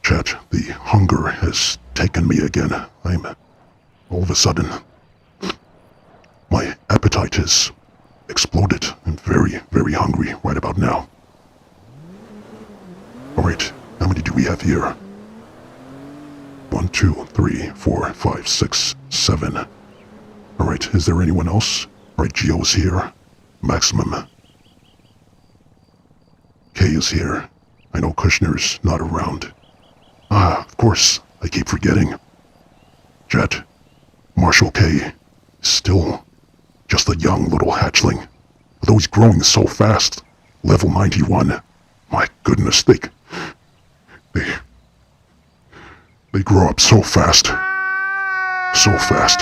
Chat, the hunger has taken me again. I'm all of a sudden... My appetite has exploded. I'm very, very hungry right about now. Alright, how many do we have here? 1, 2, 3, 4, 5, 6, 7. Alright, is there anyone else? Alright, Gio's here. Maximum. K is here. I know Kushner's not around. Of course, I keep forgetting. Jet, Marshal K is still just a young little hatchling. Although he's growing so fast. Level 91. My goodness, they grow up so fast. So fast.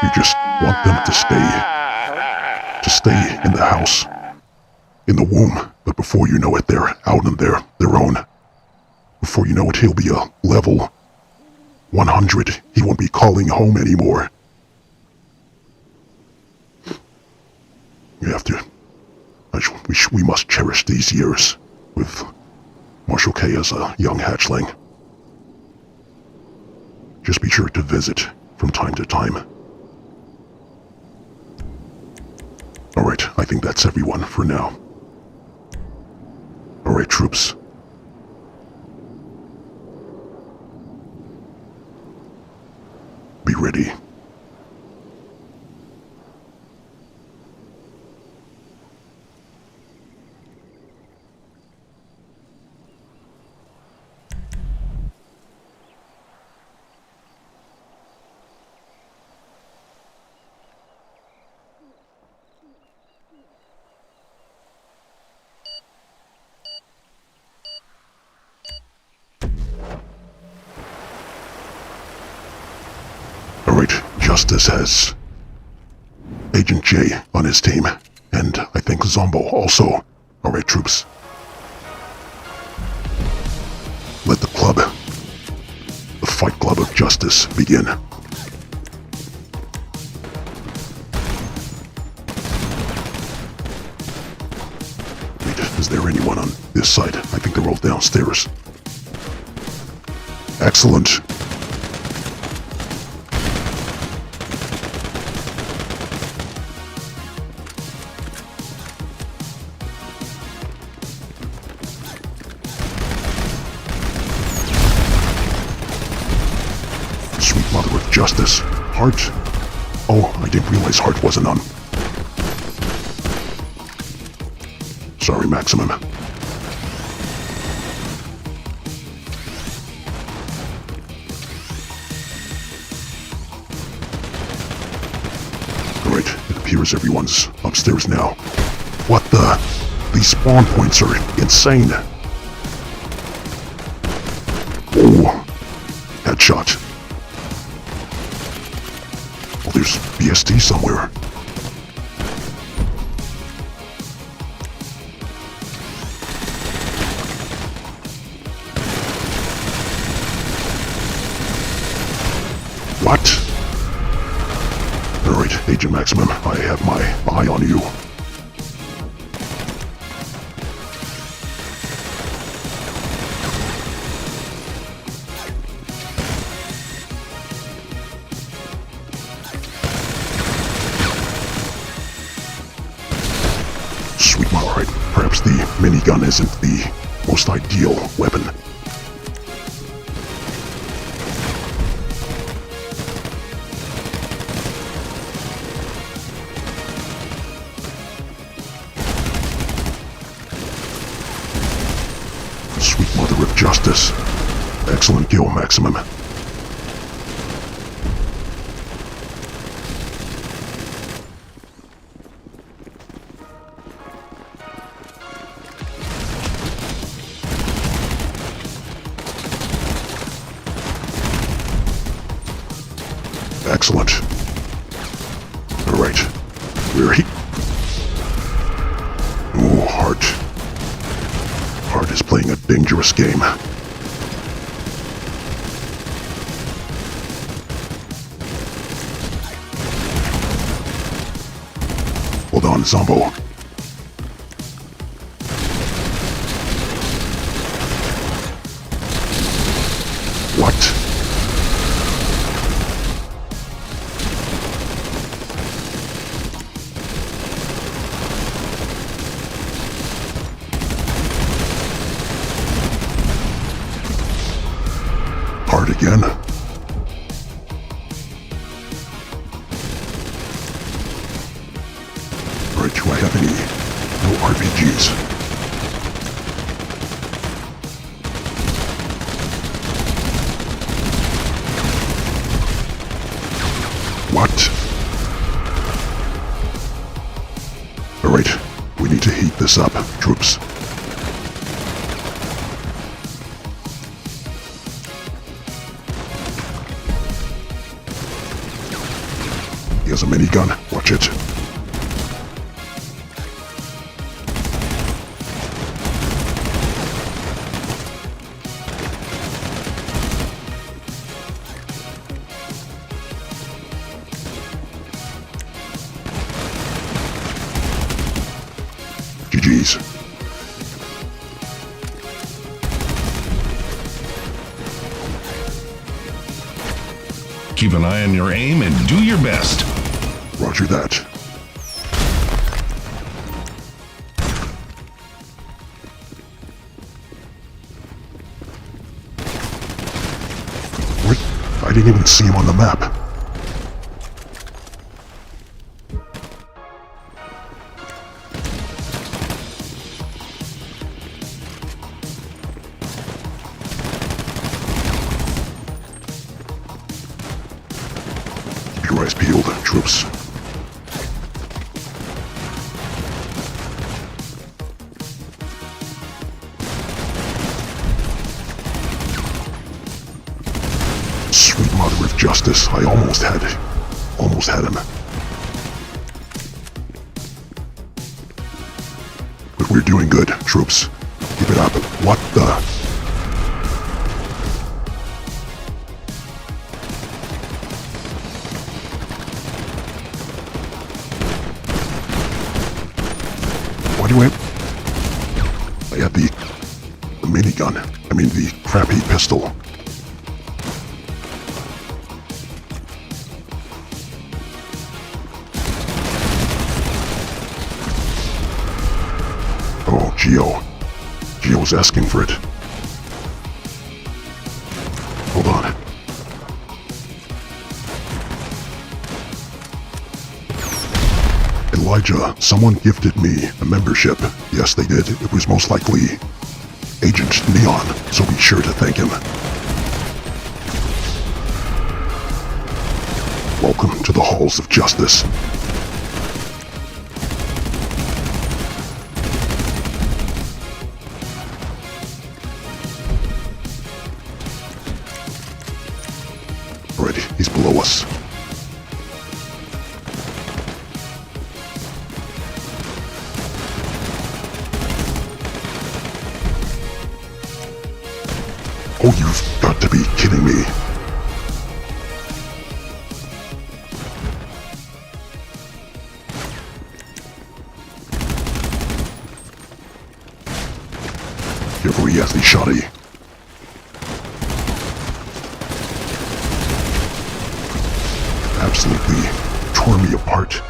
You just want them to stay in the house, in the womb, but before you know it, they're out on their own. Before you know it, he'll be a level 100. He won't be calling home anymore. You have to... We must cherish these years with Marshal K as a young hatchling. Just be sure to visit from time to time. Alright, I think that's everyone for now. Alright, troops. Be ready. Alright, Justice has Agent J on his team, and I think Zombo also. Alright, troops. Let the club, the Fight Club of Justice, begin. Wait, is there anyone on this side? I think they're all downstairs. Excellent. Sweet mother of justice. Heart? Oh, I didn't realize Heart wasn't on. Sorry, Maximum. appears everyone's upstairs now. What the? These spawn points are insane. Oh, headshot. Well, there's BST somewhere. What? Alright, Agent Maximum, I have my eye on you. Sweet, alright. Perhaps the minigun isn't the most ideal weapon. Sweet mother of justice. Excellent kill, Maximum. Excellent. Alright. Where he... Oh, Hart. Hart is playing a dangerous game. Hold on, Zombo. What? Hard again. Alright, do I have any? No RPGs. What? Alright, we need to heat this up, troops. He has a minigun. Watch it. GG's. Keep an eye on your aim and do your best. Roger that. What? I didn't even see him on the map. Keep your eyes peeled, troops. Sweet mother of justice, I almost had him. But we're doing good, troops. Keep it up. What the? Why do I had the minigun. I mean the crappy pistol. Oh, Geo. Geo's asking for it. Hold on. Elijah, someone gifted me a membership. Yes, they did. It was most likely Agent Neon, so be sure to thank him. Welcome to the halls of justice. below us. Oh, you've got to be kidding me. Careful, he has the shoddy. Absolutely tore me apart.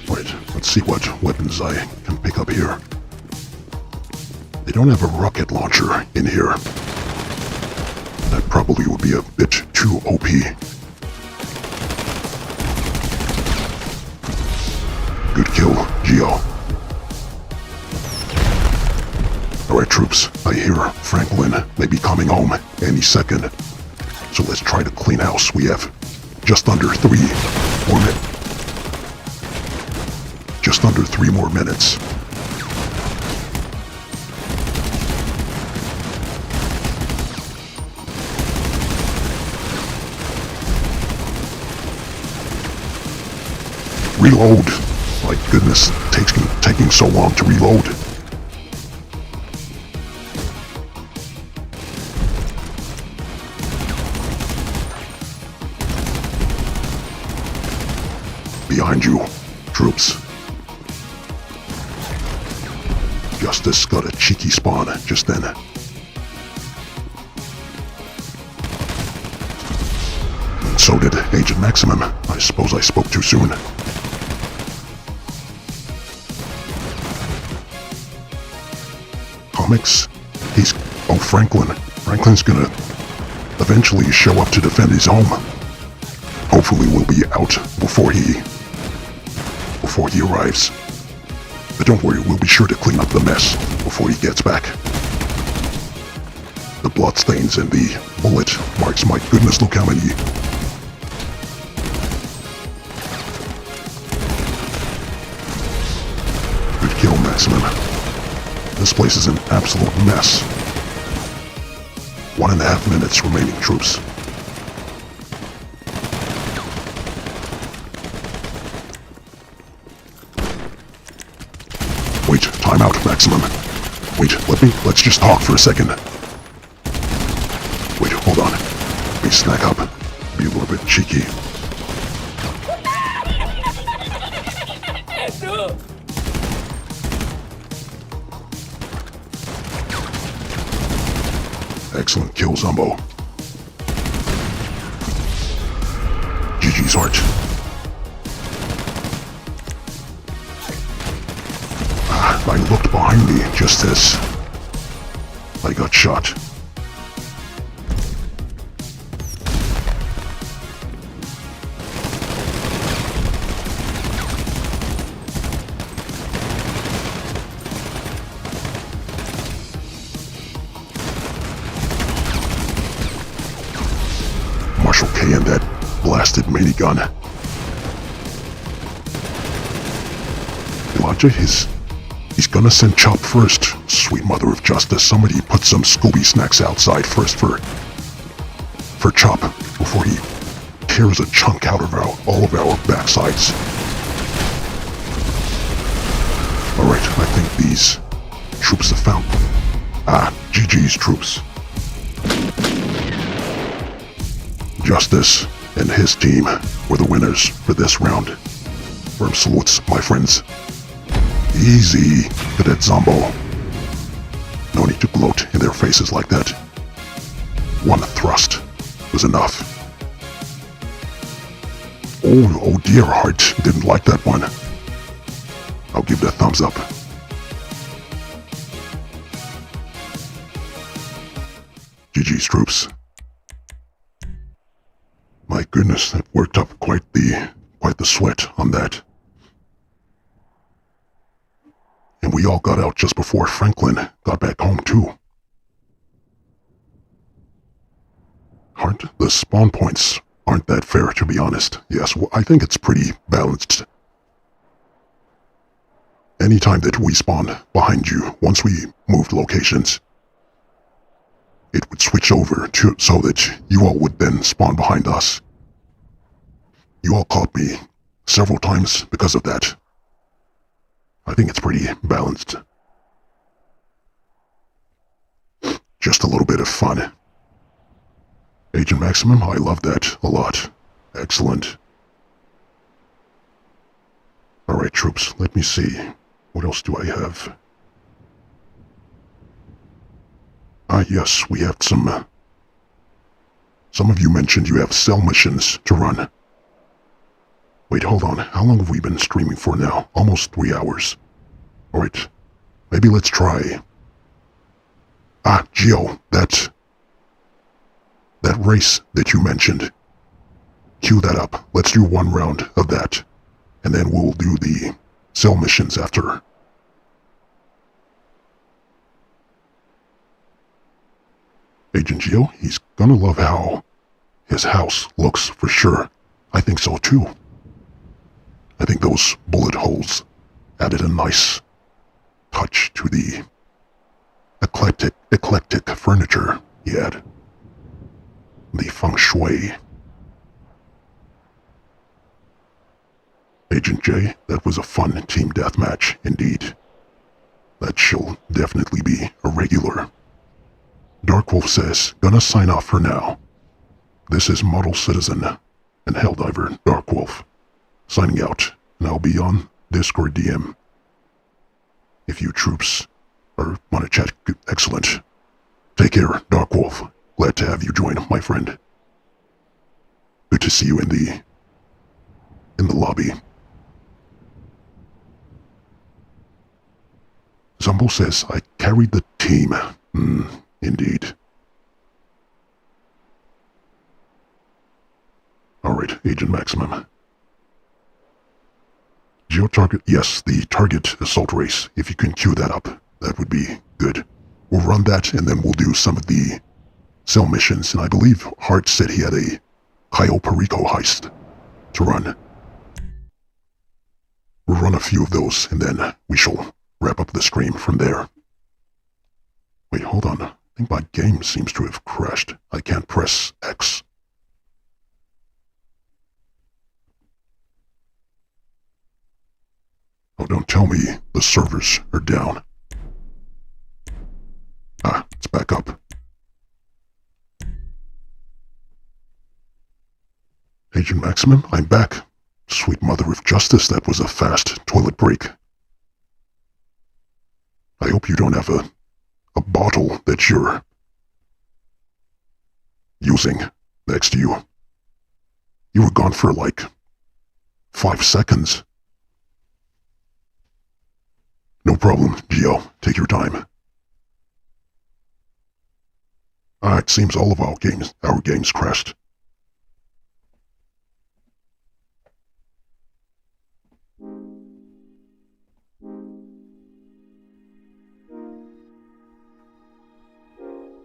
Right, let's see what weapons I can pick up here. They don't have a rocket launcher in here. That probably would be a bit too OP. Good kill, Geo. Alright troops, I hear Franklin may be coming home any second. So let's try to clean house. We have just under 3 more minutes. Just under 3 more minutes. Reload! My goodness, taking so long to reload. Behind you, troops. Justice got a cheeky spawn just then. And so did Agent Maximum. I suppose I spoke too soon. Comics? Oh, Franklin. Franklin's gonna eventually show up to defend his home. Hopefully we'll be out before he arrives. But don't worry, we'll be sure to clean up the mess before he gets back. The bloodstains and the bullet marks, my goodness, look how many. Good kill, Maximum. This place is an absolute mess. 1.5 minutes remaining, troops. Wait, time out, Maximum. Wait, let's just talk for a second. Wait, hold on. Let me snack up. Be a little bit cheeky. Excellent kill, Zombo. GG's Art. I looked behind me just as I got shot. Marshal K and that blasted minigun. Elijah, he's gonna send Chop first. Sweet mother of justice, somebody put some Scooby snacks outside first for Chop before he tears a chunk out of all of our backsides. Alright, I think these troops have found. GG's troops. Justice and his team were the winners for this round. Firm salutes, my friends. Easy, Cadet Zombo. No need to gloat in their faces like that. One thrust was enough. Oh dear, Hart didn't like that one. I'll give it a thumbs up. GG's troops. My goodness, that worked up quite the sweat on that. And we all got out just before Franklin got back home too. Hart, the spawn points aren't that fair, to be honest. Yes, well, I think it's pretty balanced. Anytime that we spawn behind you, once we moved locations, it would switch over to so that you all would then spawn behind us. You all caught me several times because of that. I think it's pretty balanced. Just a little bit of fun. Agent Maximum, I love that a lot. Excellent. Alright, troops, let me see. What else do I have? Yes, we have some of you mentioned you have cell missions to run. Wait, hold on. How long have we been streaming for now? Almost 3 hours. Alright, maybe let's try... Geo, that race that you mentioned. Cue that up. Let's do 1 round of that. And then we'll do the cell missions after. Agent Geo, he's gonna love how his house looks for sure. I think so too. I think those bullet holes added a nice touch to the eclectic furniture he had. The feng shui. Agent J, that was a fun team deathmatch indeed. That shall definitely be a regular. Darkwolf says, gonna sign off for now. This is Model Citizen and Helldiver Darkwolf. Signing out, and I'll be on Discord DM. If you troops want to chat, excellent. Take care, Darkwolf. Glad to have you join, my friend. Good to see you in the lobby. Zumbo says, I carried the team. Indeed. Alright, Agent Maximum. Geo-target, yes, the target assault race. If you can queue that up, that would be good. We'll run that, and then we'll do some of the cell missions, and I believe Hart said he had a Cayo Perico heist to run. We'll run a few of those, and then we shall wrap up the stream from there. Wait, hold on. I think my game seems to have crashed. I can't press X. Oh, don't tell me the servers are down. It's back up. Agent Maximum, I'm back. Sweet mother of justice, that was a fast toilet break. I hope you don't have a bottle that you're using next to you. You were gone for like 5 seconds. No problem, Geo. Take your time. It seems all of our games crashed.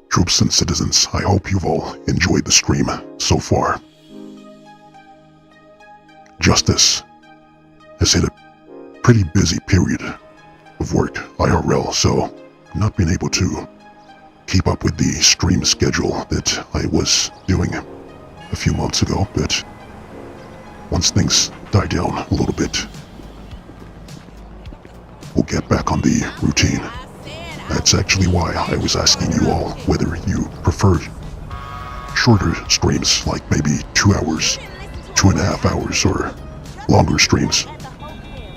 Troops and citizens, I hope you've all enjoyed the stream so far. Justice has hit a pretty busy period of work IRL, so I've not been able to keep up with the stream schedule that I was doing a few months ago, but once things die down a little bit, we'll get back on the routine. That's actually why I was asking you all whether you preferred shorter streams, like maybe 2 hours, 2.5 hours, or longer streams.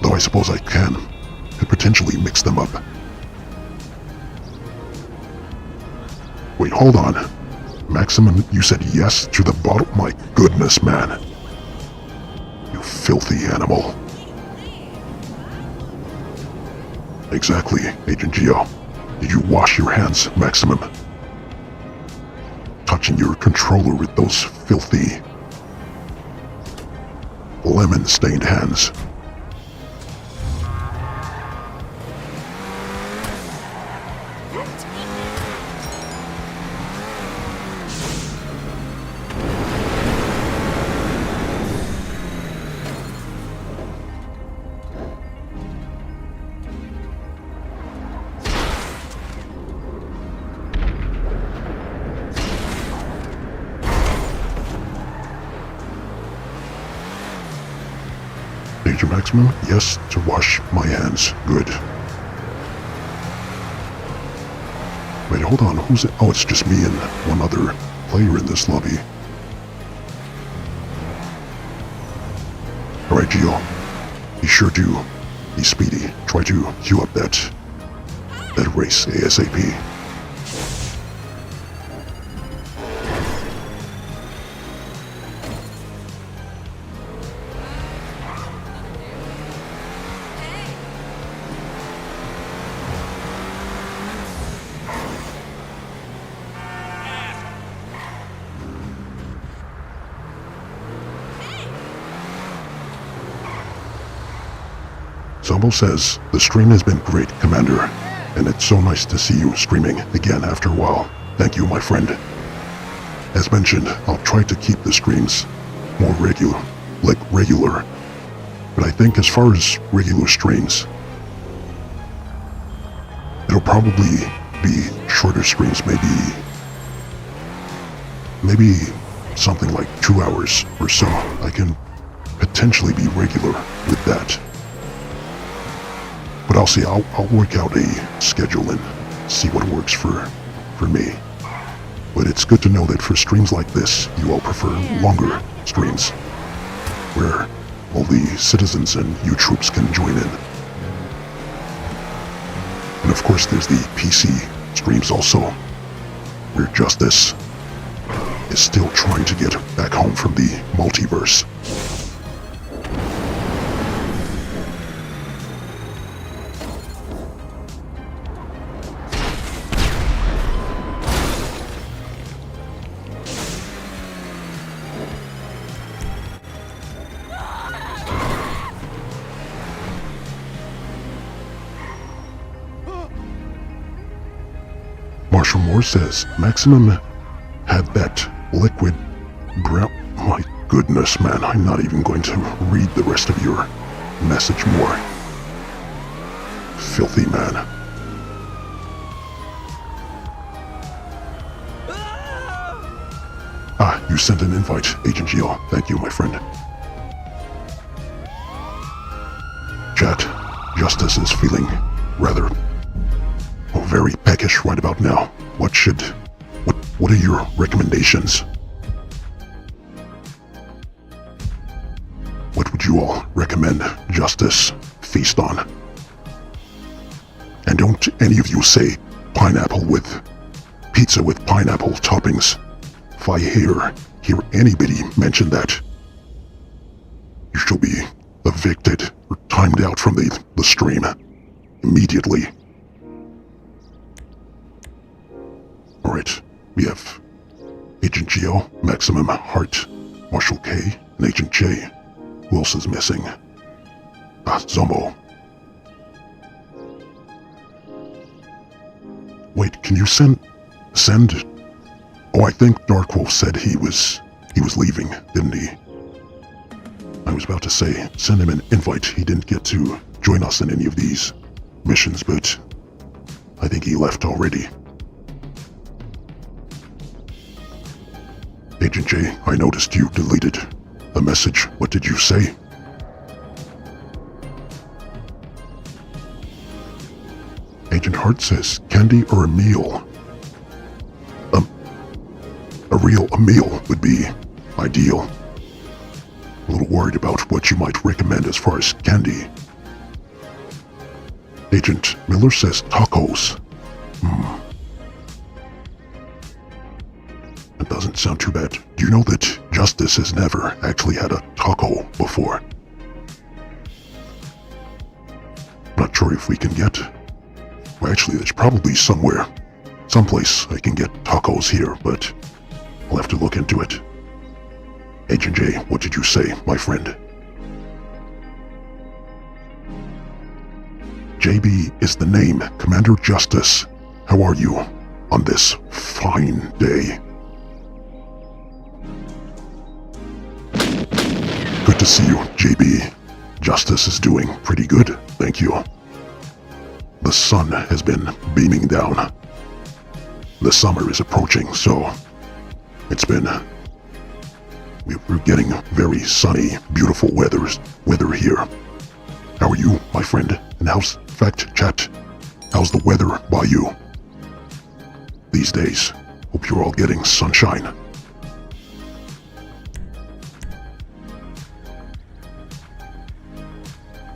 Though I suppose I can potentially mix them up. Wait, hold on. Maximum, you said yes to the bottle? My goodness, man. You filthy animal. Exactly, Agent Geo. Did you wash your hands, Maximum? Touching your controller with those filthy, lemon-stained hands. Agent Maximum, yes, to wash my hands. Good. Wait, hold on, who's it? Oh, it's just me and one other player in this lobby. Alright, Gio. Be sure to be speedy. Try to queue up that race ASAP. Zombo says, the stream has been great, Commander, and it's so nice to see you streaming again after a while. Thank you, my friend. As mentioned, I'll try to keep the streams more regular. But I think as far as regular streams, it'll probably be shorter streams, maybe something like 2 hours or so. I can potentially be regular with that. But I'll see, I'll work out a schedule and see what works for me. But it's good to know that for streams like this, you all prefer longer streams, where all the citizens and you troops can join in. And of course there's the PC streams also, where Justice is still trying to get back home from the multiverse. Marshall Moore says, Maximum had that liquid brown... My goodness, man, I'm not even going to read the rest of your message more. Filthy man. Ah, you sent an invite, Agent Gio. Thank you, my friend. Chat, Justice is feeling rather... very peckish right about now. What are your recommendations? What would you all recommend Justice feast on? And don't any of you say pizza with pineapple toppings. If I hear anybody mention that, you shall be evicted or timed out from the stream immediately. Alright, we have Agent Gio, Maximum Hart, Marshal K, and Agent J. Who else is missing? Zombo. Wait, can you send... Oh, I think Darkwolf said he was leaving, didn't he? I was about to say, send him an invite. He didn't get to join us in any of these missions, but I think he left already. Agent J, I noticed you deleted a message. What did you say? Agent Hart says, candy or a meal? A meal would be ideal. A little worried about what you might recommend as far as candy. Agent Miller says tacos. That doesn't sound too bad. Do you know that Justice has never actually had a taco before? Not sure if we can get... Well, actually, there's probably someplace I can get tacos here, but I'll have to look into it. Agent J, what did you say, my friend? JB is the name. Commander Justice, how are you on this fine day? Good to see you, JB. Justice is doing pretty good, thank you. The sun has been beaming down. The summer is approaching, so we're getting very sunny, beautiful weather here. How are you, my friend? And how's, in fact, chat, how's the weather by you these days? Hope you're all getting sunshine.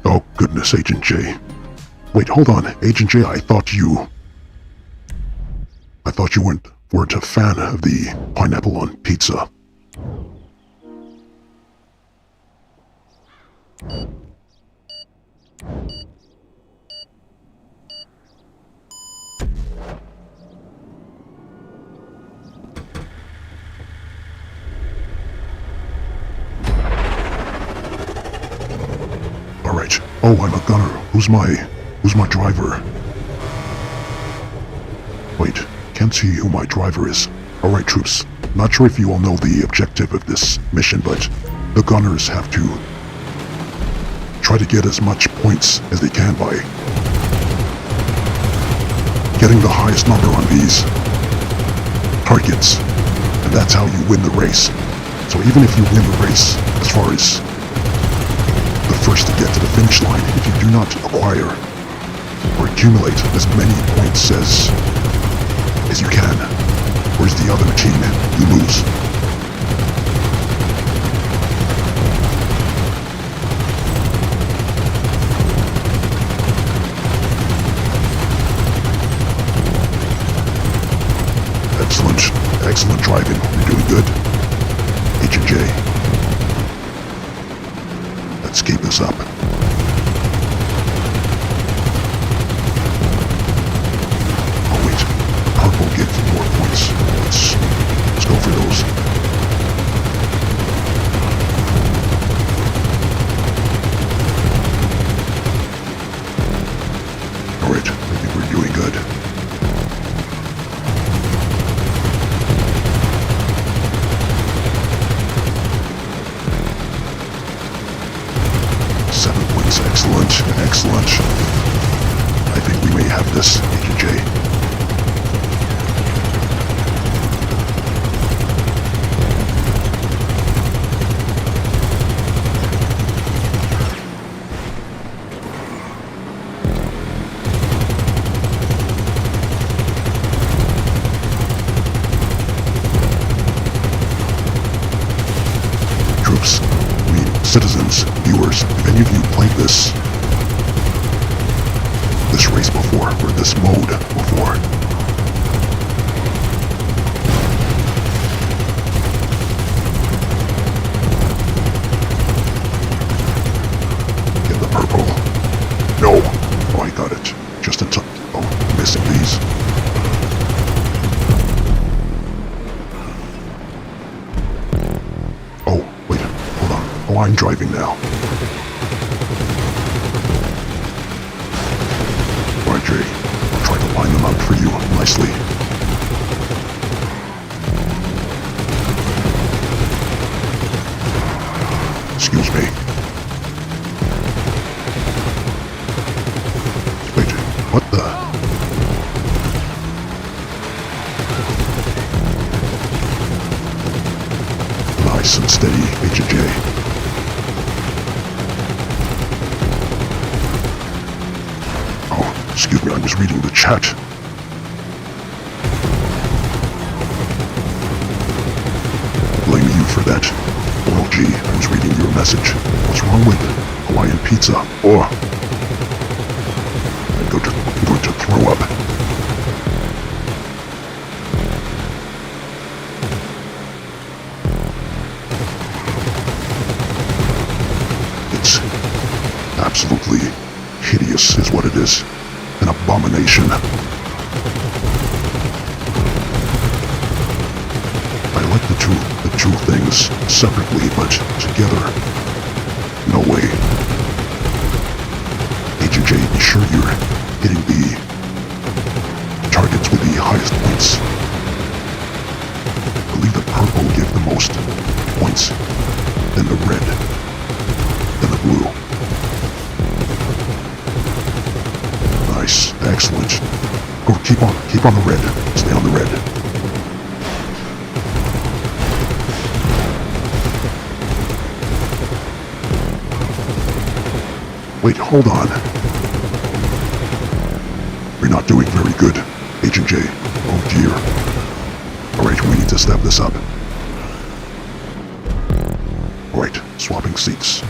Oh, goodness, Agent J. Wait, hold on, Agent J, I thought you weren't a fan of the pineapple on pizza. Alright. Oh, I'm a gunner. Who's my driver? Wait, can't see who my driver is. Alright, troops. Not sure if you all know the objective of this mission, but the gunners have to try to get as much points as they can by getting the highest number on these targets. And that's how you win the race. So even if you win the race, as far as the first to get to the finish line, if you do not acquire or accumulate as many points as you can, whereas the other team, you lose. Excellent driving. You're doing good. Agent J. Let's keep this up. Oh wait, purple gives more points. Let's go for those. Alright, I think we're doing good. Excellent. I think we may have this, Agent J. Troops, citizens, viewers, if any of you played this race before, or this mode before, get the purple. No! Oh, I got it. Just in time. Oh, missing these. Oh, wait. Hold on. Oh, I'm driving now. I'll try to line them up for you nicely. Excuse me. Wait, what the? Nice and steady, Agent J. Excuse me, I was reading the chat. Blame you for that. Well, gee, I was reading your message. What's wrong with Hawaiian pizza? Oh. I'm going to throw up. It's absolutely hideous is what it is. An abomination. I like the two things separately, but together, no way. Agent J, be sure you're hitting the targets with the highest points. I believe the purple will give the most points, then the red, then the blue. Nice, excellent. Go, keep on the red. Stay on the red. Wait, hold on. We're not doing very good, Agent J. Oh dear. Alright, we need to step this up. Alright, swapping seats.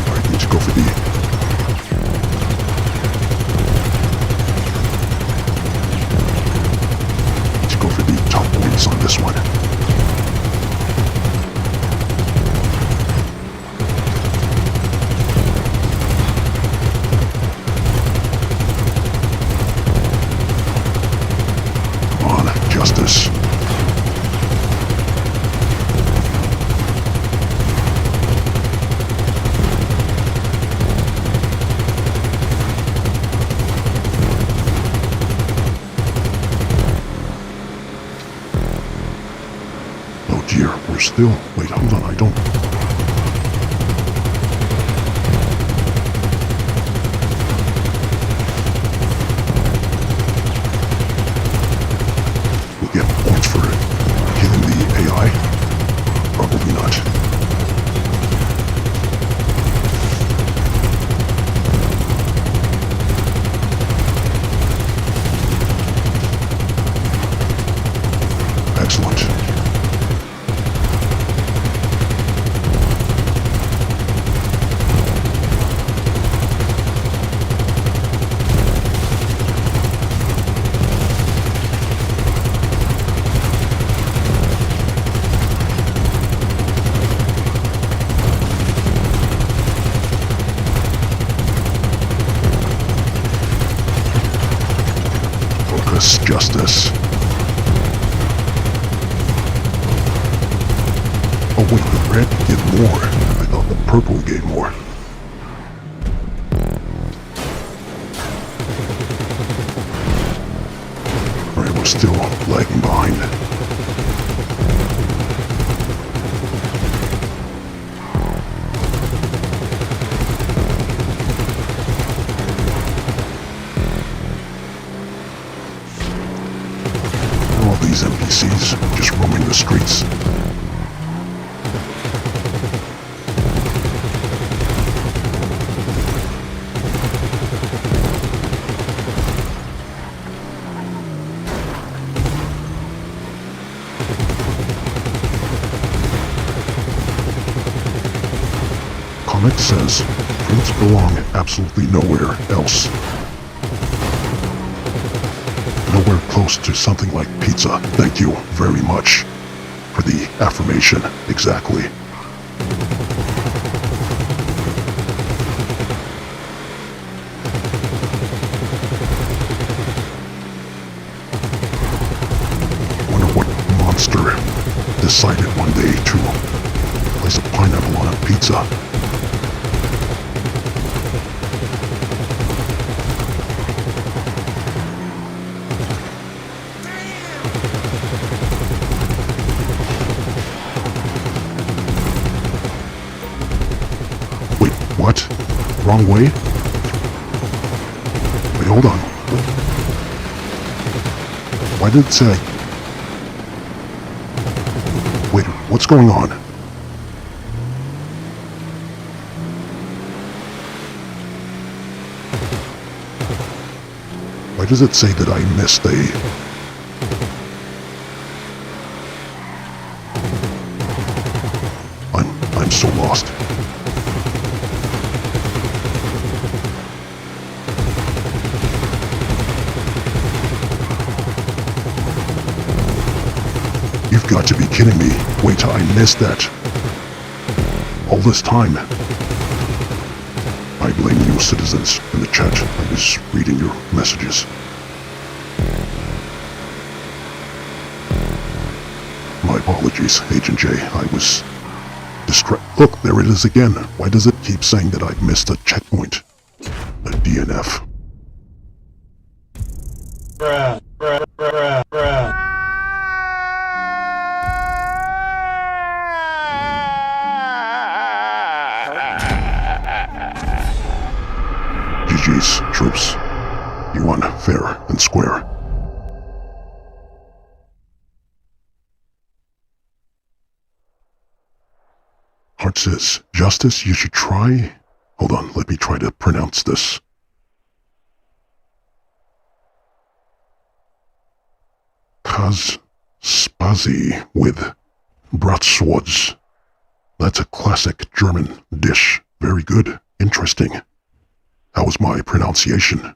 Alright, need to go for the... Need to go for the top points on this one. Justice. Oh dear, we're still... Wait, hold on, I don't... Get points for killing the AI? Probably not. Excellent. Justice. Oh wait, the red gave more. I thought the purple gave more. Alright, we're still lagging behind. These NPCs just roaming the streets. Comic says, fruits belong absolutely nowhere else. Nowhere close to something like pizza. Thank you very much for the affirmation. Exactly. Wonder what monster decided one day to place a pineapple on a pizza. What? Wrong way? Wait, hold on. Why did it say... Wait, what's going on? Why does it say that I missed a... I'm so lost. You've got to be kidding me. Wait till I missed that. All this time. I blame you, citizens, in the chat. I was reading your messages. My apologies, Agent J. I was Look, there it is again. Why does it keep saying that I've missed a checkpoint? A DNF. Bruh, bruh, bruh, bruh. GG's, troops. You won fair and square. Hart says, Justice, you should try... Hold on, let me try to pronounce this. Spazi with Bratwurst. That's a classic German dish. Very good. Interesting. How was my pronunciation?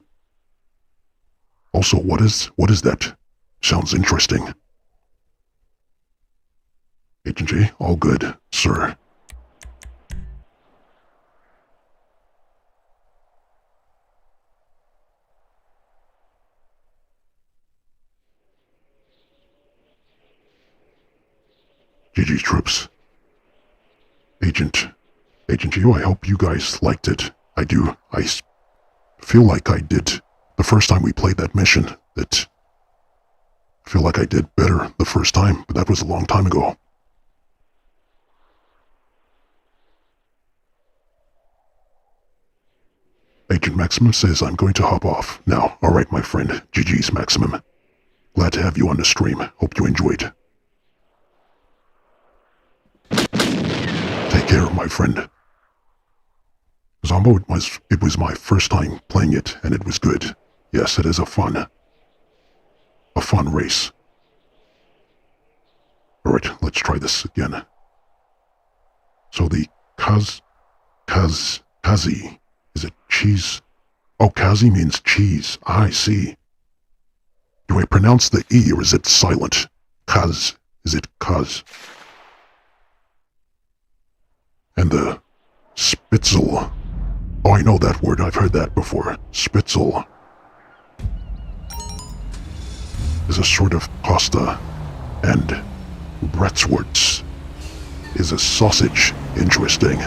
Also, what is that? Sounds interesting. Agent J, all good, sir. GG troops. Agent Geo, I hope you guys liked it. I do. I feel like I did the first time we played that mission. I feel like I did better the first time, but that was a long time ago. Agent Maximum says I'm going to hop off now. Alright, my friend. GG's Maximum. Glad to have you on the stream. Hope you enjoyed. Take care, my friend. Zombo, it was my first time playing it, and it was good. Yes, it is a fun race. Alright, let's try this again. So the Kazi, is it cheese? Oh, Kazi means cheese. I see. Do I pronounce the E or is it silent? Kaz, is it Kaz? And the Spitzel. Oh, I know that word. I've heard that before. Spitzel is a sort of pasta, and Bratwurst is a sausage. Interesting.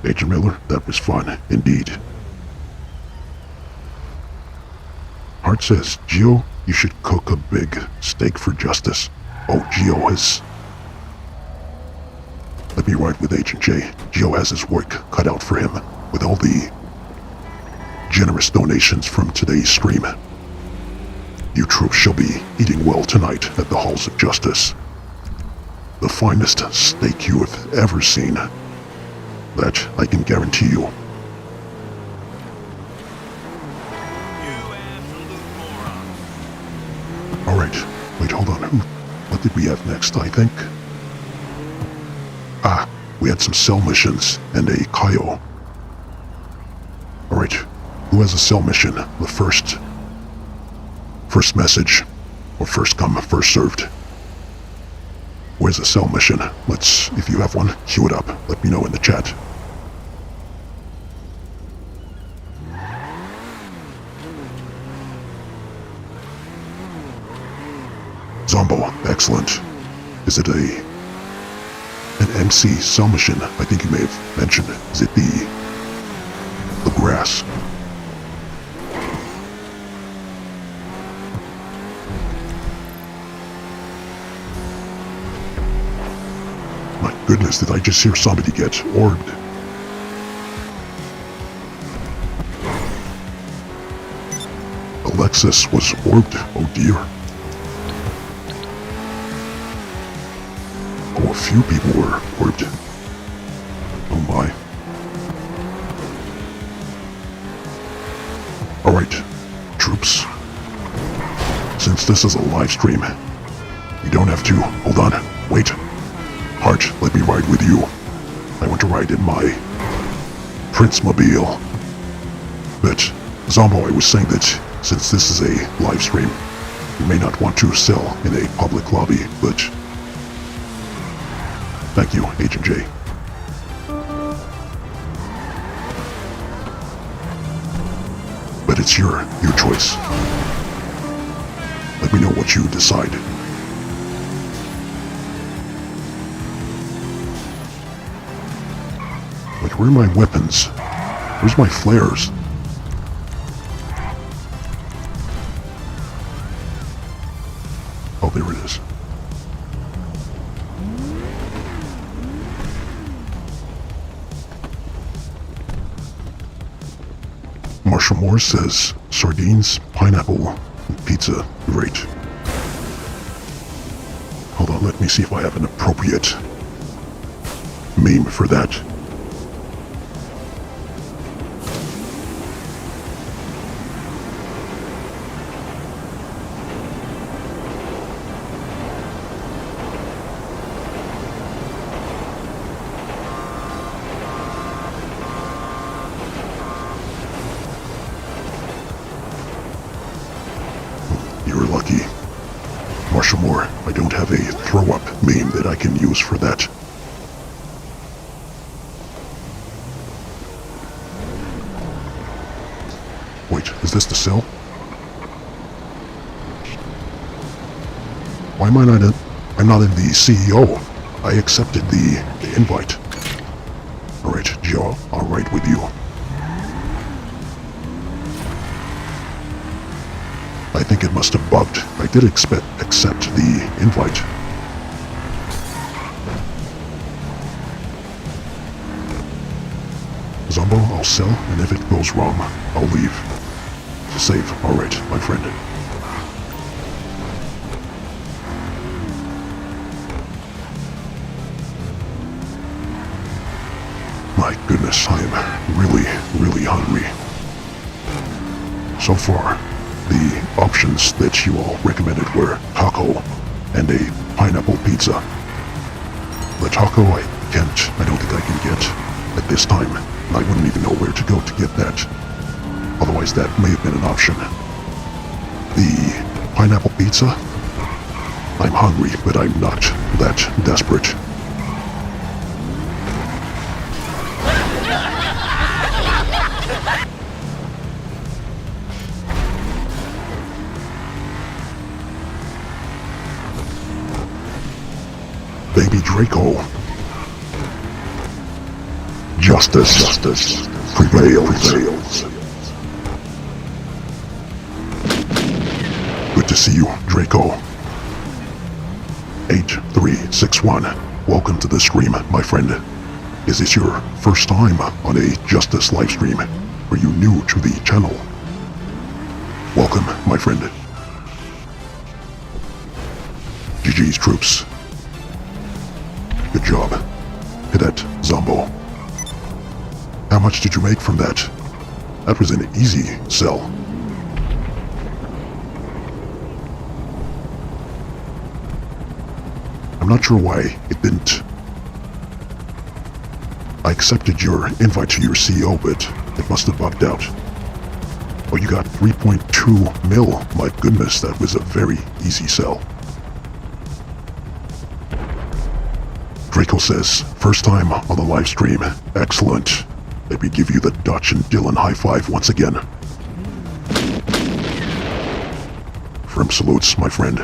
Agent Miller, that was fun, indeed. Hart says, Geo, you should cook a big steak for justice. Oh, Geo has... Let me ride with Agent J. Geo has his work cut out for him with all the generous donations from today's stream. You troops shall be eating well tonight at the Halls of Justice. The finest steak you have ever seen. That I can guarantee you. Alright, wait, hold on. What did we have next, I think? Ah, we had some cell missions and a Kaio. Alright, who has a cell mission? The first message, or first come, first served. Where's the cell mission? If you have one, queue it up. Let me know in the chat. Zombo, excellent. Is it an MC cell mission? I think you may have mentioned. Is it the grass? My goodness, did I just hear somebody get orbed? Alexis was orbed? Oh dear. Oh, a few people were orbed. Oh my. Alright, troops. Since this is a live stream, we don't have to... Hold on, wait. Hart, let me ride with you. I want to ride in my Prince-mobile. But, Zombo, I was saying that since this is a live stream, you may not want to sell in a public lobby, but... Thank you, Agent J. But it's your choice. Let me know what you decide. Wait, where are my weapons? Where's my flares? Oh, there it is. Marshall Moore says, sardines, pineapple, and pizza. Great. let me see if I have an appropriate meme for that. You're lucky. Marshall Moore, I don't have a throw-up meme that I can use for that. Wait, is this the cell? Why am I not in... I'm not in the CEO. I accepted the invite. Alright, Joe, I'll ride with you. I think it must have bugged. I did accept the invite. Zombo, I'll sell, and if it goes wrong, I'll leave. Save. Alright, my friend. My goodness, I am really hungry. So far, the options that you all recommended were taco and a pineapple pizza. The taco I don't think I can get at this time. I wouldn't even know where to go to get that. Otherwise that may have been an option. The pineapple pizza? I'm hungry, but I'm not that desperate. Baby Draco. Justice prevails. Good to see you, Draco. 8361. Welcome to the stream, my friend. Is this your first time on a Justice livestream? Are you new to the channel? Welcome, my friend. GG's troops. Good job, Cadet Zombo. How much did you make from that? That was an easy sell. I'm not sure why it didn't. I accepted your invite to your CEO, but it must have bugged out. Oh, you got 3.2 mil. My goodness, that was a very easy sell. Draco says, first time on the live stream. Excellent. Let me give you the Dutch and Dylan high five once again. Firm salutes, my friend.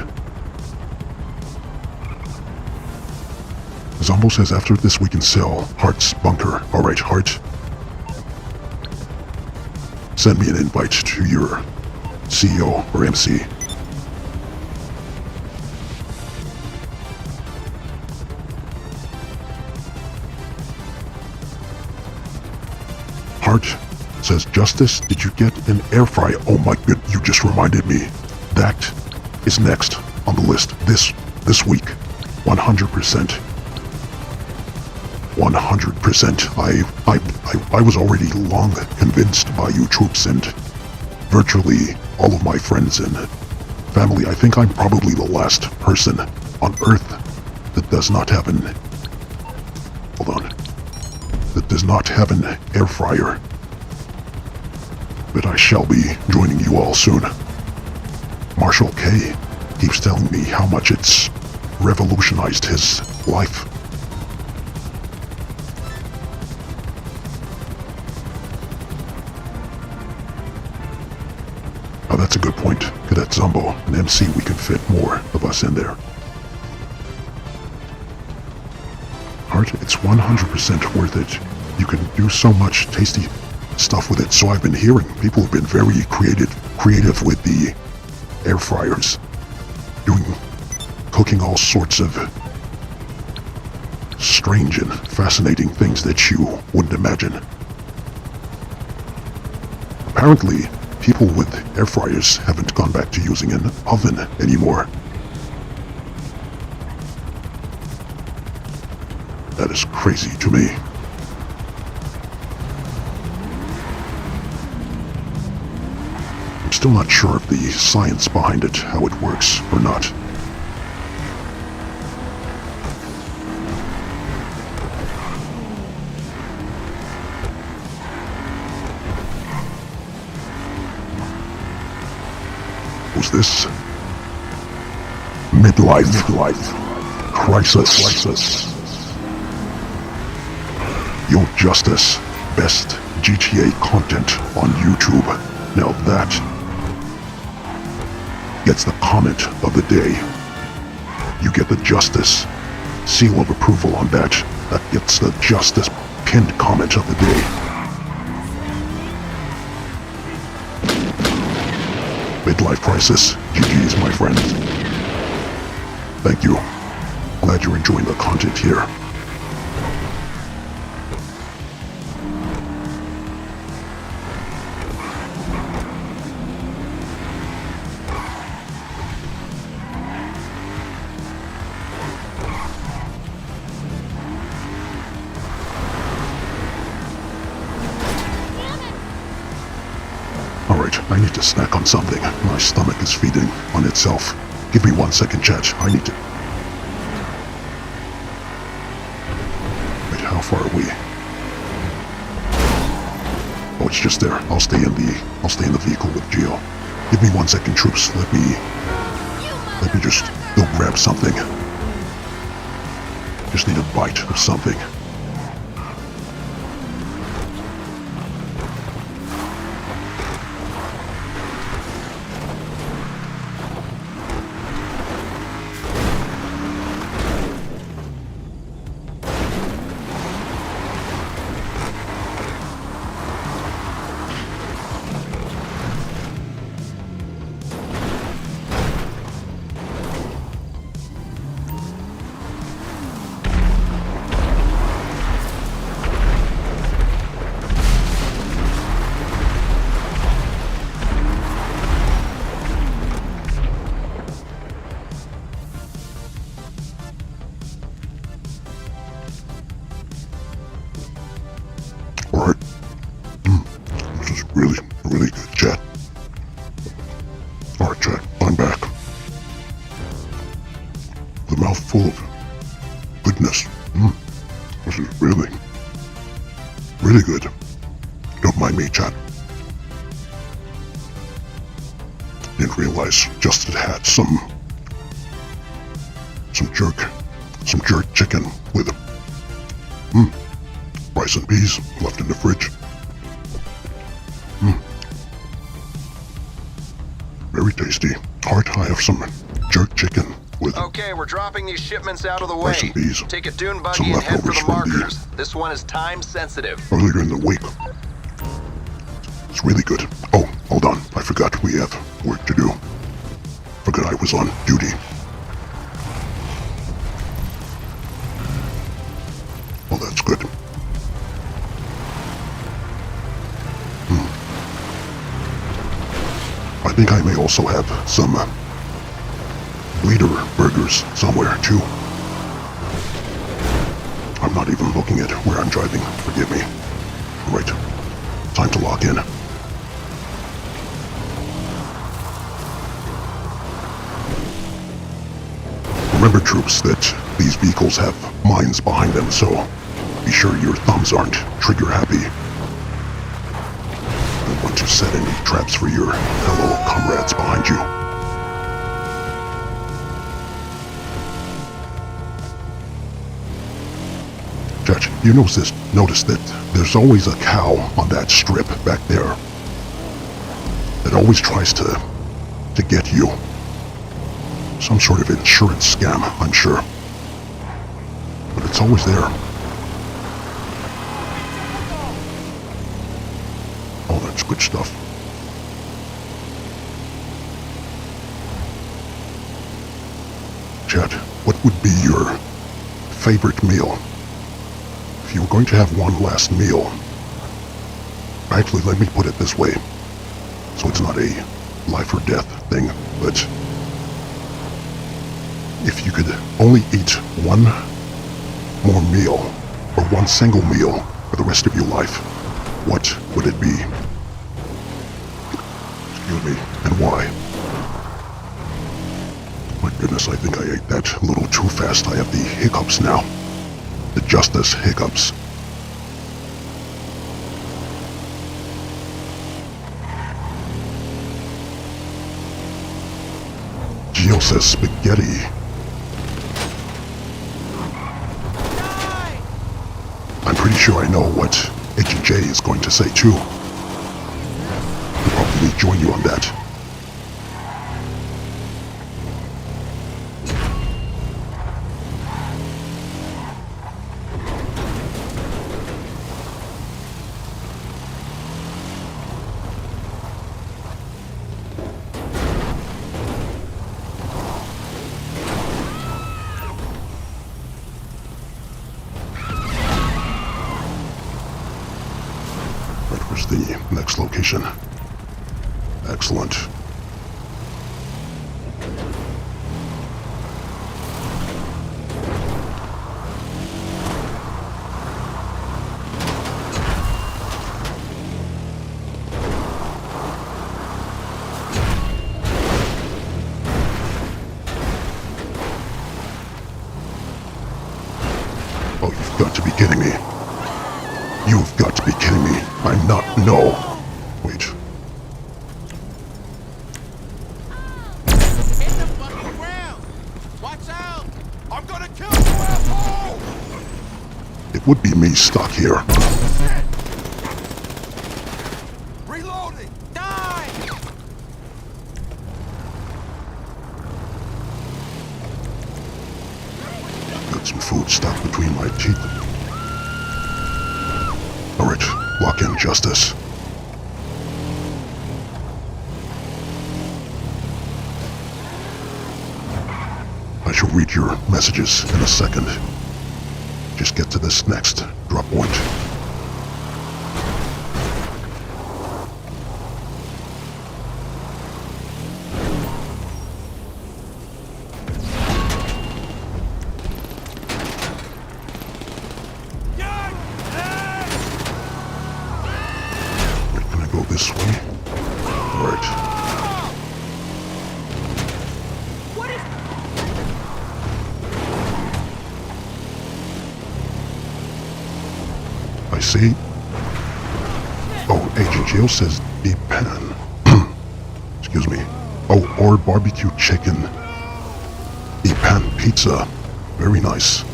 Zombo says after this we can sell Hart's bunker. Alright, Hart. Send me an invite to your CEO or MC. Hart says, Justice, did you get an air fry? Oh my god, you just reminded me. That is next on the list this week. 100%. 100%. I was already long convinced by you troops and virtually all of my friends and family. I think I'm probably the last person on Earth that does not have an... Hold on. That does not have an air fryer. But I shall be joining you all soon. Marshall K keeps telling me how much it's revolutionized his life. Oh, that's a good point. Cadet Zombo and MC, we can fit more of us in there. Hart, it's 100% worth it. You can do so much tasty stuff with it. So I've been hearing people have been very creative with the air fryers, cooking all sorts of strange and fascinating things that you wouldn't imagine. Apparently, people with air fryers haven't gone back to using an oven anymore. That is crazy to me. I'm still not sure of the science behind it, how it works or not. Who's this? Midlife crisis. Your Justice, best GTA content on YouTube. Now that gets the comment of the day. You get the Justice seal of approval on that. That gets the Justice pinned comment of the day. Midlife crisis. GG's, my friend. Thank you. Glad you're enjoying the content here. Alright, I need to snack on something. My stomach is feeding on itself. Give me 1 second, chat. I need to... Wait, how far are we? Oh, it's just there. I'll stay in the vehicle with Geo. Give me 1 second, troops. Let me just go grab something. Just need a bite of something. Alright. This is really good, chat. Alright, chat. I'm back. The mouthful of goodness. This is really good. Don't mind me, chat. Didn't realize just it had some jerk chicken with it. Rice and peas left in the fridge. Very tasty. Heart, I have some jerk chicken with Okay, we're dropping these shipments out of the way. rice and peas. Take a dune Some buggy and head for leftovers the from markers. This one is time sensitive. earlier in the week. It's really good. Oh, hold on. I forgot we have work to do. Forgot I was on duty. Oh, that's good. I think I may also have some bleeder burgers somewhere too. I'm not even looking at where I'm driving. Forgive me. Right. Time to lock in. Remember, troops, that these vehicles have mines behind them, so be sure your thumbs aren't trigger happy. Don't want to set any traps for your fellow comrades behind you. Judge, you notice that there's always a cow on that strip back there that always tries to get you. Some sort of insurance scam, I'm sure. But it's always there. Oh, that's good stuff. Chad, what would be your favorite meal? If you were going to have one last meal, actually, let me put it this way, so it's not a life or death thing, but if you could only eat one more meal, or one single meal for the rest of your life, what would it be? Excuse me, and why? My goodness, I think I ate that a little too fast. I have the hiccups now. The Justice hiccups. Gio says spaghetti. I'm pretty sure I know what Agent J is going to say too. He'll probably join you on that. The next location. Excellent. Oh, you've got to be kidding me. You've got to be kidding me. I'm not. No. Wait. Hit the fucking ground! Watch out! I'm gonna kill you, asshole! It would be me stuck here. Reloading! Die! Got some food stuck between my teeth. Alright, lock in Justice. I shall read your messages in a second. Just get to this next drop point. This way. Alright. I see. Oh, Agent Jill says deep pan. Excuse me. Oh, or barbecue chicken. Deep pan pizza. Very nice.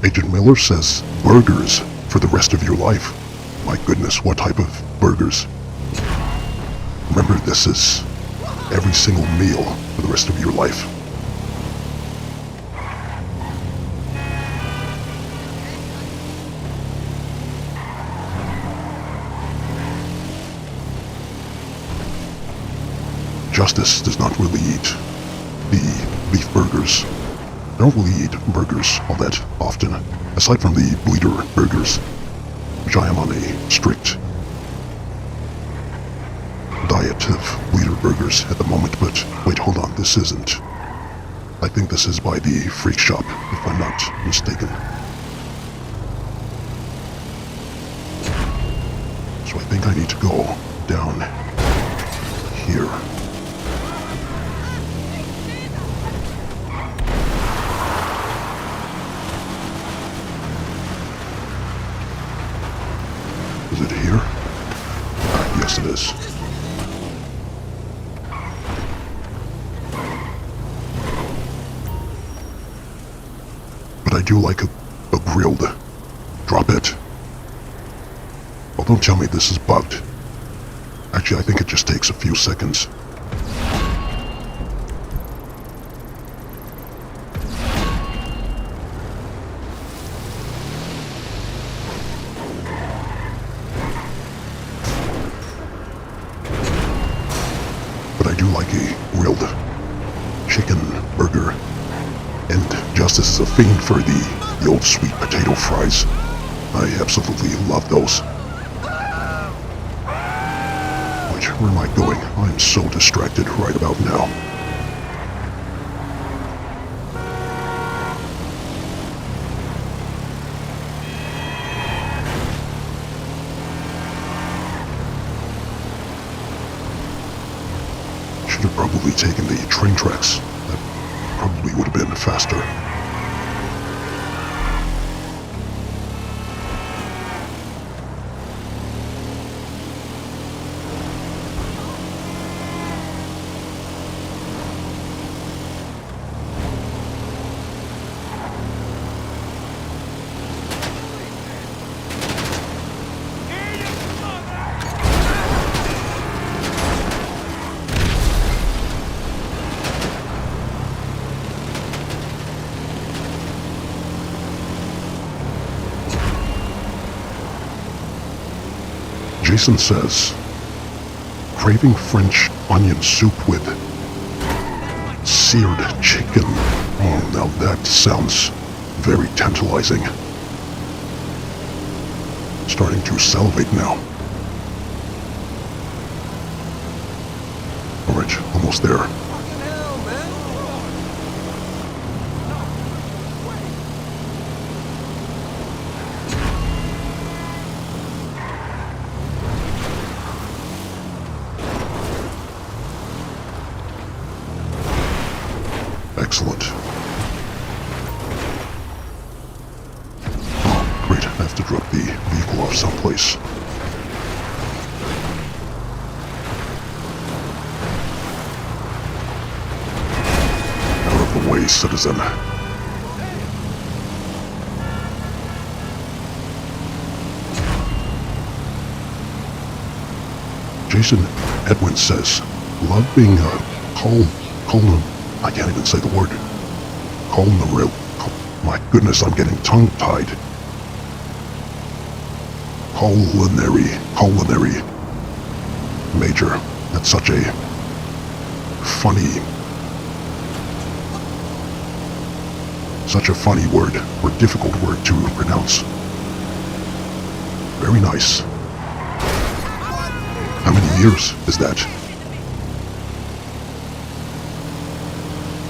Agent Miller says burgers for the rest of your life. My goodness, what type of burgers? Remember, this is every single meal for the rest of your life. Justice does not really eat the beef burgers. I don't really eat burgers all that often, aside from the bleeder burgers, which I am on a strict diet of bleeder burgers at the moment, but wait, hold on, this isn't. I think this is by the Freak Shop, if I'm not mistaken. So I think I need to go down here. Is it here? Yes, it is. But I do like a grilled. Drop it. Well, don't tell me this is bugged. Actually, I think it just takes a few seconds. But I do like a grilled chicken burger. And Justice is a fiend for the old sweet potato fries. I absolutely love those. Wait, where am I going? I am so distracted right about now. should have probably taken the train tracks. That probably would have been faster. Jason says, craving French onion soup with seared chicken. Oh, now that sounds very tantalizing. Starting to salivate now. Alright, almost there. Excellent. Oh, great. I have to drop the vehicle off someplace. Out of the way, citizen. Jason Edwin says, love being colon. I can't even say the word. Culinary. My goodness, I'm getting tongue-tied. Culinary major. That's such a funny word, or difficult word to pronounce. Very nice. How many years is that?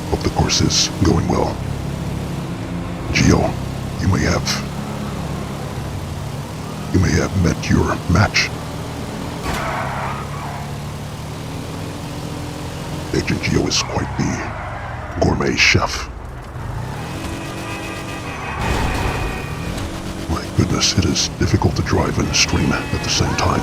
Hope the course is going well. Geo, you may have met your match. Agent Geo is quite the gourmet chef. My goodness, it is difficult to drive and stream at the same time.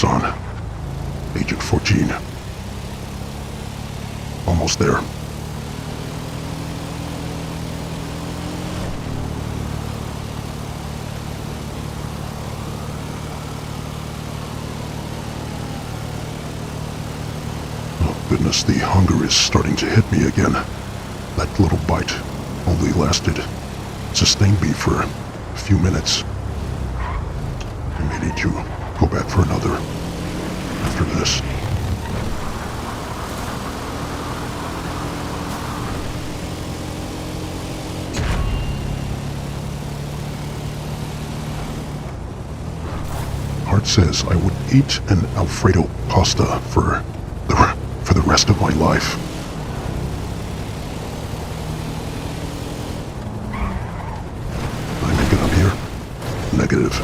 On. Agent 14. Almost there. Oh goodness, the hunger is starting to hit me again. That little bite only sustained me for a few minutes. I may need to go back for another after this. Hart says I would eat an Alfredo pasta for the rest of my life. Did I make it up here? Negative.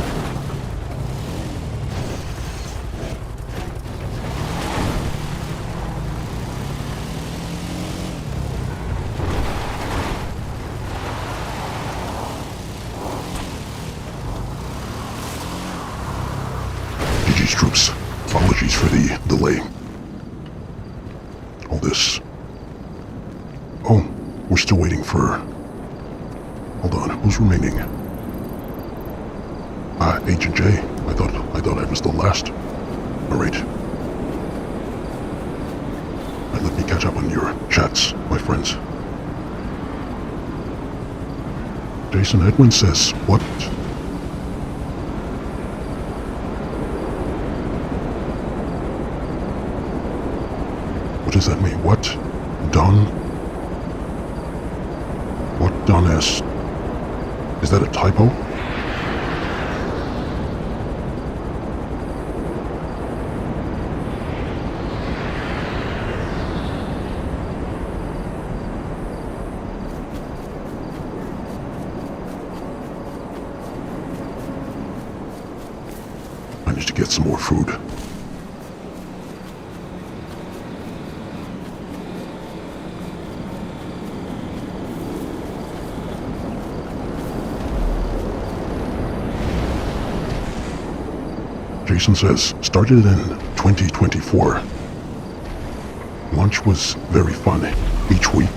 Troops, apologies for the delay. All this. Oh, we're still waiting for... Hold on, who's remaining? Agent J. I thought I was the last. Alright. Let me catch up on your chats, my friends. Jason Edwin says, what? What does that mean? What? Done? done as... Is that a typo? I need to get some more food. Jason says, started in 2024. Lunch was very fun each week.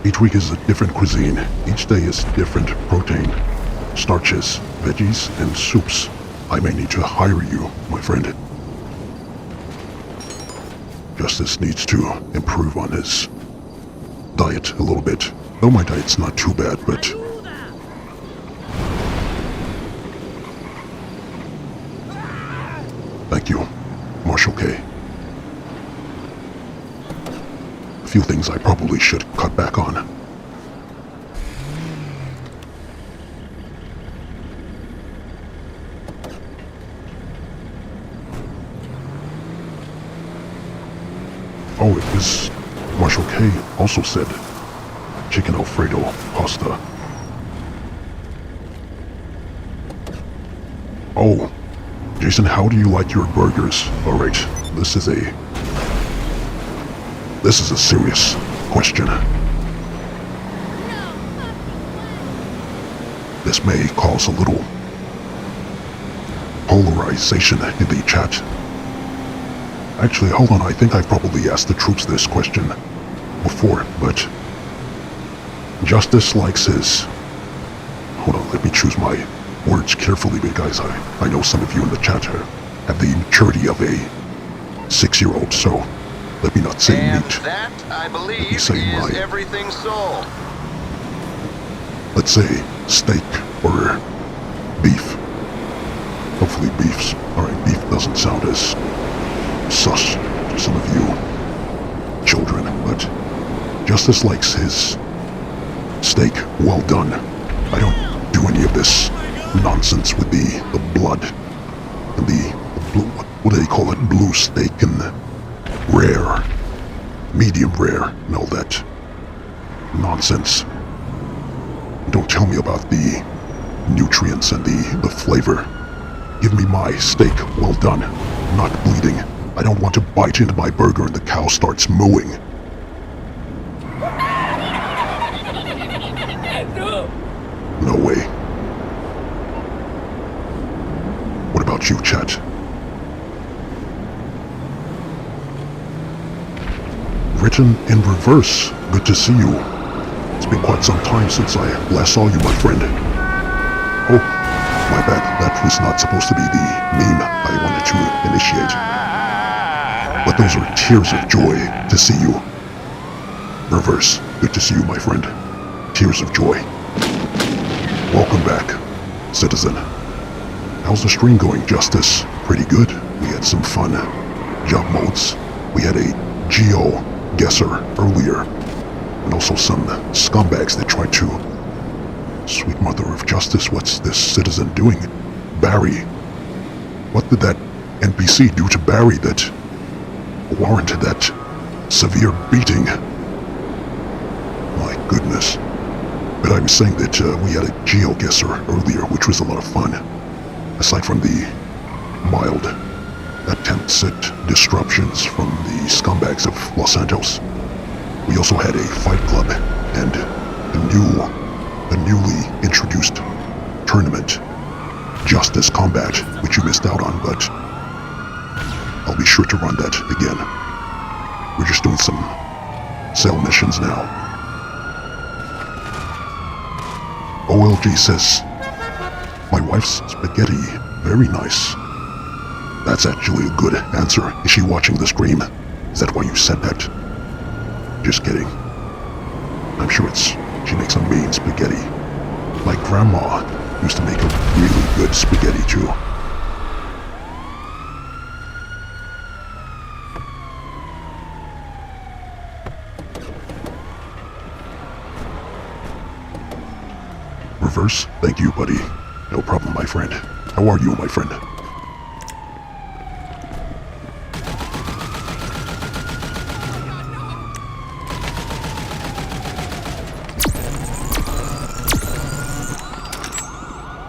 Each week is a different cuisine. Each day is different protein, starches, veggies, and soups. I may need to hire you, my friend. Justice needs to improve on his diet a little bit. Though my diet's not too bad, but... Thank you, Marshal K. A few things I probably should cut back on. Oh, it was... Marshal K also said chicken Alfredo pasta. Oh, Jason, how do you like your burgers? Alright, this is a serious question. This may cause a little polarization in the chat. Actually, hold on, I think I've probably asked the troops this question before, but Justice likes his... Hold on, let me choose my words carefully, because I know some of you in the chat have the maturity of a 6-year-old, so let me not say and meat. That, I believe, say is everything sold. Let's say steak or beef. Hopefully beef's... Alright, beef doesn't sound as sus to some of you children, but Justice likes his steak well done. I don't do any of this nonsense with the blood and the blue, what do they call it, blue steak and rare, medium rare, and all that nonsense. Don't tell me about the nutrients and the flavor. Give me my steak well done, not bleeding. I don't want to bite into my burger and the cow starts mooing. No way. What about you, chat? Written in reverse. Good to see you. It's been quite some time since I last saw you, my friend. Oh, my bad. That was not supposed to be the meme I wanted to initiate. But those are tears of joy to see you. Reverse. Good to see you, my friend. Tears of joy. Welcome back, citizen. How's the stream going, Justice? Pretty good. We had some fun job modes. We had a geo-guesser earlier, and also some scumbags that tried to... Sweet mother of justice, what's this citizen doing? Barry. What did that NPC do to Barry that warranted that severe beating? My goodness. But I was saying that we had a geo-guesser earlier, which was a lot of fun. Aside from the mild attempts at disruptions from the scumbags of Los Santos, we also had a fight club and a newly introduced tournament, Justice Combat, which you missed out on, but I'll be sure to run that again. We're just doing some sale missions now. OLG says, my wife's spaghetti, very nice. That's actually a good answer. Is she watching the stream? Is that why you said that? Just kidding. I'm sure she makes a mean spaghetti. My grandma used to make a really good spaghetti too. Reverse? Thank you, buddy. No problem, my friend. How are you, my friend?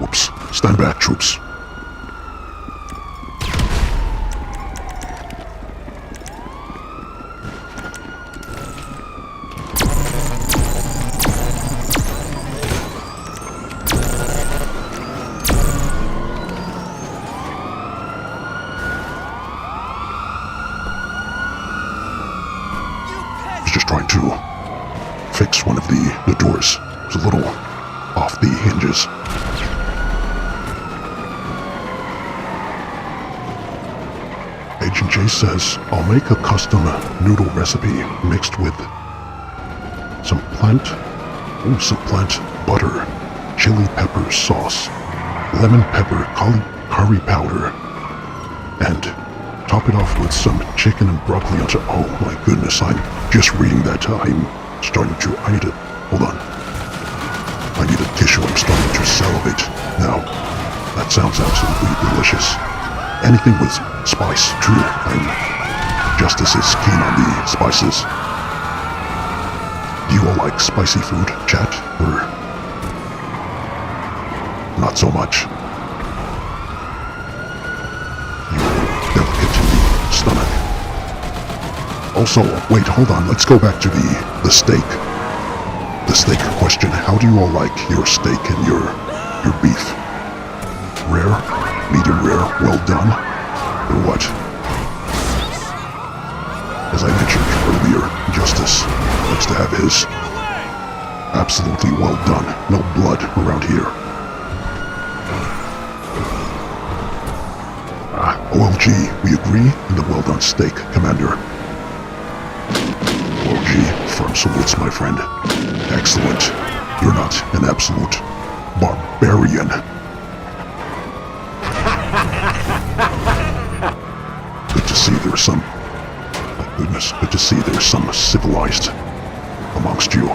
Whoops. Stand back, troops. Just trying to fix one of the doors. It was a little off the hinges. Agent J says, I'll make a custom noodle recipe mixed with some plant butter, chili pepper sauce, lemon pepper, curry powder, and top it off with some chicken and broccoli on top. Oh my goodness, I'm just reading that. I'm starting to, hold on. I need a tissue, I'm starting to salivate. Now, that sounds absolutely delicious. Anything with spice, too. I'm just as keen on the spices. Do you all like spicy food, chat? Or not so much? Delicate in the stomach. Also, wait, hold on, let's go back to the steak. The steak question. How do you all like your steak and your beef? Rare? Medium rare? Well done? Or what? As I mentioned earlier, Justice likes to have his absolutely well done. No blood around here. OLG, we agree on the well done steak, Commander. OLG, firm salutes, my friend. Excellent. You're not an absolute barbarian. Good to see there's some... My goodness, good to see there's some civilized amongst you.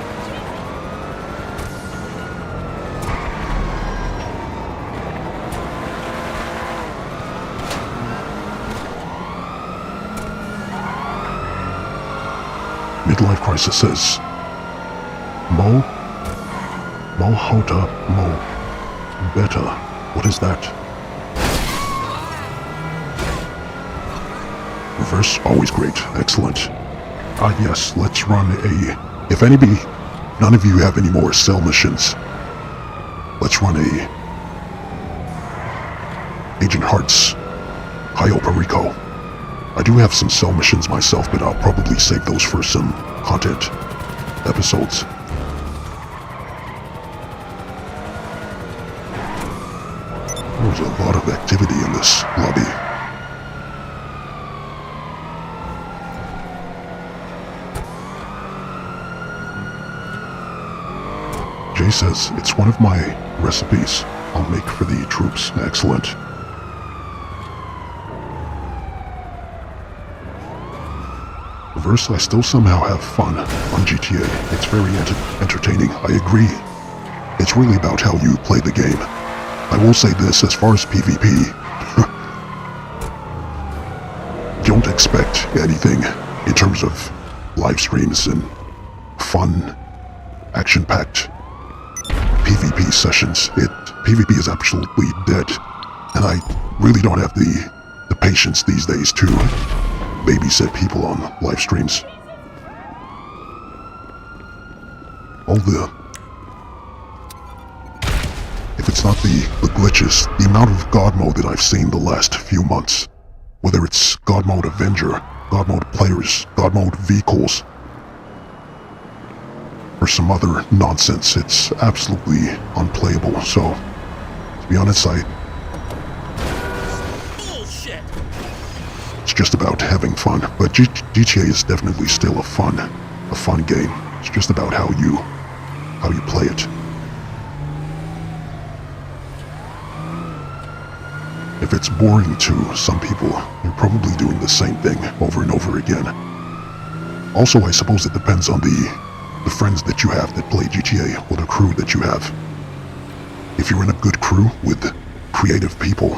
Midlife Crisis says, Mohota Mo Beta. What is that? Reverse, always great. Excellent. Yes, let's run a... If none of you have any more cell missions, let's run a... Agent Hearts, Cayo Perico. I do have some cell missions myself, but I'll probably save those for some content episodes. There's a lot of activity in this lobby. Jay says, it's one of my recipes I'll make for the troops. Excellent. Reverse, I still somehow have fun on GTA. It's very entertaining. I agree. It's really about how you play the game. I will say this, as far as PvP, don't expect anything in terms of live streams and fun, action-packed PvP sessions. PvP is absolutely dead, and I really don't have the patience these days to babysit people on live streams. If it's not the glitches, the amount of God mode that I've seen the last few months, whether it's God mode Avenger, God mode players, God mode vehicles, or some other nonsense, it's absolutely unplayable. So, to be honest, it's just about having fun. But GTA is definitely still a fun game. It's just about how you play it. If it's boring to some people, you're probably doing the same thing over and over again. Also, I suppose it depends on the friends that you have that play GTA, or the crew that you have. if you're in a good crew with creative people,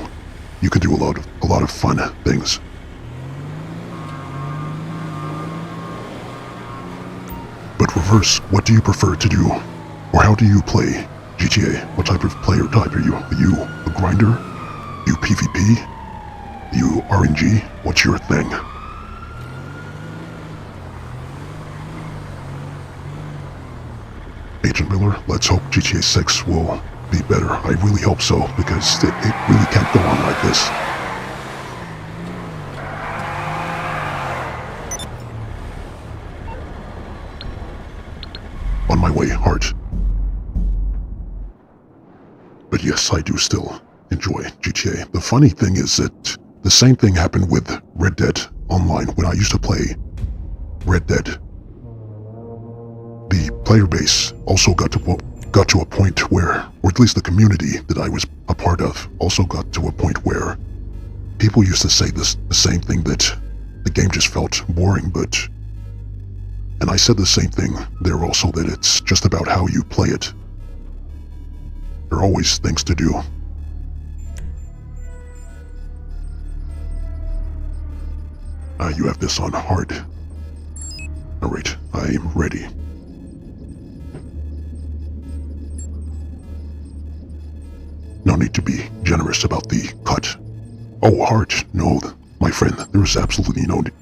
you can do a lot of fun things. But Reverse, what do you prefer to do? Or how do you play GTA? What type of player type are you? Are you a grinder? You PvP? You RNG? What's your thing? Agent Miller, let's hope GTA 6 will be better. I really hope so, because it really can't go on like this. On my way, Hart. But yes, I do still enjoy GTA. The funny thing is that the same thing happened with Red Dead Online when I used to play Red Dead. The player base also got to a point where, or at least the community that I was a part of, also got to a point where people used to say the same thing, that the game just felt boring, and I said the same thing there also, that it's just about how you play it. There are always things to do. You have this on hard. Alright, I am ready. No need to be generous about the cut. Oh, Hart, no, my friend, there is absolutely no need.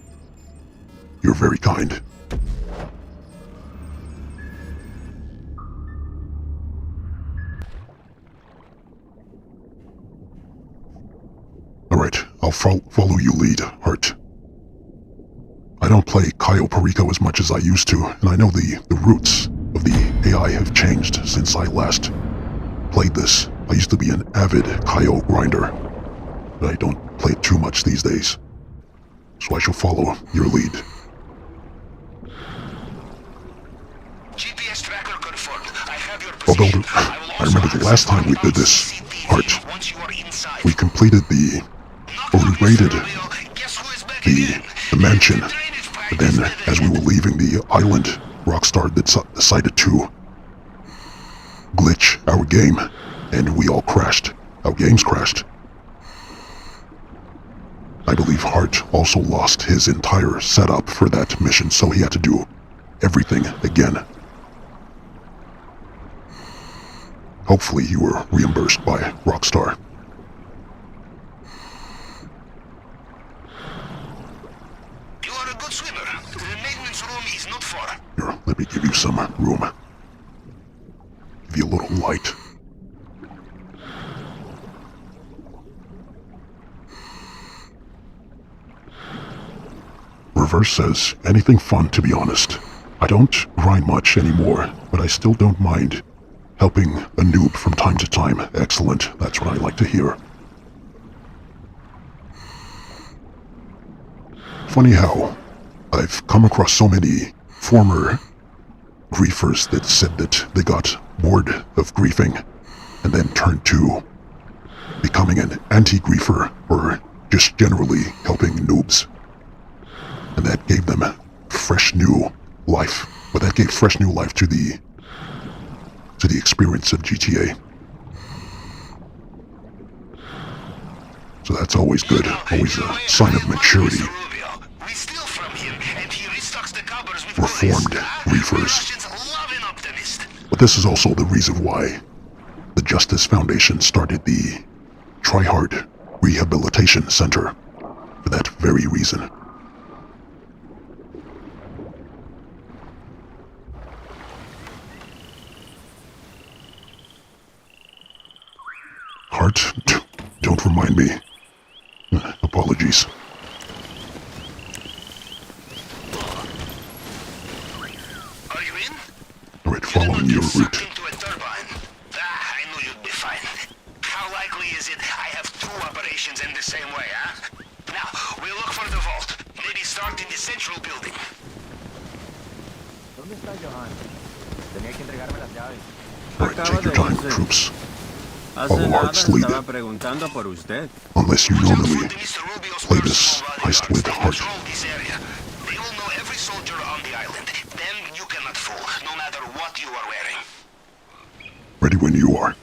You're very kind. Alright, I'll follow you lead, Hart. I don't play Cayo Perico as much as I used to, and I know the roots of the AI have changed since I last played this. I used to be an avid Cayo grinder, but I don't play it too much these days. So I shall follow your lead. GPS tracker confirmed. I have your Although, position. I remember the last time we did this, Hart, we completed we raided the mansion, but then as we were leaving the island, Rockstar decided to glitch our game, and we all crashed. Our games crashed. I believe Hart also lost his entire setup for that mission, so he had to do everything again. Hopefully you were reimbursed by Rockstar. You are a good swimmer. The maintenance room is not far. Here, let me give you some room. Give you a little light. Reverse says, anything fun, to be honest. I don't grind much anymore, but I still don't mind helping a noob from time to time. Excellent, that's what I like to hear. Funny how I've come across so many former griefers that said that they got bored of griefing and then turned to becoming an anti-griefer, or just generally helping noobs. And that gave them fresh new life. But that gave fresh new life to the experience of GTA. So that's always good, always a sign of maturity. Reformed griefers. But this is also the reason why the Justice Foundation started the Tryhard Rehabilitation Center, for that very reason. Hart, don't remind me. Apologies. Are you in? Alright, following your route. Into a turbine. I knew you'd be fine. How likely is it I have two operations in the same way, huh? Now, we'll look for the vault. Maybe start in the central building. Alright, take your time, troops. Follow Hart's lead. Unless you normally play this heist with Hart. They will know every soldier on the island. Then you cannot fool, no matter what you are wearing. Ready when you are.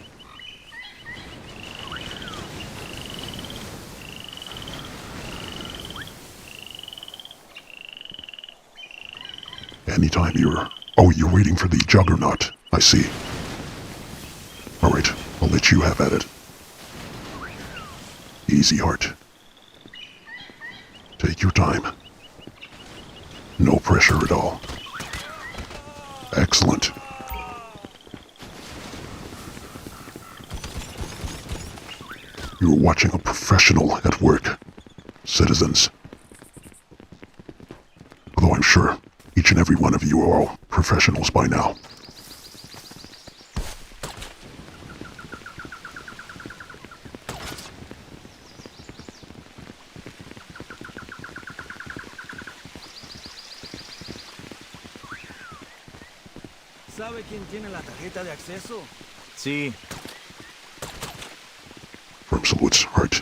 Anytime you're... Oh, you're waiting for the juggernaut. I see. Alright, I'll let you have at it. Easy, Hart. Take your time. No pressure at all. Excellent. You're watching a professional at work, citizens. Although I'm sure each and every one of you are all professionals by now. ¿Sabe quién tiene la tarjeta de acceso? Sí. Firm salutes, Hart.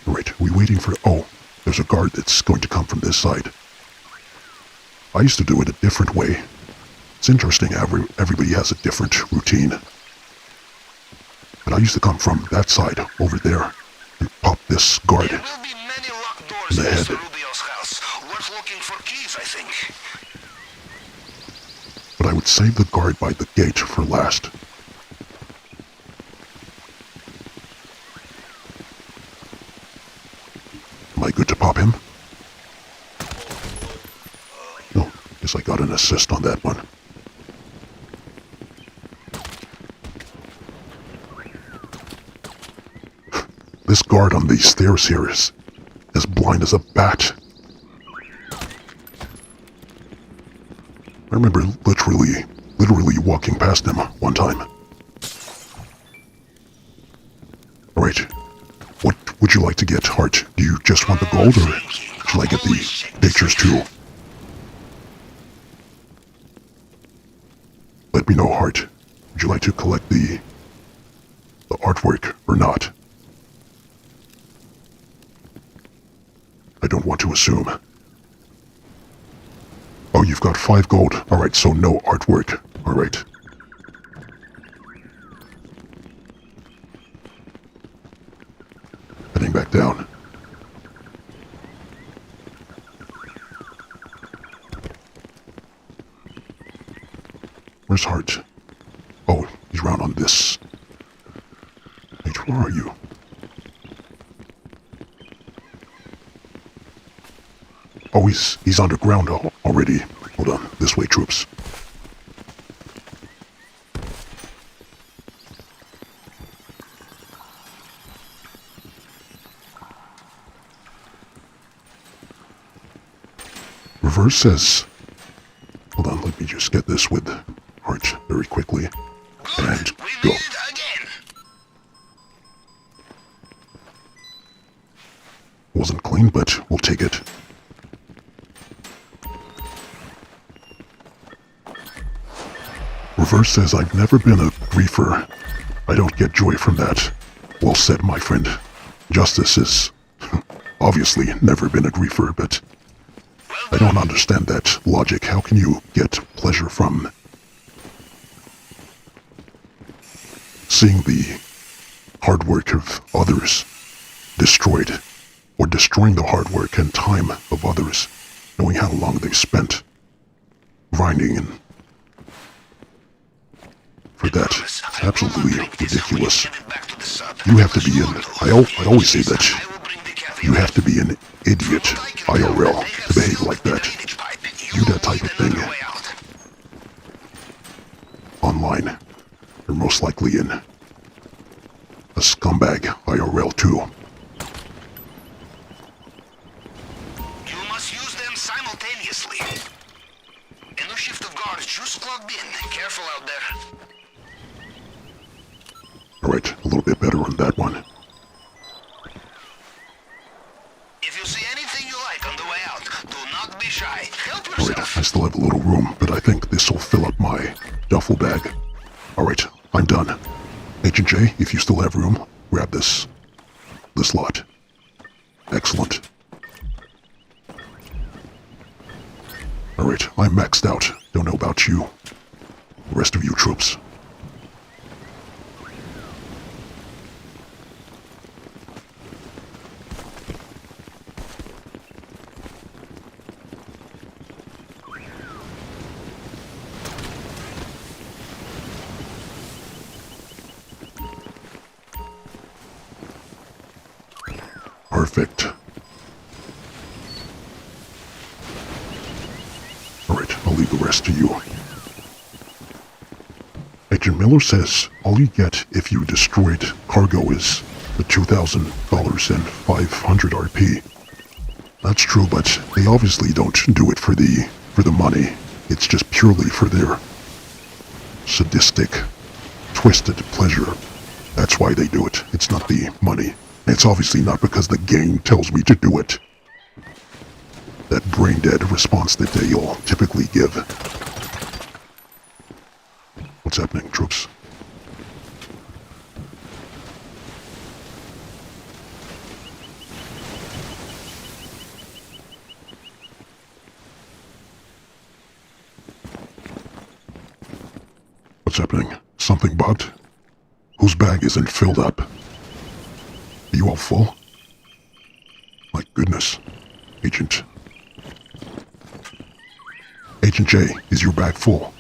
Right, we waiting for... Oh, there's a guard that's going to come from this side. I used to do it a different way. It's interesting, everybody has a different routine. But I used to come from that side, over there, and pop this guard There will be many locked doors in the in head. Mr. Rubio's house. Worth looking for keys, I think. But I would save the guard by the gate for last. Am I good to pop him? No, guess I got an assist on that one. This guard on these stairs here is as blind as a bat. I remember literally walking past him one time. Alright, what would you like to get, Hart? Do you just want the gold, or should I get the pictures too? Let me know, Hart. Would you like to collect the artwork or not? I don't want to assume. Oh, you've got 5 gold. Alright, so no artwork. Alright. Heading back down. Where's Hart? Oh, he's around on this. Wait, where are you? Oh, he's underground already. Hold on. This way, troops. Reverse says... Hold on, let me just get this with Hart very quickly. And go. Wasn't clean, but we'll take it. Reverse says, I've never been a griefer. I don't get joy from that. Well said, my friend. Justice has obviously never been a griefer, but I don't understand that logic. How can you get pleasure from seeing the hard work of others destroyed, or destroying the hard work and time of others, knowing how long they've spent grinding and for that? It's absolutely ridiculous. You have to be I always say that you have to be an idiot IRL to behave like that. Do that type of thing online. You're most likely in a scumbag IRL too. You must use them simultaneously. A new shift of guards just clocked in. Careful out there. Alright, a little bit better on that one. If you see anything you like on the way out, do not be shy. Help yourself. Alright, I still have a little room, but I think this will fill up my duffel bag. Alright, I'm done. Agent J, if you still have room, grab this lot. Excellent. Alright, I'm maxed out. Don't know about you. The rest of you troops. Perfect. Alright, I'll leave the rest to you. Agent Miller says all you get if you destroyed cargo is the $2,000 and 500 RP. That's true, but they obviously don't do it for the money. It's just purely for their sadistic, twisted pleasure. That's why they do it. It's not the money. It's obviously not because the gang tells me to do it. That brain-dead response that they'll typically give. What's happening, troops? What's happening? Something bugged? Whose bag isn't filled up? Are you all full? My goodness. Agent. Agent J, is your bag full?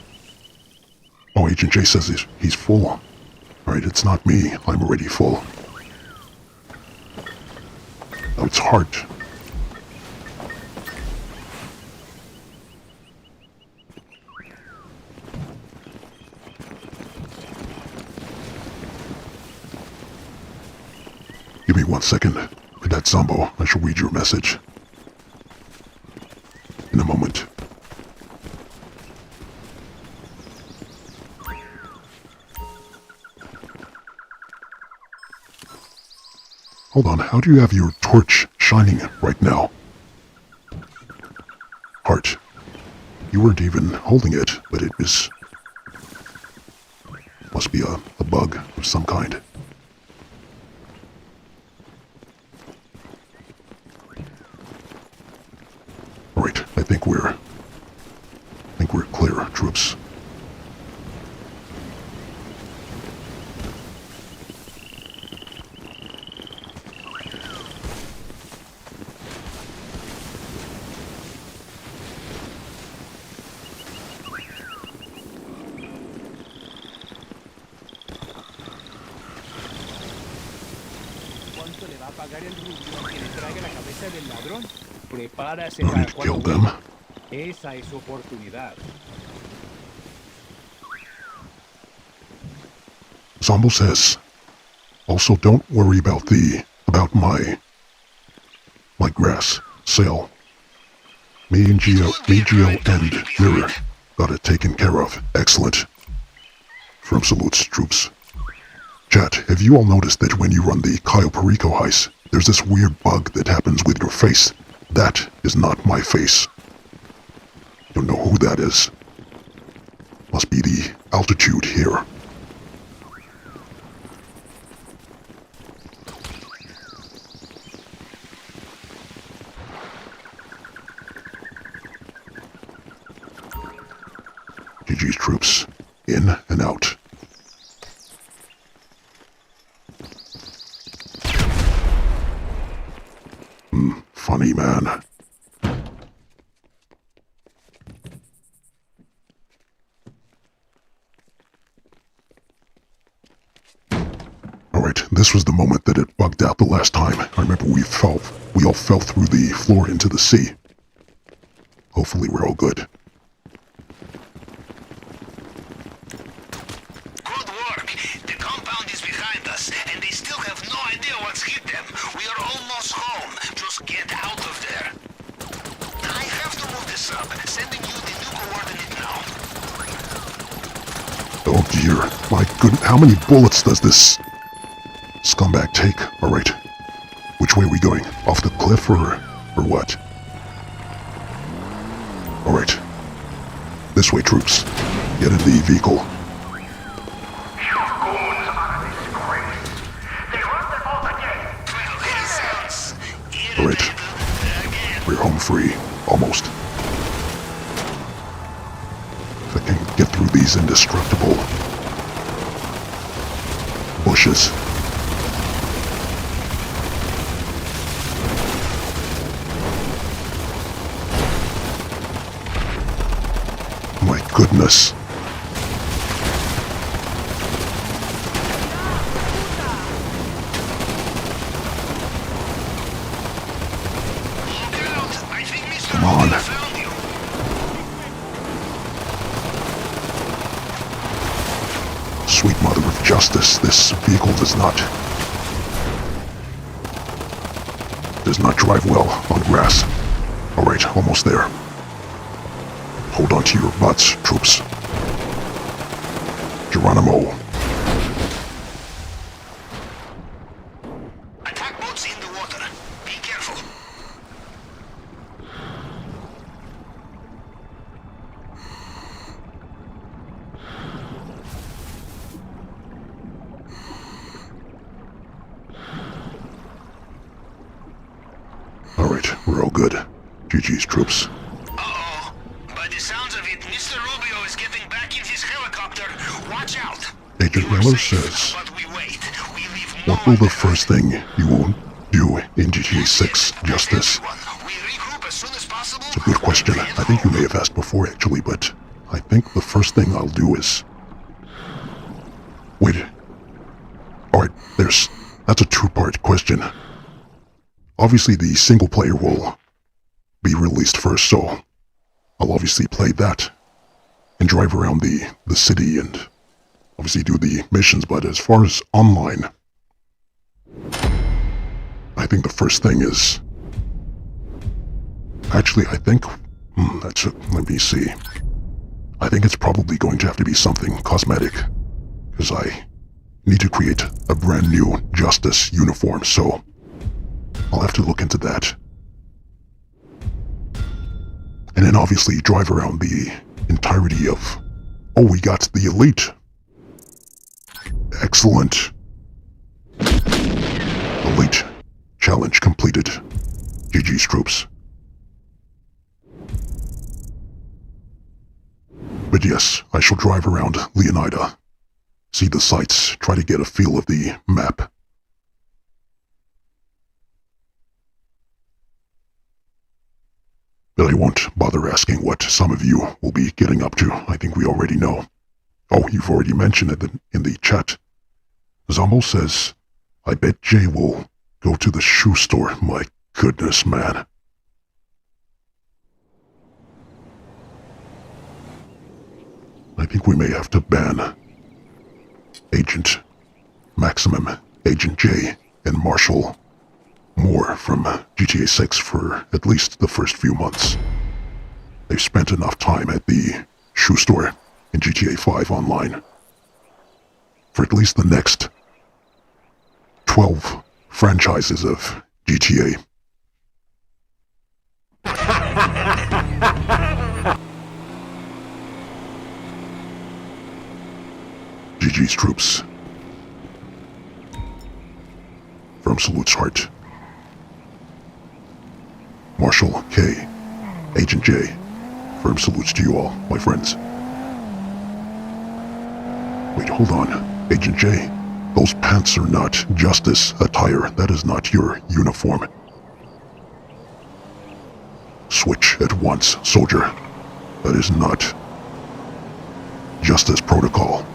Oh, Agent J says he's full. Alright, it's not me. I'm already full. Oh, it's Hart. Give me 1 second. Cadet Zombo, I shall read your message. In a moment. Hold on, how do you have your torch shining right now? Hart, you weren't even holding it, but it was... must be a bug of some kind. Alright, I think we're clear, troops. Alright, killed them. Esa es su oportunidad. Zombo says, also don't worry about my grass sale. Me, Geo, and Mirror got it taken care of. Excellent. From salutes, troops. Chat, have you all noticed that when you run the Cayo Perico heist, there's this weird bug that happens with your face? That is not my face. Don't know who that is. Must be the altitude here. GG's troops, in and out. Funny man. Alright, this was the moment that it bugged out the last time. I remember we all fell through the floor into the sea. Hopefully we're all good. Good work. The compound is behind us, and they still have no idea what's hit them. We are almost home. Just get out of there. I have to move this up. Sending you the new coordinate now. Oh dear. My goodness, how many bullets does this scumbag take? Alright. Which way are we going? Off the cliff or what? Alright. This way, troops. Get in the vehicle. Alright. We're home free. Almost. If I can get through these indestructible bushes. My goodness. This vehicle does not drive well on grass. Alright, almost there. Hold on to your butts, troops. Geronimo. Attack boats in the water. Be careful. Alright, we're all good. GG's, troops. Uh-oh. By the sounds of it, Mr. Rubio is getting back in his helicopter. Watch out. Agent You are Miller safe, says, but we wait. We leave no what will the one first thing you will do in GTA 6, Justice? We regroup as soon as possible. It's a good question. I think you may have asked before, actually, but I think the first thing I'll do is... Wait. Alright, that's a two-part question. Obviously, the single player will be released first, so I'll obviously play that and drive around the city and obviously do the missions, but as far as online, I think the first thing is... Actually, I think... let me see. I think it's probably going to have to be something cosmetic, because I need to create a brand new Justice uniform, so I'll have to look into that. And then obviously drive around the entirety of... Oh, we got the Elite. Excellent. Elite. Challenge completed. GG's, troops. But yes, I shall drive around Leonida. See the sights, try to get a feel of the map. But I won't bother asking what some of you will be getting up to. I think we already know. Oh, you've already mentioned it in the chat. Zombo says, I bet Jay will go to the shoe store. My goodness, man. I think we may have to ban Agent Maximum, Agent J, and Marshall Moore from GTA 6 for at least the first few months. They've spent enough time at the shoe store in GTA 5 online for at least the next 12 franchises of GTA. GG's, troops. From Salute's heart. Marshall K, Agent J, firm salutes to you all, my friends. Wait, hold on. Agent J, those pants are not Justice attire. That is not your uniform. Switch at once, soldier. That is not Justice protocol.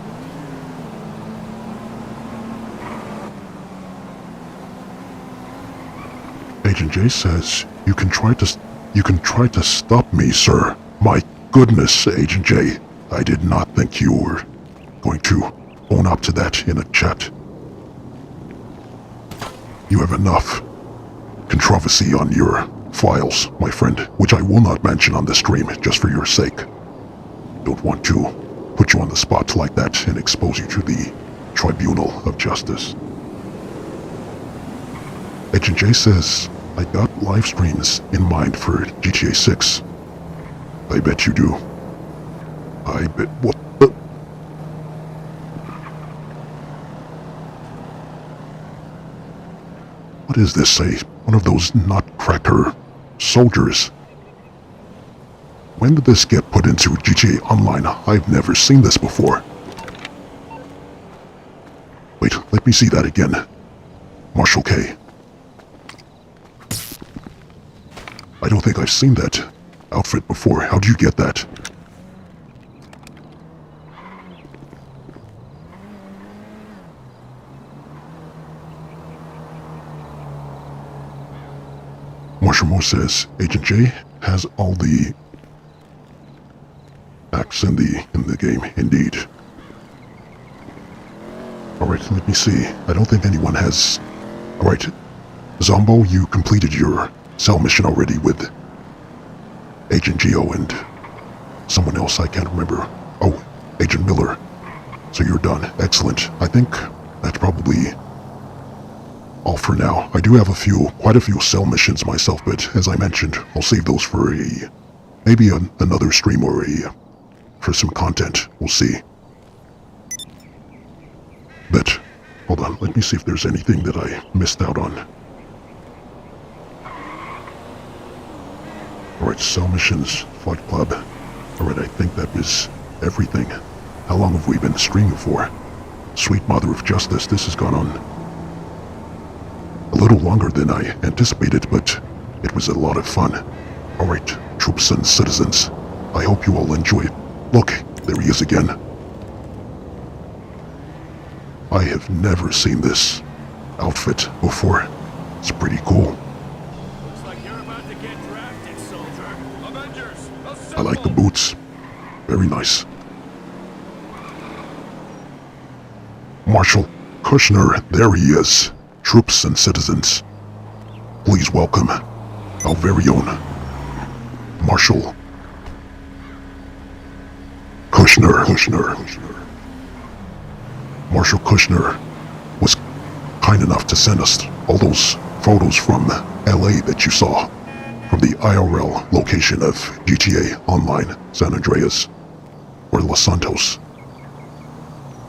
Agent J says, you can try to stop me, sir. My goodness, Agent J. I did not think you were going to own up to that in a chat. You have enough controversy on your files, my friend, which I will not mention on the stream, just for your sake. Don't want to put you on the spot like that and expose you to the Tribunal of Justice. Agent J says, I got live streams in mind for GTA 6. I bet you do. I bet... What the... What is this, one of those nutcracker soldiers? When did this get put into GTA Online? I've never seen this before. Wait, let me see that again. Marshall K. I don't think I've seen that outfit before. How do you get that? Marshall Moore says, Agent J has all the acts in the game, indeed. Alright, let me see. I don't think anyone has... Alright. Zombo, you completed your cell mission already with Agent Geo and someone else I can't remember. Oh, Agent Miller. So you're done. Excellent. I think that's probably all for now. I do have quite a few cell missions myself, but as I mentioned, I'll save those for maybe another stream or for some content. We'll see. But, hold on, let me see if there's anything that I missed out on. Alright, cell missions, Flight Club. Alright, I think that was everything. How long have we been streaming for? Sweet Mother of Justice, this has gone on a little longer than I anticipated, but it was a lot of fun. Alright, troops and citizens, I hope you all enjoy it. Look, there he is again. I have never seen this outfit before. It's pretty cool. Looks like you're about to get drafted, soldier. Avengers, I like the boots. Very nice. Marshal Kushner, there he is. Troops and citizens, please welcome our very own Marshal Kushner. Marshal Kushner was kind enough to send us all those photos from LA that you saw, from the IRL location of GTA Online San Andreas or Los Santos.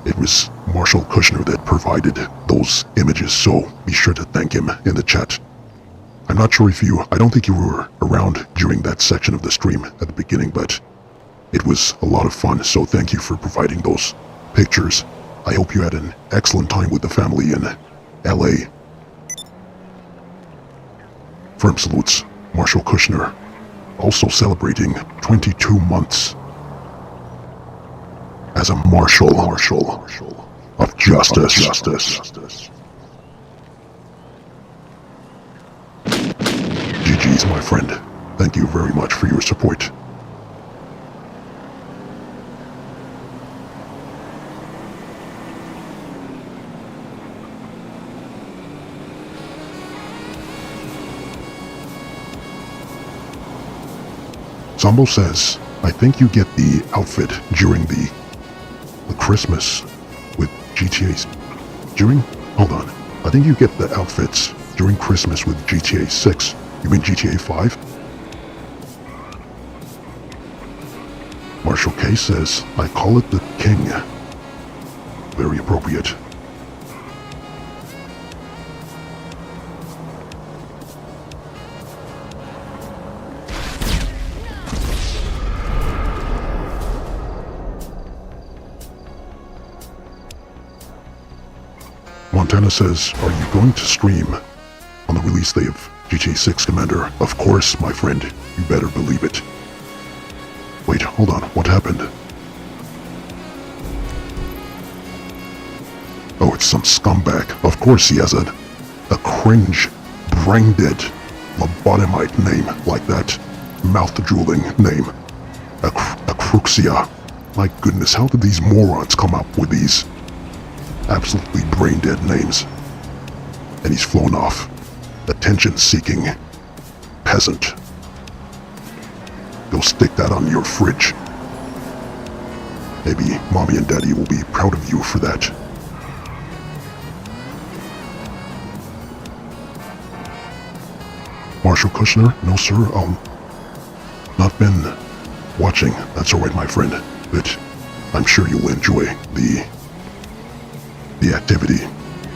It was Marshal Kushner that provided those images, so be sure to thank him in the chat. I'm not sure if I don't think you were around during that section of the stream at the beginning, but it was a lot of fun, so thank you for providing those pictures. I hope you had an excellent time with the family in LA. Firm salutes, Marshal Kushner, also celebrating 22 months as a marshal of justice. GG's, my friend. Thank you very much for your support. Zombo says, I think you get the outfit during the Christmas with GTA's... Hold on. I think you get the outfits during Christmas with GTA 6. You mean GTA 5? Marshal K says, I call it the King. Very appropriate. Montana says, are you going to stream on the release day of GTA 6, Commander? Of course, my friend. You better believe it. Wait, hold on. What happened? Oh, it's some scumbag. Of course he has a cringe, brain-dead, lobotomite name like that. Mouth-drooling name. Acruxia. My goodness, how did these morons come up with these absolutely brain-dead names? And he's flown off. Attention-seeking peasant. Go stick that on your fridge. Maybe Mommy and Daddy will be proud of you for that. Marshal Kushner? No, sir. Not been watching. That's alright, my friend. But I'm sure you'll enjoy the activity.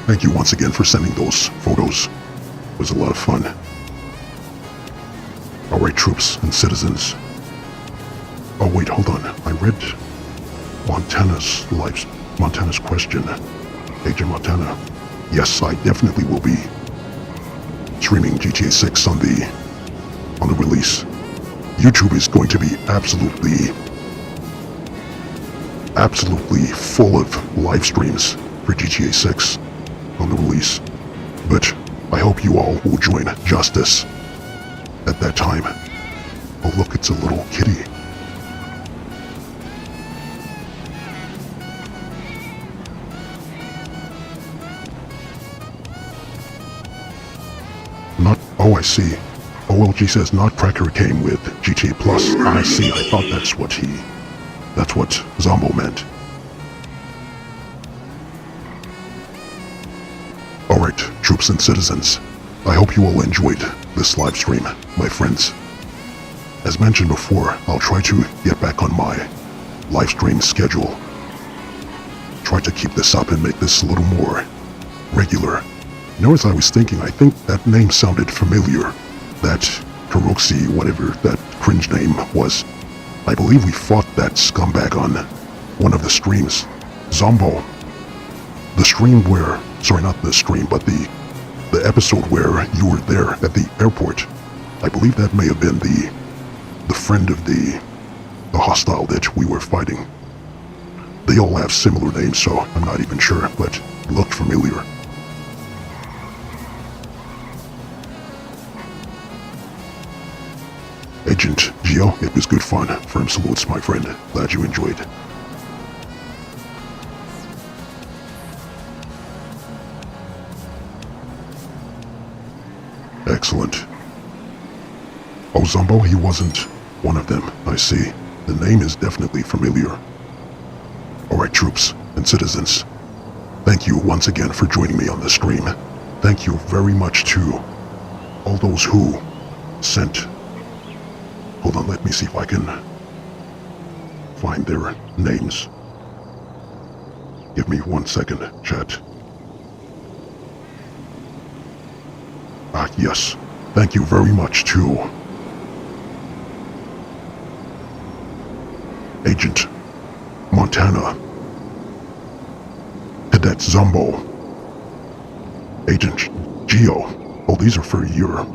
Thank you once again for sending those photos. It was a lot of fun. Alright, troops and citizens. Oh wait, hold on. I read Montana's question. Agent Montana. Yes, I definitely will be streaming GTA 6 on the release. YouTube is going to be absolutely full of live streams for GTA 6 on the release. But I hope you all will join Justice at that time. Oh look, it's a little kitty. Oh, I see. OLG says Nutcracker came with GTA Plus. I see, I thought that's what Zombo meant. Alright, troops and citizens. I hope you all enjoyed this live stream, my friends. As mentioned before, I'll try to get back on my live stream schedule. Try to keep this up and make this a little more regular. You know, as I was thinking, I think that name sounded familiar. That Karoxi, whatever that cringe name was. I believe we fought that scumbag on one of the streams. Zombo. The stream where, sorry, not the stream, but the episode where you were there at the airport. I believe that may have been the friend of the hostile that we were fighting. They all have similar names, so I'm not even sure, but it looked familiar. Agent Geo, it was good fun. Firm salutes, my friend. Glad you enjoyed. Excellent. Oh, Zombo, he wasn't one of them, I see. The name is definitely familiar. Alright, troops and citizens. Thank you once again for joining me on the stream. Thank you very much to all those who sent... Hold on, let me see if I can find their names. Give me 1 second, chat. Ah, yes. Thank you very much to Agent Montana, Cadet Zombo, Agent Geo. Oh, these are for a year.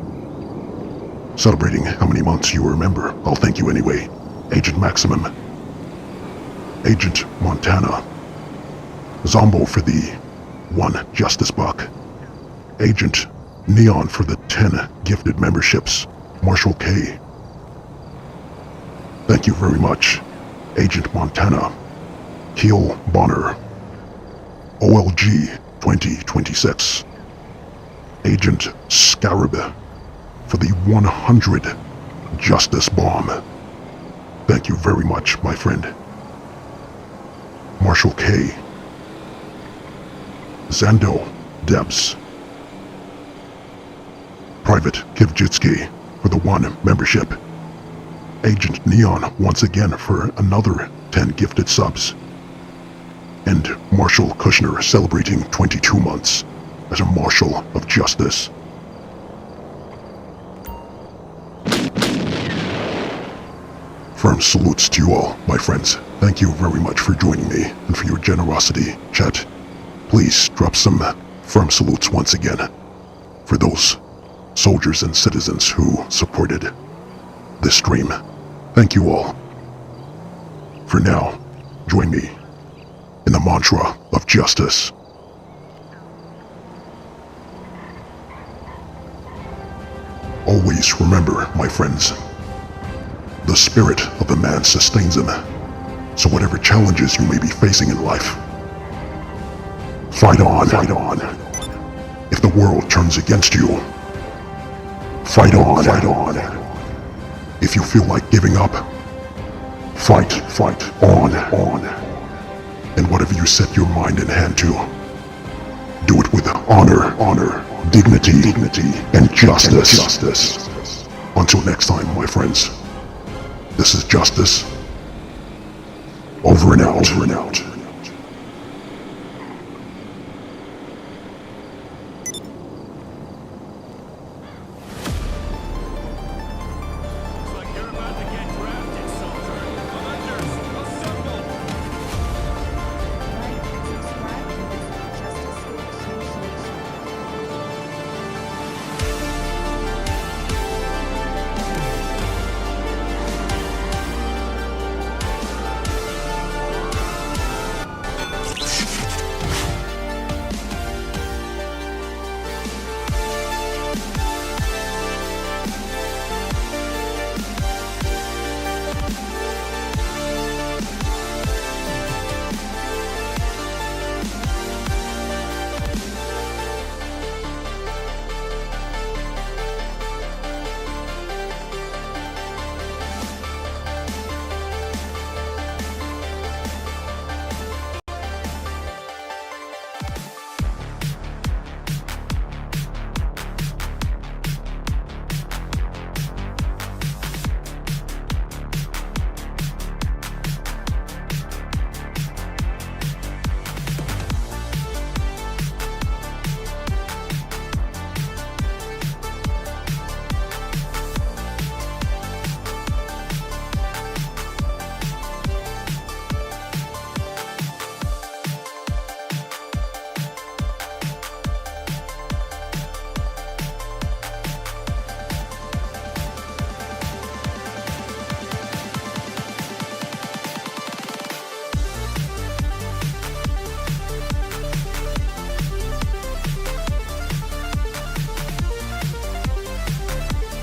Celebrating how many months you remember. I'll thank you anyway. Agent Maximum, Agent Montana, Zombo for the 1 Justice Buck, Agent Neon for the 10 gifted memberships, Marshall K. Thank you very much. Agent Montana, Keel Bonner, OLG 2026, Agent Scarab for the 100 Justice Bomb. Thank you very much, my friend. Marshall K. Zando Debs. Private Kivjitsky for the 1 membership. Agent Neon once again for another 10 gifted subs. And Marshall Kushner celebrating 22 months as a Marshal of Justice. Firm salutes to you all, my friends. Thank you very much for joining me and for your generosity, chat. Please drop some firm salutes once again for those soldiers and citizens who supported this stream. Thank you all. For now, join me in the mantra of justice. Always remember, my friends, the spirit of a man sustains him. So whatever challenges you may be facing in life, fight on, fight on. If the world turns against you, fight on, fight on. If you feel like giving up, fight, fight on, on. And whatever you set your mind and hand to, do it with honor, honor, dignity, dignity, and justice, justice. Until next time, my friends. This is Justice. Over and out. Over and out.